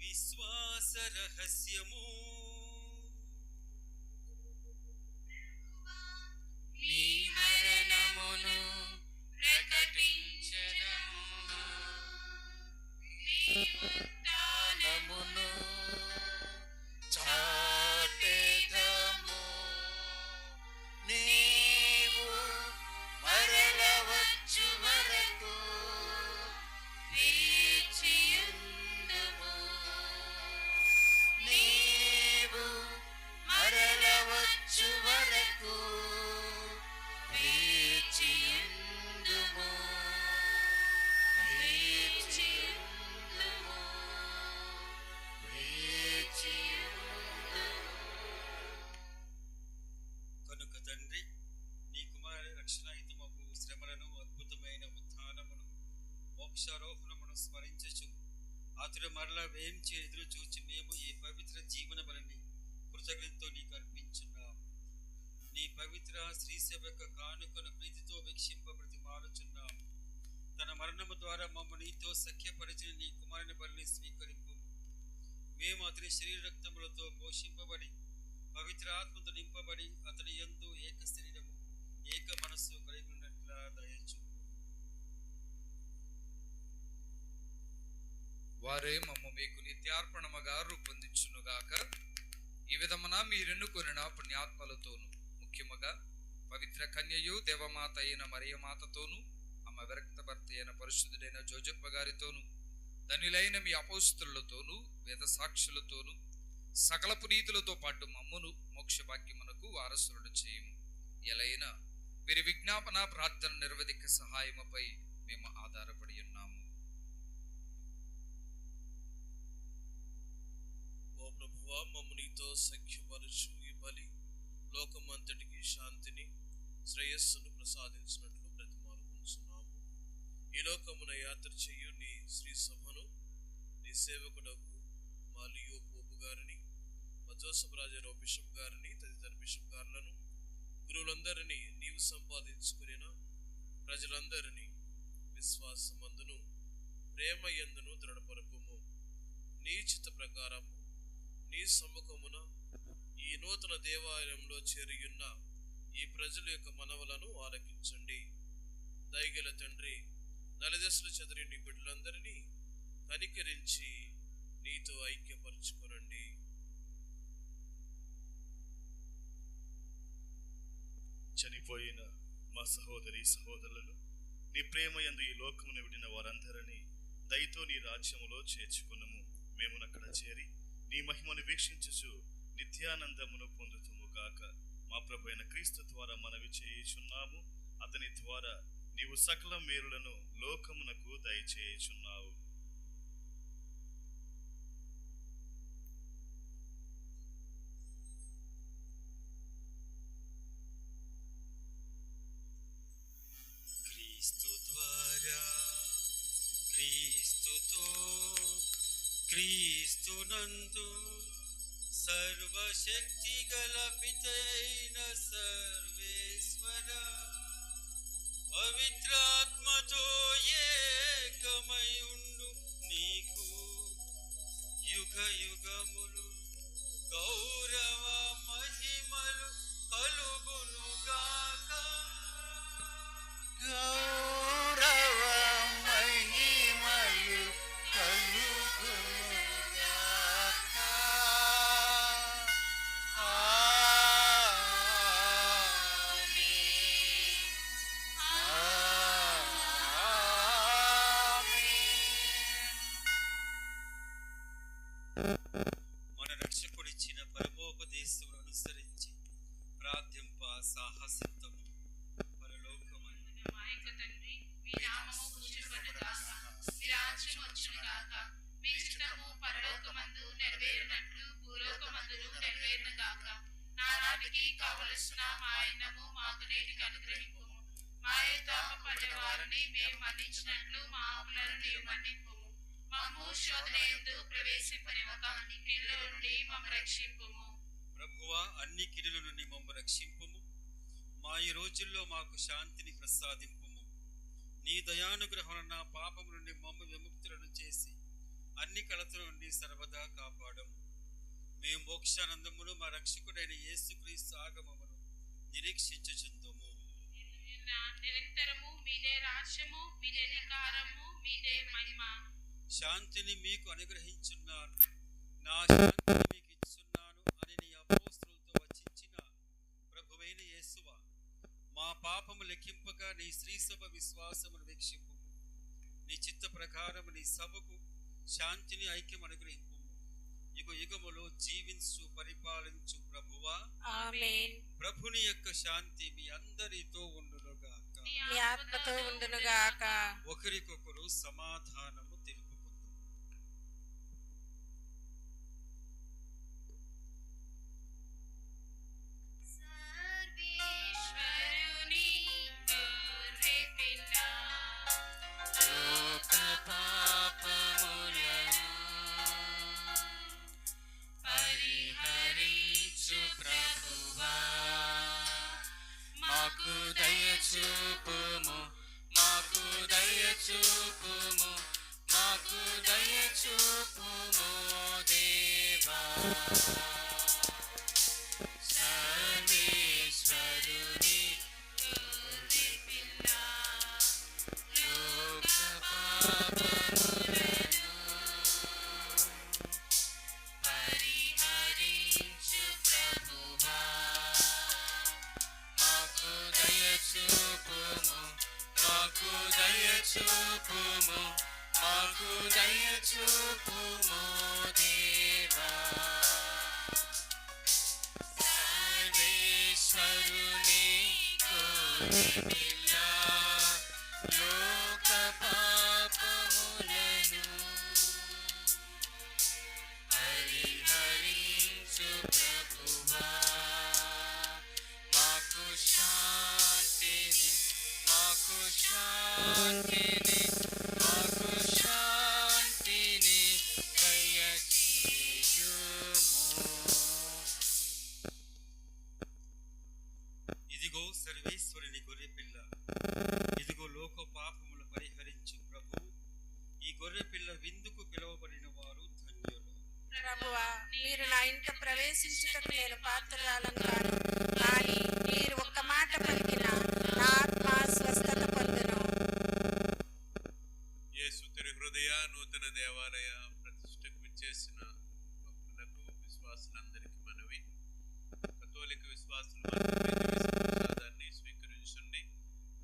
విశ్వాస రహస్యము. నీ మరణమును ప్రకటించెదము, నీ ఉత్థానమును చాటెదము. నీవు మరల వచ్చు వరకు వేచియుండుము. నీవు మరల వచ్చు వరకు వేచియుండుము. వేచియుండుము. వేచియుండుము. కనుక తండ్రి, నీ కుమారుని రక్షణాయుతమగు శ్రమలను అద్భుతమైన ఉత్థానమును మోక్షారోహణమును స్మరించుచు అతడు మరలా వేయించి ఎదురు చూచి మేము ఈ పవిత్ర జీవన బలిని కృతజ్ఞతతో నీకు అర్పించున్నాము. నీ పవిత్ర శ్రీ సేవక కానుకను ప్రీతితో వీక్షింప బ్రతిమాలుచున్నాము. తన మరణము ద్వారా మమ్మ నీతో సఖ్యపరిచిన నీ కుమారుని బలిని స్వీకరింపు. మేము అతని శరీర రక్తములతో పోషింపబడి పవిత్ర ఆత్మతో నింపబడి అతని యందు ఏక శరీరము ఏక మనస్సు కలిగి ఉన్నట్లా దయచు. వారే మమ్మ మీకు నిత్యార్పణముగా రూపొందించునుగాక. ఈ విధమున మీరెన్నుకొనిన పుణ్యాత్మలతోనూ ముఖ్యముగా పవిత్ర కన్యయు దేవమాత అయిన మరియమాతతోనూ ఆమె విరక్త భర్త అయిన పరిశుద్ధుడైన జోజప్ప గారితోనూ ధనులైన మీ అపోస్తులతోనూ వేద సాక్షులతోనూ సకల పునీతులతో పాటు మమ్మును మోక్ష భాగ్యమునకు వారసులను చేయము. ఎలైనా వీరి విజ్ఞాపన ప్రార్థన నిర్వధిక సహాయముపై మేము ఆధారపడి ఉన్నాము. ఓ ప్రభువా, మమ్ము నీతో సఖ్యపరచు ఈ బలి లోకమంతటికి శాంతిని శ్రేయస్సును ప్రసాదించినట్లు బ్రతిమాలుకొనుచున్నాము. ఈ లోకమున యాత్ర చేయు నీ శ్రీ సభను నీ సేవకుడకు మా లియో పోపు గారిని, మా జోసఫ్ రాజారావు బిషప్ గారిని, తదితర బిషప్ గారులను, గురువులందరినీ నీవు సంపాదించుకునిన ప్రజలందరినీ విశ్వాసమందును ప్రేమ యందును దృఢపరపుము. నీ చిత్త ప్రకారము నీ సమ్ముఖమున ఈ నూతన దేవాలయంలో చేరియున్న ఈ ప్రజల యొక్క మనవలను ఆలకించండి. దయగల తండ్రి, నలుదశలు చెదిరి నీ బిడ్డలందరినీ కనికరించి నీతో ఐక్యపరచుకొనండి. చనిపోయిన మా సహోదరి సహోదరులను నీ ప్రేమ యందు ఈ లోకమును విడిన వారందరినీ దయతో నీ రాజ్యములో చేర్చుకున్నాము. మేమునక్కడ చేరి నీ మహిమను వీక్షించుచు నిత్యానందమును పొందుతుము గాక. మా ప్రభు అయిన క్రీస్తు ద్వారా మనవి చేయుచున్నాము. అతని ద్వారా నీవు సకల మేలులను లోకమునకు దయచేయుచున్నావు. క్రీస్తు ద్వారా, క్రీస్తుతో, క్రీస్తునందు సర్వశక్తి గల పితైన సర్వేశ్వర పవిత్రాత్మతో ఏకమయుండు నీకు యుగ యుగములు గౌరవ మహిమలు కలుగునుగాక. గౌరవ మహిమలు కలుగునుగాక. మన రక్షకుడిచ్చిన పరమోపదేశమును అనుసరించి ప్రార్థింప సాహసిత్తము. పరలోకమందు మా యొక్క తండ్రి, మీ నామము పూజింపబడుగాక, మీ రాజ్యం వచ్చునుగాక, మీ చిత్తము పరలోకమందు నెరవేరునట్లు భూలోకమందును నెరవేరునుగాక. నానాటికి కావలసిన మా అన్నము మాకు నేటికి అనుగ్రహింపుము. మా యొక్క పడేవారిని మేము మన్నించినట్లు మా అప్పులను నీవు మన్నింపుము. మమ్ము శోధనయందు ప్రవేశింపనివ్వక కీడుల నుండి మమ్ము రక్షింపుము. ప్రభువా, అన్ని కీడుల నుండి మమ్ము రక్షింపుము. మా ఈ రోజుల్లో మాకు శాంతిని ప్రసాదింపుము. నీ దయానుగ్రహం నా పాపము నుండి మమ్ము విముక్తులను చేసి అన్ని కలతల నుండి సర్వదా కాపాడము. మేము మోక్షానందమును మా రక్షకుడైన యేసుక్రీస్తు ఆగమమును నిరీక్షించుచుందుము. నిరంతరము మీదే రాజ్యము, మీదే అధికారము, మీదే మహిమ. శాంతిని మీకు అనుగ్రహించున్నాను, నా శాంతిని మీకు ఇచ్చున్నాను అని నీ అపోస్తలులతో వచించిన ప్రభువైన యేసువా, మా పాపము లెక్కింపగా నీ శ్రీసభ విశ్వాసమును వీక్షింపు. నీ చిత్త ప్రకారము నీ సభకు శాంతిని ఐక్యం అనుగ్రహింపు. యుగ యుగములో జీవించు పరిపాలించు ప్రభువా, ఆమేన్. ప్రభుని యొక్క శాంతి మీ అందరితో ఉండునుగాక. మీ ఆత్మతో ఉండునుగాక. ఒకరికొకరు సమాధానము తెలుపుకుందాం. సర్వేశ్వరుని గొర్రె పిల్ల, లోక పాపములను పరిహరించు ప్రభువా, మాకు దయచూపుము, మాకు దయచూపుము, మాకు దయచూపుము దేవా. సర్వేశ్వరుని గొర్రె పిల్ల, లోక పాపములను పరిహరించు ప్రభువా, మాకు దయచూపుము, మాకు దయచూపుము, మాకు దయచూపుము దేవా. సర్వేశ్వరుని గొర్రె పిల్ల, లోక పాపములను పరిహరించు ప్రభువా, మాకు శాంతిని, మాకు శాంతిని, మాకు శాంతిని దయచేయుము. ఇదిగో సర్వేశ్వరుని గొర్రె పిల్ల, ఇదిగో లోక పాపములు పరిహరించు ప్రభు. ఈ గొర్రె పిల్ల విందుకు పిలువబడిన వారు ధన్యులు. ప్రభువా, మీరు నా ఇంట ప్రవేశించుటకు నేను పాత్రురాలను కాను, కానీ మీరు ఒక్క మాట పలికిన నా ఆత్మ స్వస్థత పొందును. యేసు తిరు హృదయ నూతన దేవాలయ ప్రతిష్టకు విచ్చేసిన భక్తులకు, విశ్వాసులందరికీ మనవి. కథోలిక విశ్వాసులు ప్రసాదాన్ని స్వీకరించండి.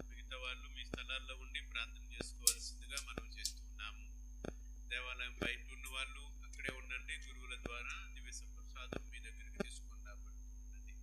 మిగతా వాళ్ళు మీ స్థలాల్లో ఉండి ప్రార్థన చేసుకోవాల్సిందిగా మనం చేస్తున్నాము. దేవాలయం బయట ఉన్న వాళ్ళు అక్కడే ఉండండి. గురువుల ద్వారా దివ్య ప్రసాదం మీ దగ్గరికి తీసుకొని రాబడుతున్నది.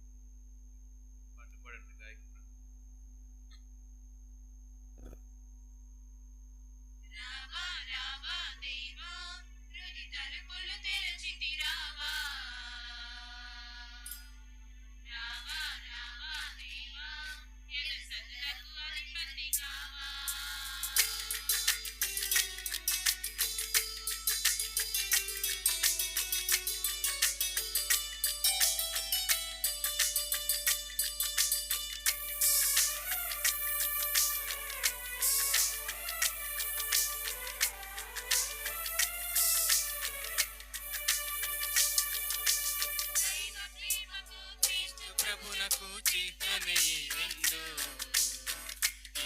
ఈ విందు,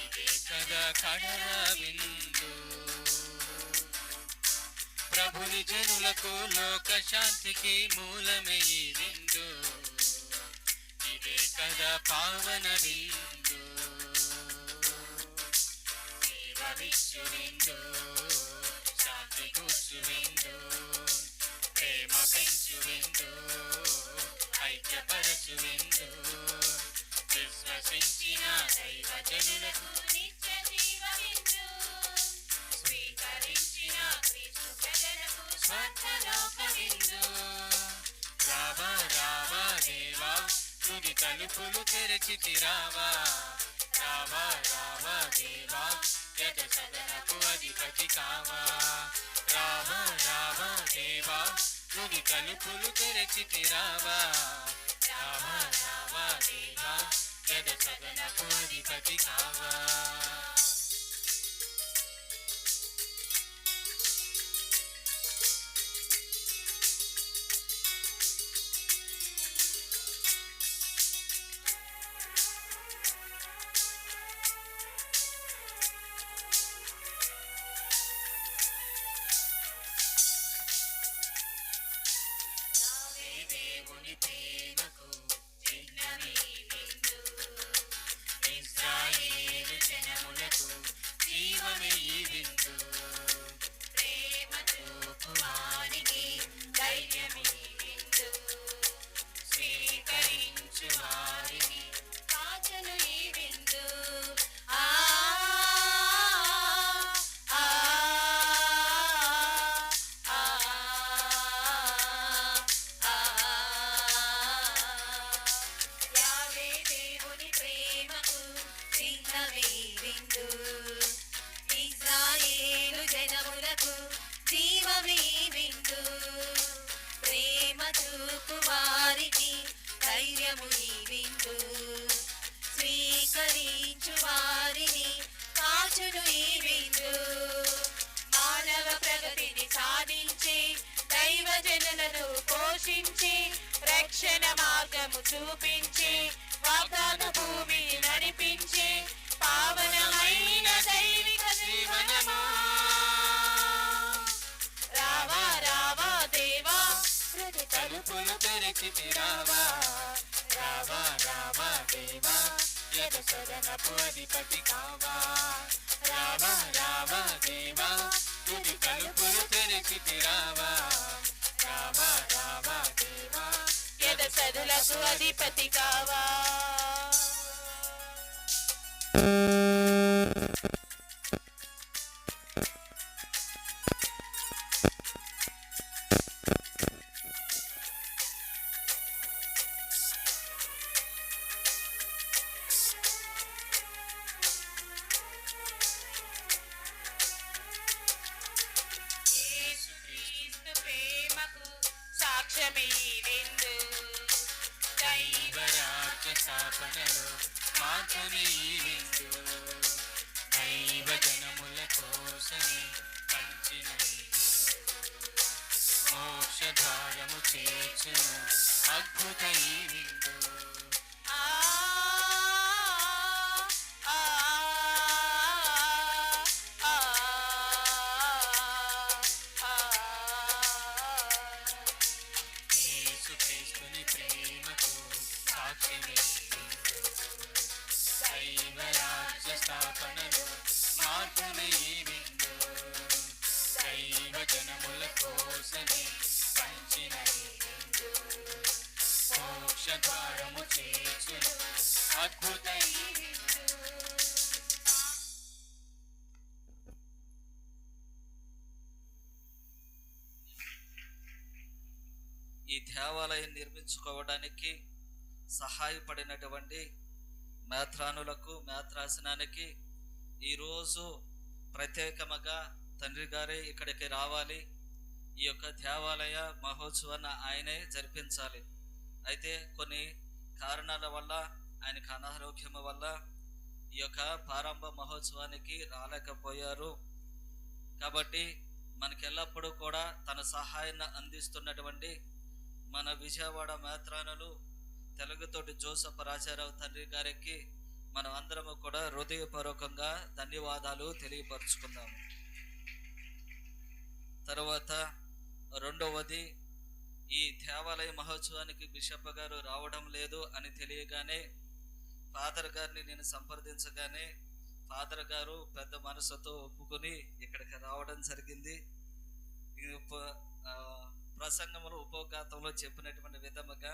ఇదే కదా కడల విందు. ప్రభుని జనులకు లోక శాంతికి మూలమే ఈ విందు, ఇదే కదా పావన విందు. జీవవిచ్చు విందు, శాంతి కూర్చు విందు, ప్రేమ పెంచు విందు, ఐక్యపరచు విందు. విశ్వసించిన దైవ జనులకు నిత్య జీవ విందు, స్వీకరించిన క్రీస్తు ప్రజలకు స్వర్గలోక విందు. రావా రావా దేవా, తుది తలుపులు తెరచితి రావా. రావా రావా దేవా, యజ సదనపు అధిపతి కావా. రావా రావా దేవా, తుది తలుపులు తెరచితి రావా. రావా రావా దేవా, యజ సదనపు అధిపతి కావా. దేవుని ప్రేమకు చిహ్నమే విందు, ఇశ్రాయేలు జనములకు జీవమే ఈ విందు. ప్రేమ చూపు వారికి ధైర్యమే విందు, స్వీకరించు వారిని కాచను ఈ విందు. ఆ ఆ యావే దేవుని ప్రేమకు చిహ్నమే విందు, ఇశ్రాయేలు జనములకు జీవమే విందు. ప్రేమ చూపు వారికి ధైర్యము ఈ విందు, స్వీకరించు వారిని కాచును ఈ విందు. మానవ ప్రగతిని సాధించి దైవ జనులను పోషించి రక్షణ మార్గము చూపించి వాగ్దాన భూమిని నడిపించి పావనమైన దైవిక జీవనము. రావా రావా దేవా, హృదయ తలుపులు తెరచితి రావా. రావా రావా దేవా, యజ సదనపు అధిపతి కావా. రావా రావా దేవా, తుది తలుపులు తెరచితి రావా. రావా రావా దేవా, యజ సదులకు అధిపతి కావా. యేసుక్రీస్తు ప్రేమకు సాక్ష్యమే ఈ విందు, దైవరాజ్య స్థాపనలో మార్గమే ఈ విందు. దైవ జనముల కోసమే పంచిన ఈ విందు, మోక్ష ద్వారము చేర్చును అద్భుత ఈ విందు. ఆ ఆ ఆ యేసుక్రీస్తుని ప్రేమకు సాక్ష్యమే విందు, దైవరాజ్య స్థాపనలో మార్గమే ఈ విందు. దైవ జనముల కోసమే పంచిన ఈ విందు, మోక్ష ద్వారము చేర్చును అద్భుత ఈ విందు. ఈ దేవాలయం నిర్మించుకోవడానికి సహాయపడినటువంటి మేత్రానులకు మేత్రాసనానికి ఈరోజు ప్రత్యేకముగా తండ్రి గారే ఇక్కడికి రావాలి, ఈ యొక్క దేవాలయ మహోత్సవాన్ని ఆయనే జరిపించాలి. అయితే కొన్ని కారణాల వల్ల, ఆయనకు అనారోగ్యం వల్ల ఈ యొక్క ప్రారంభ మహోత్సవానికి రాలేకపోయారు. కాబట్టి మనకి ఎల్లప్పుడూ కూడా తన సహాయాన్ని అందిస్తున్నటువంటి మన విజయవాడ మేత్రానులు తెలుగుతోటి జోసఫ్ రాజారావు తండ్రి గారికి మనం అందరము కూడా హృదయపూర్వకంగా ధన్యవాదాలు తెలియపరుచుకుందాము. తర్వాత రెండవది, ఈ దేవాలయ మహోత్సవానికి బిషప్ గారు రావడం లేదు అని తెలియగానే ఫాదర్ గారిని నేను సంప్రదించగానే ఫాదర్ గారు పెద్ద మనసుతో ఒప్పుకొని ఇక్కడికి రావడం జరిగింది. ప్రసంగంలో ఉపోద్ఘాతంలో చెప్పినటువంటి విధముగా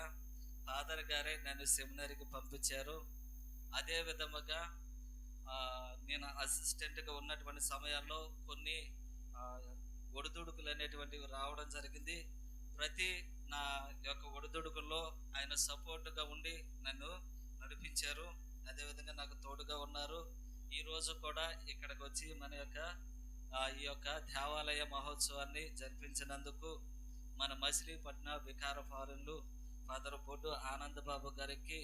ఫాదర్ గారే నన్ను సెమినరీకి పంపించారు. అదే విధముగా నేను అసిస్టెంట్గా ఉన్నటువంటి సమయాల్లో కొన్ని ఒడిదుడుకులు అనేటువంటివి రావడం జరిగింది. ప్రతి నా యొక్క ఒడిదుడుకుల్లో ఆయన సపోర్ట్గా ఉండి నన్ను నడిపించారు. అదేవిధంగా నాకు తోడుగా ఉన్నారు. ఈరోజు కూడా ఇక్కడికి వచ్చి మన యొక్క ఈ యొక్క దేవాలయ మహోత్సవాన్ని జరిపించినందుకు మన మచిలీపట్నం వికార ఫారెన్లు ఫాదర్ బొడ్డు ఆనందబాబు గారికి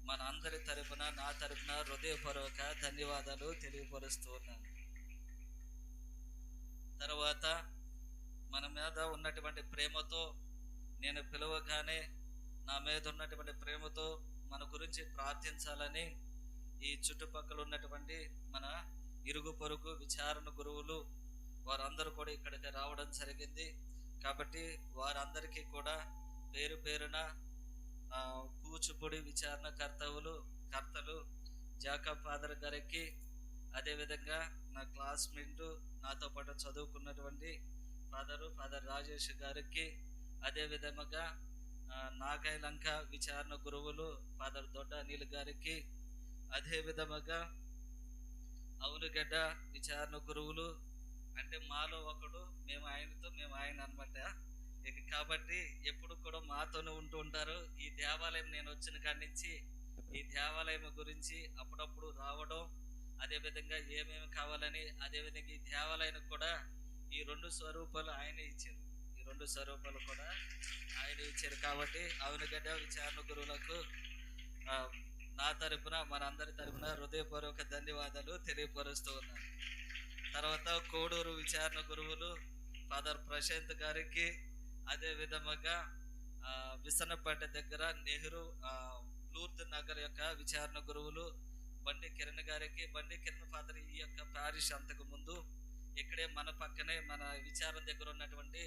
మన అందరి తరపున, నా తరపున హృదయపూర్వక ధన్యవాదాలు తెలియపరుస్తూ ఉన్నాను. తర్వాత మన మీద ఉన్నటువంటి ప్రేమతో నేను పిలవగానే నా మీద ఉన్నటువంటి ప్రేమతో మన గురించి ప్రార్థించాలని ఈ చుట్టుపక్కల ఉన్నటువంటి మన ఇరుగు పొరుగు విచారణ గురువులు వారందరూ కూడా ఇక్కడికి రావడం జరిగింది. కాబట్టి వారందరికీ కూడా పేరు పేరున కూచిపూడి విచారణ కర్తలు జాకబ్ ఫాదర్ గారికి, అదేవిధంగా నా క్లాస్మేట్ నాతో పాటు చదువుకున్నటువంటి ఫాదర్ రాజేష్ గారికి, అదేవిధంగా నాగాయలంక విచారణ గురువులు ఫాదర్ దొడ్డ అనిల్ గారికి, అదే విధముగా అవునుగడ్డ విచారణ గురువులు అంటే మాలో ఒకడు, మేము ఆయన అనమాట. ఇక కాబట్టి ఎప్పుడు కూడా మాతోనే ఉంటూ ఉంటారు. ఈ దేవాలయం నేను వచ్చిన కాడి నుంచి ఈ దేవాలయం గురించి అప్పుడప్పుడు రావడం, అదేవిధంగా ఏమేమి కావాలని, అదేవిధంగా ఈ దేవాలయానికి కూడా ఈ 2 స్వరూపాలు ఆయనే ఇచ్చారు. ఈ 2 స్వరూపాలు కూడా ఆయన ఇచ్చారు. కాబట్టి అవునుగడ్డ విచారణ గురువులకు నా తరపున, మనందరి తరపున హృదయపూర్వక ధన్యవాదాలు తెలియపరుస్తూ ఉన్నాను. తర్వాత కోడూరు విచారణ గురువులు ఫాదర్ ప్రశాంత్ గారికి, అదే విధముగా విసనపేట దగ్గర నెహ్రూ లూర్ద్ నగర్ యొక్క విచారణ గురువులు బండి కిరణ్ గారికి, బండి కిరణ్ ఫాదర్ ఈ యొక్క పారిష్ అంతకు ముందు ఇక్కడే మన పక్కనే మన విచారణ దగ్గర ఉన్నటువంటి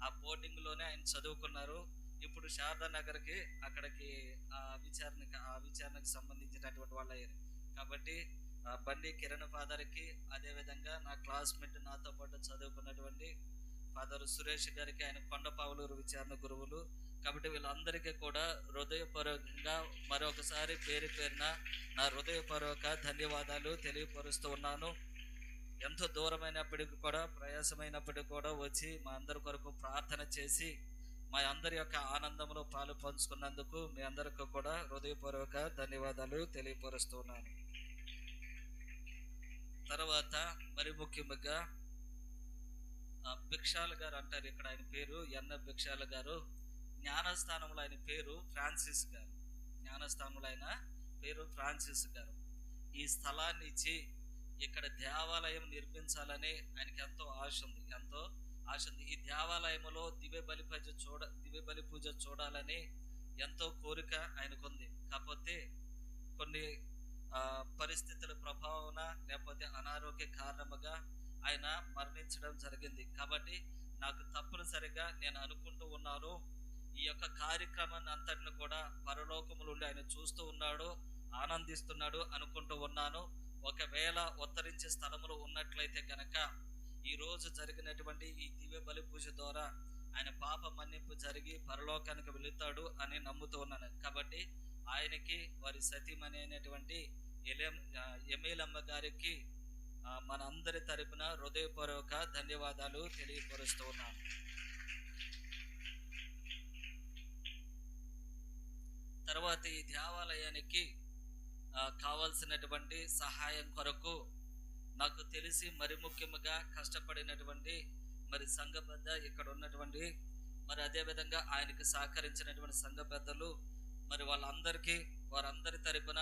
ఆ బోర్డింగ్లోనే ఆయన చదువుకున్నారు. ఇప్పుడు శారదా నగర్కి అక్కడికి ఆ విచారణకు సంబంధించినటువంటి వాళ్ళు అయ్యారు. కాబట్టి బండి కిరణ్ ఫాదర్కి, అదేవిధంగా నా క్లాస్మేట్ నాతో పాటు చదువుకున్నటువంటి ఫాదర్ సురేష్ గారికి, ఆయన కొండపావులూరు విచారణ గురువులు. కాబట్టి వీళ్ళందరికీ కూడా హృదయపూర్వకంగా మరొకసారి పేరు పేరున నా హృదయపూర్వక ధన్యవాదాలు తెలియపరుస్తూ ఉన్నాను. ఎంతో దూరమైనప్పటికీ కూడా, ప్రయాసమైనప్పటికీ కూడా వచ్చి మా అందరి కొరకు ప్రార్థన చేసి మా అందరి యొక్క ఆనందంలో పాలు పంచుకున్నందుకు మీ అందరికీ కూడా హృదయపూర్వక ధన్యవాదాలు తెలియపరుస్తున్నాను. తర్వాత మరి ముఖ్యంగా భిక్షాల గారు అంటారు, ఇక్కడ ఆయన పేరు ఎన్న భిక్షాల గారు. జ్ఞానస్థానంలో ఆయన పేరు ఫ్రాన్సిస్ గారు. జ్ఞానస్థానంలో ఆయన పేరు ఫ్రాన్సిస్ గారు. ఈ స్థలాన్ని ఇచ్చి ఇక్కడ దేవాలయం నిర్మించాలని ఆయనకి ఎంతో ఆశ ఉంది. ఈ దేవాలయంలో దివ్య బలి పూజ చూడాలని ఎంతో కోరిక ఆయనకుంది. కాకపోతే కొన్ని పరిస్థితుల ప్రభావన లేకపోతే అనారోగ్య కారణముగా ఆయన మరణించడం జరిగింది. కాబట్టి నాకు తప్పనిసరిగా నేను అనుకుంటూ ఉన్నాను, ఈ యొక్క కార్యక్రమాన్ని అంతటిని కూడా పరలోకములు ఉండి ఆయన చూస్తూ ఉన్నాడు, ఆనందిస్తున్నాడు అనుకుంటూ ఉన్నాను. ఒకవేళ ఉత్తరించే స్థలములు ఉన్నట్లయితే కనుక ఈరోజు జరిగినటువంటి ఈ దివ్య బలి పూజ ద్వారా ఆయన పాప మన్నింపు జరిగి పరలోకానికి వెళుతాడు అని నమ్ముతూ ఉన్నాను. కాబట్టి ఆయనకి వారి సతీమణి అయినటువంటి ఎమేలమ్మ గారికి మన అందరి తరపున హృదయపూర్వక ధన్యవాదాలు తెలియపరుస్తూ ఉన్నాను. తర్వాత ఈ దేవాలయానికి కావాల్సినటువంటి సహాయం కొరకు నాకు తెలిసి మరి ముఖ్యంగా కష్టపడినటువంటి మరి సంఘ పెద్ద ఇక్కడ ఉన్నటువంటి మరి అదేవిధంగా ఆయనకి సహకరించినటువంటి సంఘ పెద్దలు మరి వారందరి తరపున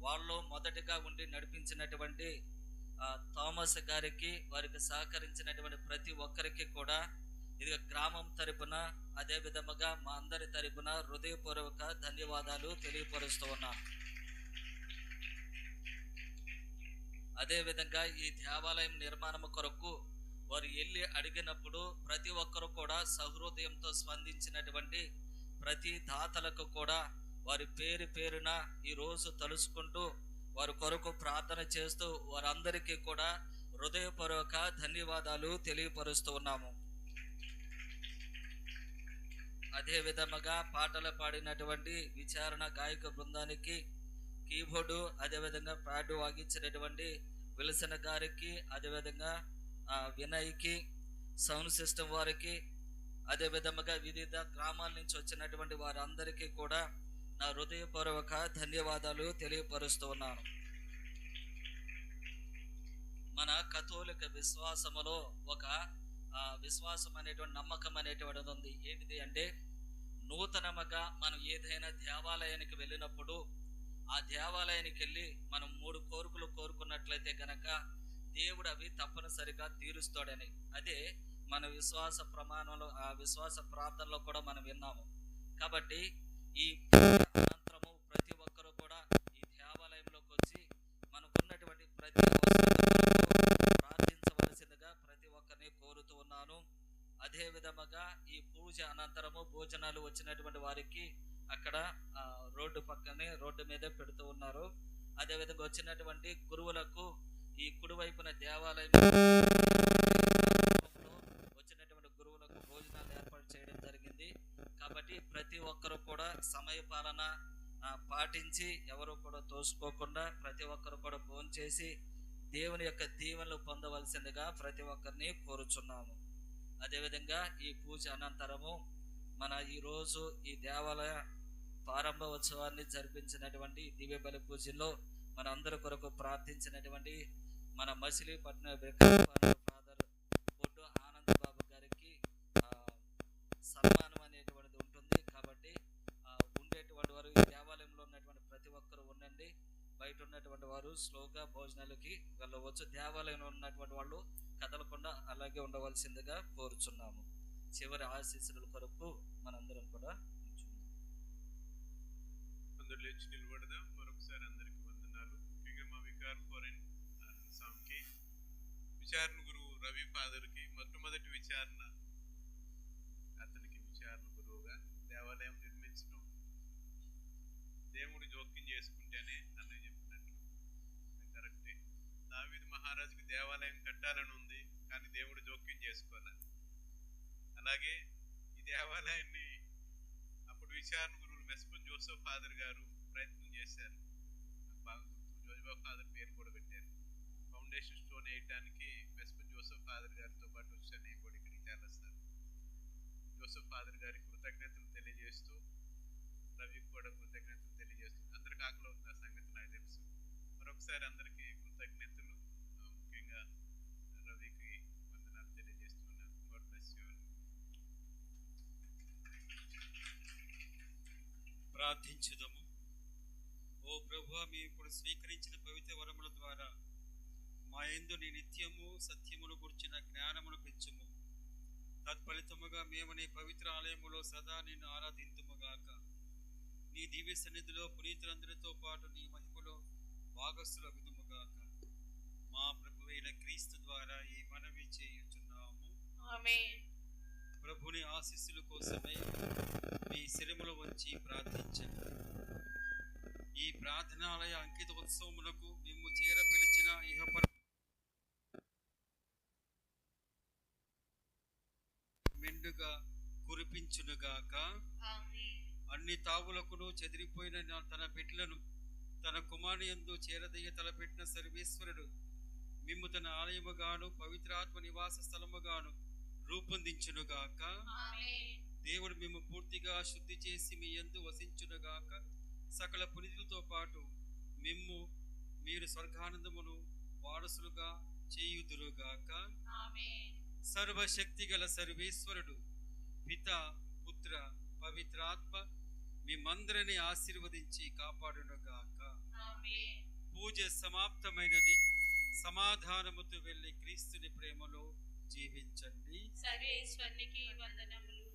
వాళ్ళు మొదటిగా ఉండి నడిపించినటువంటి థామస్ గారికి, వారికి సహకరించినటువంటి ప్రతి ఒక్కరికి కూడా ఇది గ్రామం తరపున అదే విధముగా మా అందరి తరపున హృదయపూర్వక ధన్యవాదాలు తెలియపరుస్తూ ఉన్నాను. అదేవిధంగా ఈ దేవాలయం నిర్మాణం కొరకు వారు వెళ్ళి అడిగినప్పుడు ప్రతి ఒక్కరు కూడా సహృదయంతో స్పందించినటువంటి ప్రతి దాతలకు కూడా వారి పేరు పేరున ఈరోజు తలుచుకుంటూ వారి కొరకు ప్రార్థన చేస్తూ వారందరికీ కూడా హృదయపూర్వక ధన్యవాదాలు తెలియపరుస్తూ ఉన్నాము. అదే విధముగా పాటలు పాడినటువంటి విచారణ గాయక బృందానికి, కీబోర్డు అదేవిధంగా ప్యాడ్ వాగించినటువంటి విల్సన్ గారికి, అదేవిధంగా వినయ్కి, సౌండ్ సిస్టమ్ వారికి, అదే విధముగా వివిధ గ్రామాల నుంచి వచ్చినటువంటి వారందరికీ కూడా నా హృదయపూర్వక ధన్యవాదాలు తెలియపరుస్తూ ఉన్నాను. మన కథోలిక విశ్వాసములో ఒక విశ్వాసం అనేటువంటి నమ్మకం అనేటువంటిది ఉంది. ఏంటిది అంటే, నూతనముగా మనం ఏదైనా దేవాలయానికి వెళ్ళినప్పుడు ఆ దేవాలయానికి వెళ్ళి మనం 3 కోరికలు కోరుకున్నట్లయితే కనుక దేవుడు అవి తప్పనిసరిగా తీరుస్తాడని. అదే మన విశ్వాస ప్రమాణంలో, ఆ విశ్వాస ప్రార్థనలో కూడా మనం విన్నాము. కాబట్టి ఈ అనంతరము ప్రతి ఒక్కరూ కూడా ఈ దేవాలయంలోకి వచ్చి మనకున్నటువంటి ప్రతి ప్రార్థించవలసిందిగా ప్రతి ఒక్కరిని కోరుతూ ఉన్నాను. అదే విధముగా ఈ పూజ అనంతరము భోజనాలు వచ్చినటువంటి వారికి అక్కడ రోడ్డు పక్కనే, రోడ్డు మీదే పెడుతూ ఉన్నారు. అదేవిధంగా వచ్చినటువంటి గురువులకు ఈ కుడివైపున దేవాలయం వచ్చినటువంటి గురువులకు భోజనాలు ఏర్పాటు చేయడం జరిగింది. కాబట్టి ప్రతి ఒక్కరు కూడా సమయపాలన పాటించి ఎవరు కూడా తోసుకోకుండా ప్రతి ఒక్కరు కూడా భోంచేసి దేవుని యొక్క దీవెనలు పొందవలసిందిగా ప్రతి ఒక్కరిని కోరుచున్నాము. అదేవిధంగా ఈ పూజ అనంతరము మన ఈరోజు ఈ దేవాలయ ప్రారంభ ఉత్సవాన్ని జరిపించినటువంటి దివ్య బలి పూజల్లో మన అందరి కొరకు ప్రార్థించినటువంటి మన మచిలీపట్నం ఫాదర్ బొడ్డు ఆనంద్ బాబు గారికి సన్మానం అనేటువంటిది ఉంటుంది. కాబట్టి ఉండేటువంటి వారు ఈ దేవాలయంలో ఉన్నటువంటి ప్రతి ఒక్కరు ఉండండి. బయట ఉన్నటువంటి వారు స్లోగా భోజనాలకి వెళ్ళవచ్చు. దేవాలయంలో ఉన్నటువంటి వాళ్ళు కదలకుండా అలాగే ఉండవలసిందిగా కోరుచున్నాము. చివరి ఆశీస్సుల కొరకు మనందరం కూడా అందరు లేచి నిలబడదాం. మరొకసారి అందరికి వందనాలు. ముఖ్యంగా మా వికార్ ఫారెన్ స్వామికి, విచారణ గురువు రవి ఫాదర్కి మొట్టమొదటి విచారణ, అతనికి విచారణ గురువుగా దేవాలయం నిర్మించడం దేవుడు జోక్యం చేసుకుంటేనే అన్నయ్య చెప్పినట్లు కరెక్టే. దావీదు మహారాజుకి దేవాలయం కట్టాలని ఉంది, కానీ దేవుడు జోక్యం చేసుకోవాలి. అలాగే ఈ దేవాలయాన్ని అప్పుడు విచారణ గురువులు మెస్పన్ జోసెఫ్ ఫాదర్ గారు ప్రయత్నం చేశారు. బాగా గుర్తు, జోజబా ఫాదర్ పేరు కూడా పెట్టారు. ఫౌండేషన్ స్టోన్ వేయడానికి మెస్పన్ జోసెఫ్ ఫాదర్ గారితో పాటు వచ్చాను. నేను కూడా ఇక్కడికి చేరస్తాను. జోసెఫ్ ఫాదర్ గారికి కృతజ్ఞతలు తెలియజేస్తూ, రవికి కూడా కృతజ్ఞతలు తెలియజేస్తూ, అందరికి ఆకలి అవుతుంది ఆ సంగతి నాకు తెలుసు. మరొకసారి అందరికీ కృతజ్ఞతలు. ముఖ్యంగా రవికి వందనాలు తెలియజేస్తున్నాను. God bless you all. ప్రార్థించుదము. ఓ ప్రభువా, మేము ఇప్పుడు స్వీకరించిన పవిత్ర వరముల ద్వారా మా యందు నీ నిత్యము సత్యమును గుర్చిన జ్ఞానమును పెంచుము. తత్ఫలితముగా మేము నీ పవిత్ర ఆలయములో సదా నిన్ను ఆరాధింతుముగాక. నీ దివ్య సన్నిధిలో పునీతులందరితో పాటు నీ మహిమలో భాగస్థుల విధముగాక. మా ప్రభువైన క్రీస్తు ద్వారా ఈ మనవి చేయుచున్నాము. ఆమేన్. ప్రభుని ఆశీస్సుల కోసమై మీ శిరములు వంచి ప్రార్థించండి. ఈ ప్రార్థనాలయ అంకిత ఉత్సవమునకు మేము చేర పిలిచిన ఇహపర మెండుగా కురిపించునుగాక. అన్ని తావులకును చెదిరిపోయిన తన బిడ్డలను తన కుమారుని యందు చేరదయ్య తలపెట్టిన సర్వేశ్వరుడు మిమ్ము తన ఆలయముగాను పవిత్రాత్మ నివాస స్థలముగాను రూపొందించునుగాక. దేవుడు మేము పూర్తిగా శుద్ధి చేసి మీ యందు వసించునుగాక. సకల పునీతులతో పాటు మీరు స్వర్గానందమును వారసులుగా చేయుదురుగాక. సర్వశక్తి గల సర్వేశ్వరుడు పిత, పుత్ర, పవిత్రాత్మ మిమ్మందరిని ఆశీర్వదించి కాపాడునుగాక. పూజ సమాప్తమైనది. సమాధానముతో వెళ్ళి క్రీస్తుని ప్రేమలో జీవించండి. సర్వేశ్వరునికి వందనములు.